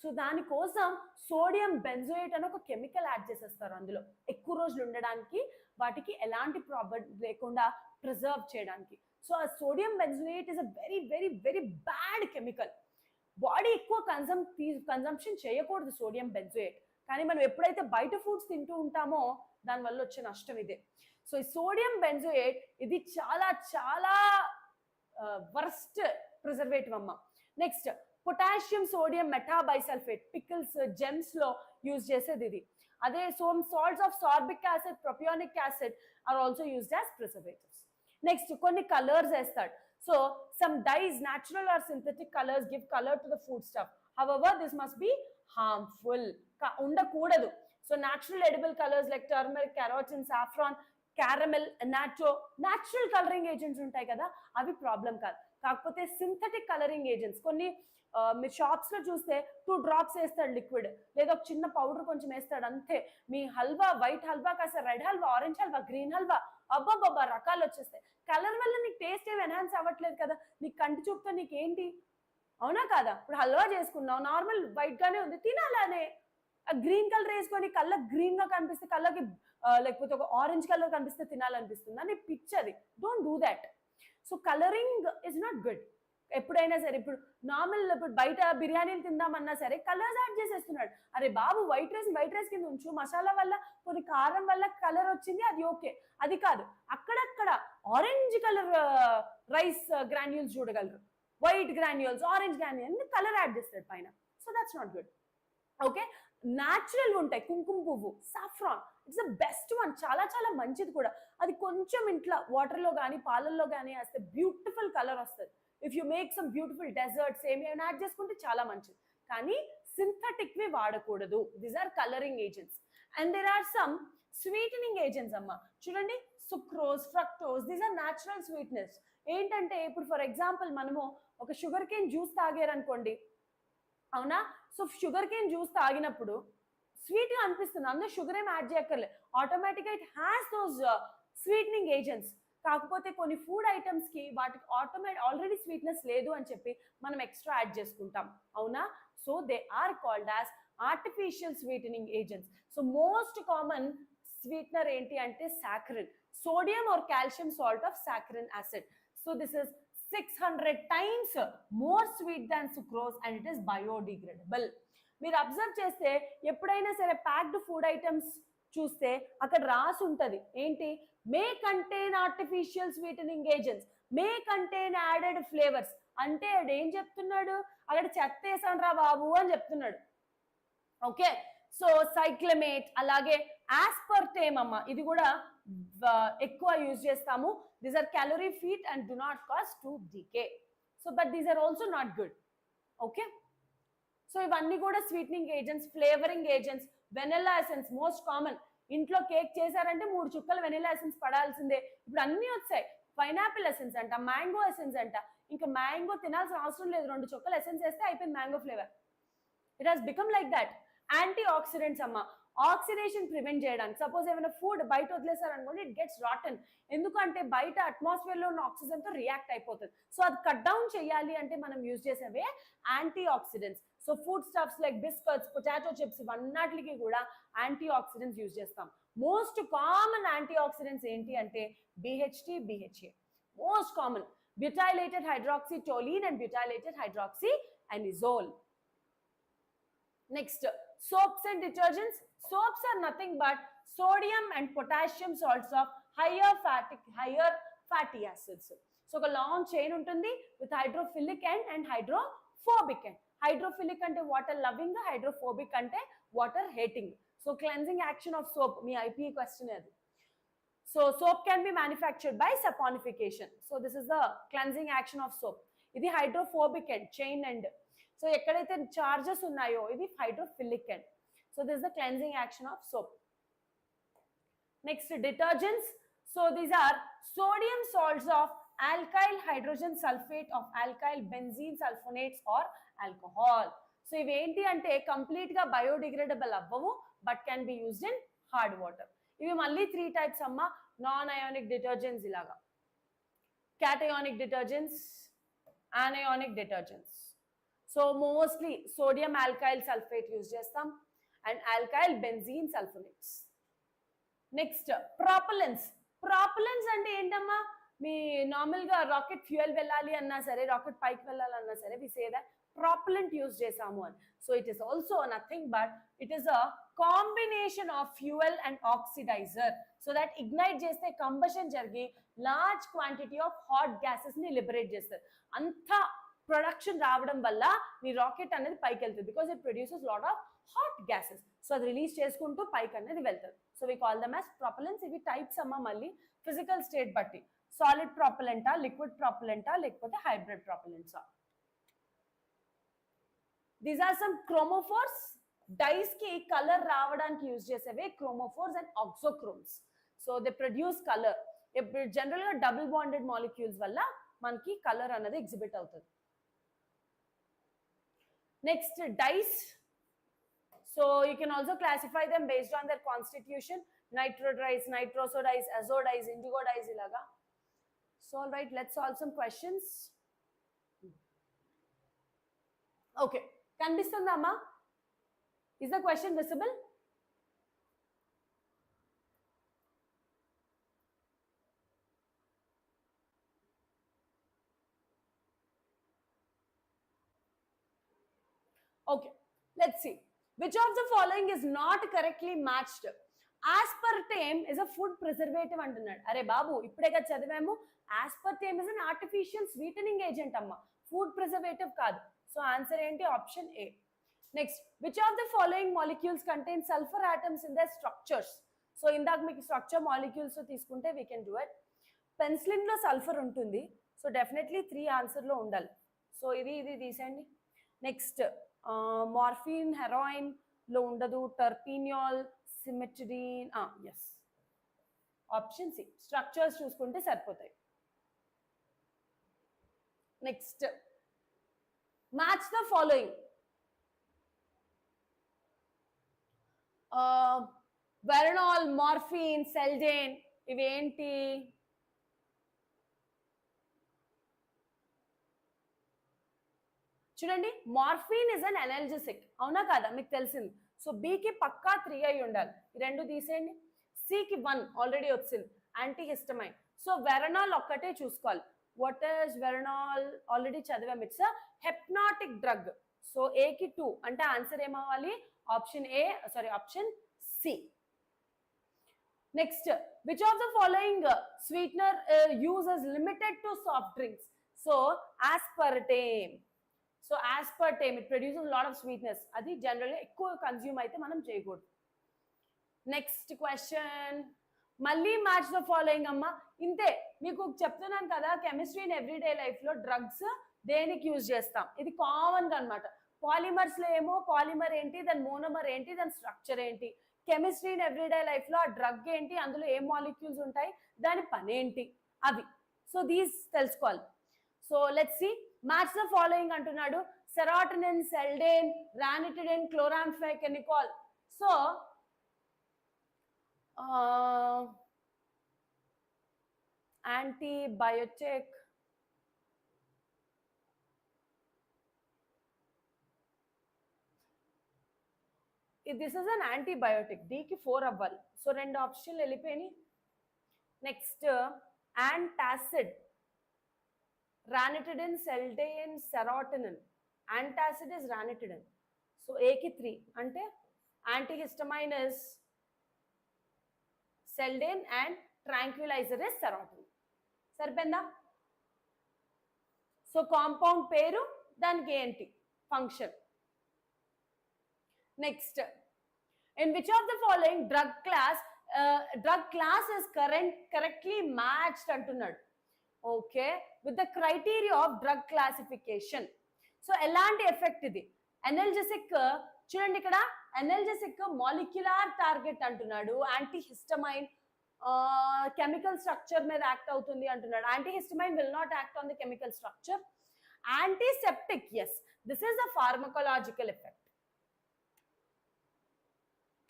సో దానికోసం సోడియం బెంజోయేట్ అని ఒక కెమికల్ యాడ్ చేసేస్తారు అందులో, ఎక్కువ రోజులు ఉండడానికి, వాటికి ఎలాంటి ప్రాబ్లం లేకుండా ప్రిజర్వ్ చేయడానికి. సో ఆ sodium benzoate is a very very very bad chemical. Body ఎక్కువ కన్జంప్షన్ చేయకూడదు సోడియం బెంజోయేట్, కానీ మనం ఎప్పుడైతే బయట ఫుడ్స్ తింటూ ఉంటామో దానివల్ల వచ్చే నష్టం ఇదే. సో ఈ సోడియం బెంజోయేట్ ఇది చాలా చాలా వర్స్ట్ ప్రిజర్వేటివ్ అమ్మ. Next potassium sodium metabisulphate, pickles, jams లో యూజ్ చేసేది ఇది. అదే salts of sorbic acid, propionic acid are also used as preservatives. Next కొన్ని కలర్స్ వేస్తాడు. So some dyes, natural or synthetic colors, give color to the food stuff. However, this must be harmful. ఉండకూడదు. So natural edible colors like turmeric, carotene, saffron, caramel, natto, natural coloring agents ఉంటాయి కదా, అవి problem కాదు. కాకపోతే synthetic colouring agents కొన్ని మీరు షాప్స్లో చూస్తే 2 drops వేస్తాడు లిక్విడ్, లేదా ఒక చిన్న పౌడర్ కొంచెం వేస్తాడు అంతే. మీ హల్వా, వైట్ హల్వా కాస్త red halwa, orange halwa, green halwa, అబ్బాబ్బా రకాలు వచ్చేస్తాయి. కలర్ వల్ల నీకు టేస్ట్ ఏమి ఎన్హాన్స్ అవ్వట్లేదు కదా, నీకు కంటి చూపుతో నీకేంటి, అవునా కాదా? ఇప్పుడు హల్వా చేసుకున్నావు, నార్మల్ వైట్ గానే ఉంది, తినాలనే. గ్రీన్ కలర్ వేసుకొని కళ్ళకి గ్రీన్ గా కనిపిస్తే, కళ్ళకి లేకపోతే ఒక ఆరెంజ్ కలర్ కనిపిస్తే తినాలనిపిస్తుంది అని పిచ్చది. Don't do that. So colouring is not good. ఎప్పుడైనా సరే, ఇప్పుడు నార్మల్ ఇప్పుడు బయట బిర్యానీలు తిందామన్నా సరే కలర్స్ యాడ్ చేసేస్తున్నాడు. అరే బాబు, వైట్ రైస్ కింద ఉంచు, మసాలా వల్ల కొన్ని కారం వల్ల కలర్ వచ్చింది, అది ఓకే. అది కాదు, అక్కడక్కడ ఆరెంజ్ కలర్ రైస్ గ్రాన్యూల్స్ చూడగలరు, white granules, orange granules, colour add చేస్తాడు పైన. So that's not good. Okay, natural ఉంటాయి, కుంకుమ పువ్వు, saffron, it's the best one, చాలా చాలా మంచిది కూడా. అది కొంచెం ఇంట్లో వాటర్లో కానీ పాలల్లో కానీ వేస్తే బ్యూటిఫుల్ కలర్ వస్తుంది. If you make some beautiful desserts ఏమి యాడ్ చేసుకుంటే చాలా మంచిది, కానీ సింథటిక్వి వాడకూడదు. These are colouring agents. And there are some sweetening agents అమ్మ. చూడండి, sucrose, fructose, these are natural sweetness. ఏంటంటే ఇప్పుడు ఫర్ ఎగ్జాంపుల్ మనము ఒక షుగర్ కేన్ జ్యూస్ తాగారనుకోండి, అవునా? సో షుగర్ కేన్ జ్యూస్ తాగినప్పుడు స్వీట్గా అనిపిస్తుంది, అందులో షుగర్ ఏం యాడ్ చేయక్కర్లేదు, ఆటోమేటిక్గా it has those sweetening agents. కాకపోతే కొన్ని ఫుడ్ ఐటమ్స్కి వాటికి ఆల్రెడీ స్వీట్నెస్ లేదు అని చెప్పి మనం ఎక్స్ట్రా యాడ్ చేసుకుంటాం, అవునా? So they are called as artificial sweetening agents. So most common sweetener ఏంటి అంటే saccharin, sodium or calcium salt of saccharin acid. So this is 600 times more sweet than sucrose and it is biodegradable. మీరు observe చేస్తే ఎప్పుడైనా సరే packed food items చూస్తే అక్కడ రాసి ఉంటుంది ఏంటి, మే కంటైన్ ఆర్టిఫిషియల్ స్వీటనింగ్ ఏజెంట్స్, మే కంటైన్ యాడెడ్ ఫ్లేవర్స్. అంటే అది ఏం చెప్తున్నాడు, అక్కడ చెత్త వేసాను రా బాబు అని చెప్తున్నాడు. ఓకే, సో సైక్లమేట్, అలాగే ఆస్పర్టేమ్ అమ్మ, ఇది కూడా ఎక్కువ యూజ్ చేస్తాము. These are calorie feet and do not cause to decay. So but these are also not good. Okay, so ఇవన్నీ కూడా sweetening agents, flavouring agents. Vanilla essence most common. ఇంట్లో cake చేశారంటే 3 చుక్కలు వెనిలా ఎసెన్స్ పడాల్సిందే. ఇప్పుడు అన్నీ వచ్చాయి, పైనాపిల్ ఎసెన్స్ అంట, మ్యాంగో ఎసెన్స్ అంట. ఇంకా మ్యాంగో తినాల్సిన అవసరం లేదు, 2 చుక్కలు ఎసెన్స్ వేస్తే అయిపోయింది mango flavour. It has become like that. Anti oxidants అమ్మ, ఆక్సిడేషన్ ప్రివెంట్ చేయడానికి. సపోజ్ ఏమైనా ఫుడ్ బయట వదిలేసారనుకోండి, ఇట్ గెట్స్ రాటన్. ఎందుకంటే బయట అట్మాస్ఫియర్లో ఉన్న ఆక్సిజన్తో రియాక్ట్ అయిపోతుంది. సో అది కట్ డౌన్ చేయాలి అంటే మనం యూజ్ చేసేవే anti oxidants. So food stuffs like biscuits, potato chips, ఇవన్నిటికి కూడా యాంటీ ఆక్సిడెంట్స్ యూజ్ చేస్తాం. మోస్ట్ కామన్ యాంటీ ఆక్సిడెంట్స్ ఏంటి అంటే BHT, BHA. Most common butylated hydroxy toluene and బ్యూటైలేటెడ్ hydroxy అనిజోల్. Next, soaps and detergents. Soaps are nothing but sodium and potassium salts of higher fatty acids. So a long chain ఉంటుంది with hydrophilic end and hydrophobic end. Hydrophilic అంటే water loving, hydrophobic అంటే water hating. So cleansing action of soap, me IPA question అది. So soap can be manufactured by saponification. So this is the cleansing action of soap. ఇది hydrophobic end, chain end. So ఎక్కడైతే charges ఉన్నాయో ఇది hydrophilic end. So this the cleansing action of soap. Next detergents. So these are sodium salts of alkyl hydrogen sulfate of alkyl benzene sulfonates or alcohol. So ఇవి ఏంటి అంటే complete గా biodegradable అవ్వవు, but can be used in hard water. ఇవి మళ్ళీ 3 types అమ్మ. Non ionic detergents ఇలాగా, cationic detergents, anionic detergents. So mostly sodium alkyl sulphate use చేస్తాం and alkyl benzene sulphonates. Next propellants. Propellants అంటే ఏంటమ్మా, మీ నార్మల్గా రాకెట్ ఫ్యూయల్ వెళ్ళాలి అన్నా సరే, రాకెట్ పైకి వెళ్ళాలన్నా సరే వి సే దట్ ప్రాపలెంట్ యూజ్ చేసాము అని. So it is also nothing but it is a combination of fuel and oxidiser. So that ignite చేస్తే కంబషన్ జరిగి large quantity of hot gases ని లిబరేట్ చేస్తారు. అంతా ప్రొడక్షన్ రావడం వల్ల మీ రాకెట్ అనేది పైకి వెళ్తుంది, because it produces lot of hot gases. So అది రిలీజ్ చేసుకుంటూ పైకి అనేది వెళ్తుంది. So we call them as propellants. ఇవి టైప్స్ అమ్మ మళ్ళీ ఫిజికల్ స్టేట్ బట్టి, సాలిడ్ ప్రాపలెంటా, లిక్విడ్ ప్రాపలెంటా, లేకపోతే హైబ్రిడ్ ప్రాపలెంట్సా. These are some chromophores. Dyes కి కలర్ రావడానికి యూజ్ చేసేవే chromophores and auxochromes. So they produce colour. General గా డబుల్ బాండెడ్ మాలిక్యూల్స్ వల్ల మనకి కలర్ అనేది ఎగ్జిబిట్ అవుతుంది. Next, dyes. So you can also classify them based on their constitution. Nitro dyes, nitroso dyes, azo dyes, indigo dyes ilaga. So all right, let's solve some questions. Okay, kanpistunda amma? Is the question visible? Okay, let's see. Which of the following is not correctly matched? Aspartame is a food preservative అంటున్నాడు. అరే బాబు ఇప్పుడేగా చదివాము. Aspartame is an artificial sweetening agent అమ్మ, food preservative కాదు. So answer ఏంటి? Option A. Next, which of the following molecules contain sulfur atoms in their structures? So ఇందాక మీకు structure molecules తీసుకుంటే we can do it. Penicillin లో sulphur ఉంటుంది, so definitely 3 ఆన్సర్లో ఉండాలి. సో ఇది తీసేయండి. నెక్స్ట్, మార్ఫిన్ హెరాయిన్ లో ఉండదు. Terpineol, cimetidine, yes, option C. Structures చూసుకుంటే సరిపోతాయి. Next, match the following. Veronal, morphine, seldane, ఇవేంటి? చూడండి, మార్ఫిన్ ఇస్ అన్ ఎనర్జెసిక్, అవునా కాదా? మీకు తెలిసింది. సో బికి పక్కా 3 అయి ఉండాలి. ఈ రెండు తీసేయండి. సికి 1 ఆల్రెడీ వచ్చింది, యాంటీహిస్టమైన్. సో వెరనాల్ ఒక్కటే చూసుకోవాలి. What is veronal? ఆల్రెడీ చదివాం, ఇట్స్ హెప్నాటిక్ డ్రగ్. సో ఏకి 2 అంటే ఆన్సర్ ఏమవ్వాలి? Option A, sorry option C. Next, which of the following sweetener uses limited to soft drinks? So aspartame. So aspartame, it produces a lot of sweetness. అది జనరల్గా ఎక్కువ consume అయితే మనం చేయకూడదు. Next question, మళ్ళీ మ్యాచ్ ద ఫాలోయింగ్ అమ్మ. ఇంతే, మీకు చెప్తున్నాను కదా, కెమిస్ట్రీ ఇన్ ఎవ్రీడే లైఫ్లో డ్రగ్స్ దేనికి యూజ్ చేస్తాం, ఇది కామన్గా అనమాట. పాలిమర్స్లో ఏమో పాలిమర్ ఏంటి, దాని మోనోమర్ ఏంటి, దాని స్ట్రక్చర్ ఏంటి. కెమిస్ట్రీ ఇన్ ఎవ్రీడే లైఫ్లో ఆ డ్రగ్ ఏంటి, అందులో ఏ మాలిక్యూల్స్ ఉంటాయి, దాని పని ఏంటి, అవి. సో దీస్ తెలుసుకోవాలి. So let's see, match the following అంటున్నాడు. Serotonin, seldane, ranitidine, chloramphenicol. So antibiotic, this is an antibiotic. డికి 4 అవ్వాలి. సో 2 ఆప్షన్లు వెళ్ళిపోయినాయి. Next, antacid, ranitidine, seldane, serotonin. Antacid is ranitidine. So A ki 3 ante antihistamine is seldane and tranquilizer is serotonin. Saripenda? So compound peru daniki enti function. Next, in which of the following drug class is correctly matched antunnadu? Okay, with the criteria of drug classification. So ఎలాంటి effect ఇది? Analgesic, చూడండి ఇక్కడ analgesic molecular target అంటున్నాడు. Antihistamine chemical structure మీద act అవుతుంది అంటున్నాడు. Antihistamine will not act on the chemical structure. Antiseptic, yes, this is the pharmacological effect.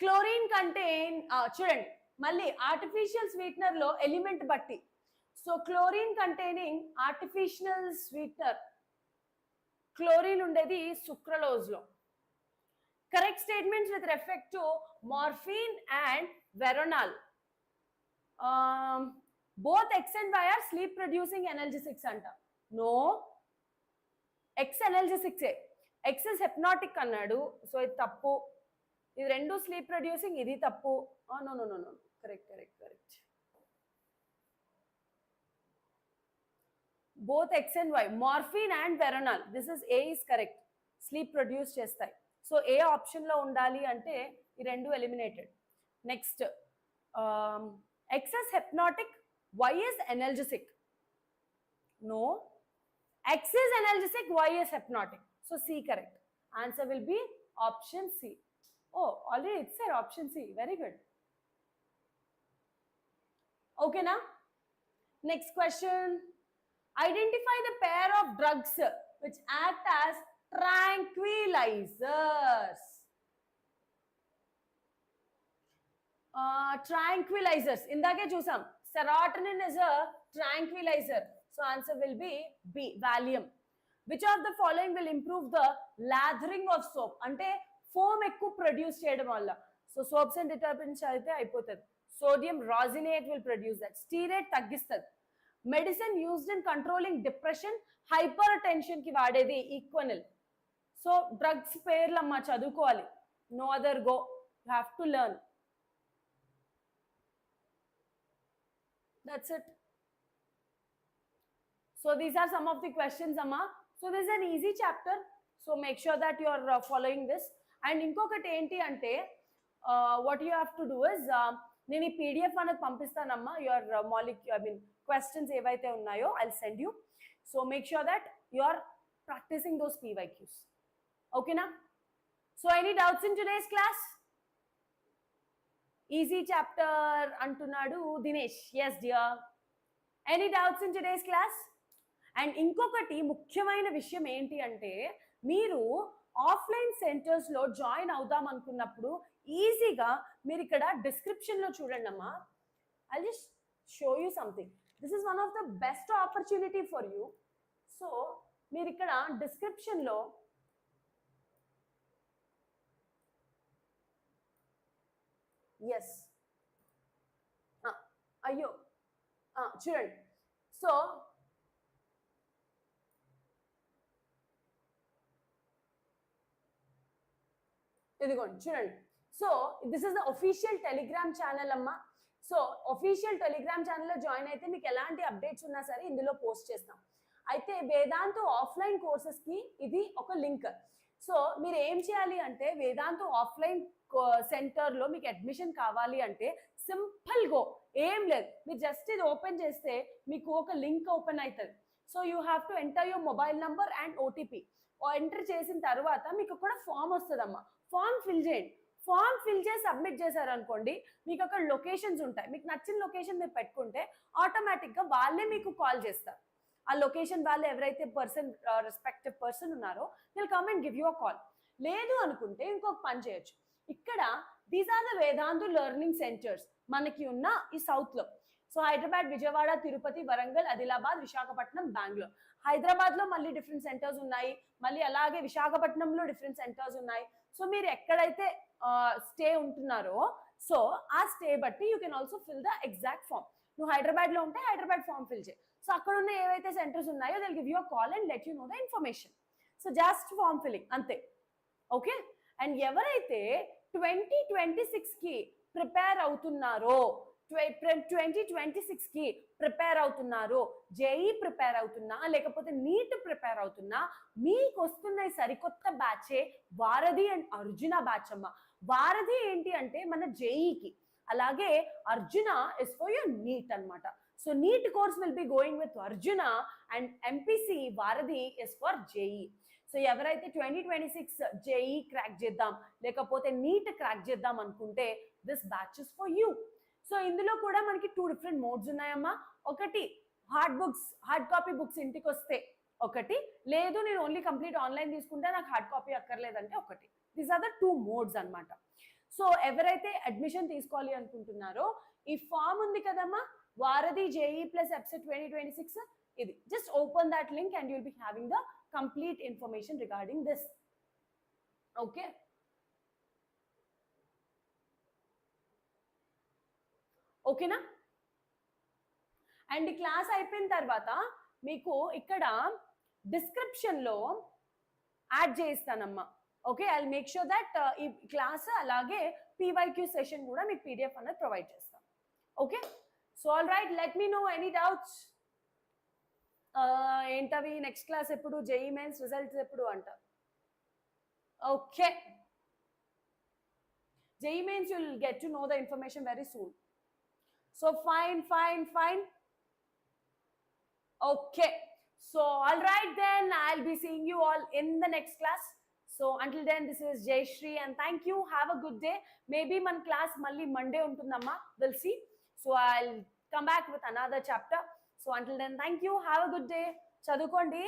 Chlorine contain, చూడండి మళ్ళీ ఆర్టిఫిషియల్ స్వీట్నర్ లో ఎలిమెంట్ బట్టి. So chlorine containing artificial sweetener, chlorine ఉండేది sucralose లో. Correct statements with respect to morphine and వెరోనాల్. Both X and Y are sleep producing analgesics అంట. No, X ఎనర్జెసిక్సే, X is hypnotic అన్నాడు. So ఇది తప్పు. ఇది రెండు స్లీప్ ప్రొడ్యూసింగ్, ఇది తప్పు. No no no no, correct correct correct. both X and Y, morphine and veronal, this is A is correct, sleep produce చేస్తాయి. సో ఏ ఆప్షన్ లో ఉండాలి అంటే ఈ రెండు eliminated. Next, X is hypnotic, Y is analgesic. No, X is analgesic, Y is hypnotic. So C correct. Answer will be option C. Oh, already it's said option C. Very good. Okay now, next question. Identify the pair of drugs which act as tranquilizers. Tranquilizers. Indake chusam. Serotonin is a tranquilizer. So answer will be B, Valium. Which of the following will improve the lathering of soap? Ante foam ekku produce cheyadam valla. So soaps and detergents aithe aipotadi. Sodium rosinate will produce that. Stearate taggistadi. Medicine used in controlling depression, hypertension ki vaadedi Equanil. So drugs పేర్లమ్మ చదువుకోవాలి. No other go. You have to learn. That's it. So these are some of the questions, amma. So this is an easy chapter. So make sure that you are following this. And inkokati enti ante what you have to do is నేను ఈ PDF అనేది పంపిస్తానమ్మా. Your questions ఏవైతే ఉన్నాయో I'll send you. So make sure that you are practicing those PYQs. Okay na? So any doubts in today's class? Easy chapter antunnadu Dinesh. Yes dear. Any doubts in today's class? And inkokati ముఖ్యమైన విషయం ఏంటి అంటే మీరు offline centres లో join అవుదాం అనుకున్నప్పుడు ఈజీగా మీరు ఇక్కడ డిస్క్రిప్షన్ లో చూడండి అమ్మా. I'll just show you something. This is one of the best opportunity for you. So మీరు ఇక్కడ డిస్క్రిప్షన్ లో ఎస్, అయ్యో చూడండి. సో ఇదిగోండి చూడండి. So this is the official Telegram channel అమ్మా. సో ఒఫీషియల్ టెలిగ్రామ్ ఛానల్లో జాయిన్ అయితే మీకు ఎలాంటి అప్డేట్స్ ఉన్నా సరే ఇందులో పోస్ట్ చేస్తాం. అయితే వేదాంతు ఆఫ్లైన్ కోర్సెస్కి ఇది ఒక లింక్. సో మీరు ఏం చేయాలి అంటే వేదాంతు ఆఫ్లైన్ సెంటర్లో మీకు అడ్మిషన్ కావాలి అంటే సింపుల్ గో, ఏం లేదు, మీరు జస్ట్ ఇది ఓపెన్ చేస్తే మీకు ఒక లింక్ ఓపెన్ అవుతుంది. So you have to enter your mobile number and OTP. Enter చేసిన తర్వాత మీకు కూడా ఫామ్ వస్తుందమ్మా, ఫామ్ ఫిల్ చేయండి. ఫామ్ ఫిల్ చేసి సబ్మిట్ చేశారనుకోండి, మీకు అక్కడ లొకేషన్స్ ఉంటాయి. మీకు నచ్చిన లొకేషన్ మీరు పెట్టుకుంటే ఆటోమేటిక్గా వాళ్ళే మీకు కాల్ చేస్తారు. ఆ లొకేషన్ వాళ్ళు ఎవరైతే రెస్పెక్టివ్ పర్సన్ ఉన్నారో will come and give you a call. లేదు అనుకుంటే ఇంకొక పని చేయొచ్చు. ఇక్కడ these are the Vedantu learning centres మనకి ఉన్న ఈ సౌత్లో. సో హైదరాబాద్, విజయవాడ, తిరుపతి, వరంగల్, ఆదిలాబాద్, విశాఖపట్నం, బెంగళూరు. హైదరాబాద్లో మళ్ళీ డిఫరెంట్ సెంటర్స్ ఉన్నాయి, మళ్ళీ అలాగే విశాఖపట్నంలో డిఫరెంట్ సెంటర్స్ ఉన్నాయి. సో మీరు ఎక్కడైతే స్టే ఉంటున్నారో సో ఆ స్టే బట్టి you can also fill the exact form. నువ్వు హైదరాబాద్లో ఉంటే హైదరాబాద్ ఫామ్ ఫిల్ చేయి. సో అక్కడ ఉన్న ఏవైతే సెంటర్స్ ఉన్నాయో they'll give you a call and let you know the information. So just form filling అంతే. ఓకే. అండ్ ఎవరైతే 2026కి ప్రిపేర్ అవుతున్నారో 2026కి ప్రిపేర్ అవుతున్నారు, జేఈ ప్రిపేర్ అవుతున్నా లేకపోతే నీట్ ప్రిపేర్ అవుతున్నా, మీకు వస్తున్న సరికొత్త బ్యాచే వారధి అండ్ అర్జున బ్యాచ్ అమ్మ. వారధి ఏంటి అంటే మన జేఈకి, అలాగే Arjuna is for your NEET అనమాట. So NEET course will be going with Arjuna and MPC Varadhi is for JEE. So ఎవరైతే 2026 జేఈ క్రాక్ చేద్దాం లేకపోతే నీట్ క్రాక్ చేద్దాం అనుకుంటే this batch is for you. So ఇందులో కూడా మనకి 2 డిఫరెంట్ మోడ్స్ ఉన్నాయమ్మా. ఒకటి హార్డ్ కాపీ బుక్స్ ఇంటికి వస్తే ఒకటి, లేదు నేను ఓన్లీ కంప్లీట్ ఆన్లైన్ తీసుకుంటే నాకు హార్డ్ కాపీ అక్కర్లేదంటే ఒకటి. దీస్ ఆర్ ద 2 మోడ్స్ అనమాట. సో ఎవరైతే అడ్మిషన్ తీసుకోవాలి అనుకుంటున్నారో ఈ ఫామ్ ఉంది కదమ్మా, వారధి జేఈ ప్లస్ ఎప్సెట్ 2026, ఇది just open that link and you will be having the complete information regarding this. Okay. ఓకేనా. అండ్ క్లాస్ అయిపోయిన తర్వాత మీకు ఇక్కడ డిస్క్రిప్షన్లో యాడ్ చేయిస్తానమ్మా. Okay, I make sure that ఈ క్లాస్ అలాగే పీవైక్యూ సెషన్ కూడా మీకు పీడిఎఫ్ అనేది ప్రొవైడ్ చేస్తాం. Okay. So all right, let me know any doubts. ఏంటవి నెక్స్ట్ క్లాస్ ఎప్పుడు, జేఈ మెయిన్స్ రిజల్ట్స్ ఎప్పుడు అంట. Okay, JEE mains you will get to know the information very soon. So fine. Okay, so all right then, I'll be seeing you all in the next class. So until then, this is Jayashree and thank you. Have a good day. Maybe man class malli Monday untundamma, we'll see. So I'll come back with another chapter. So until then, thank you. Have a good day. Chadukondi.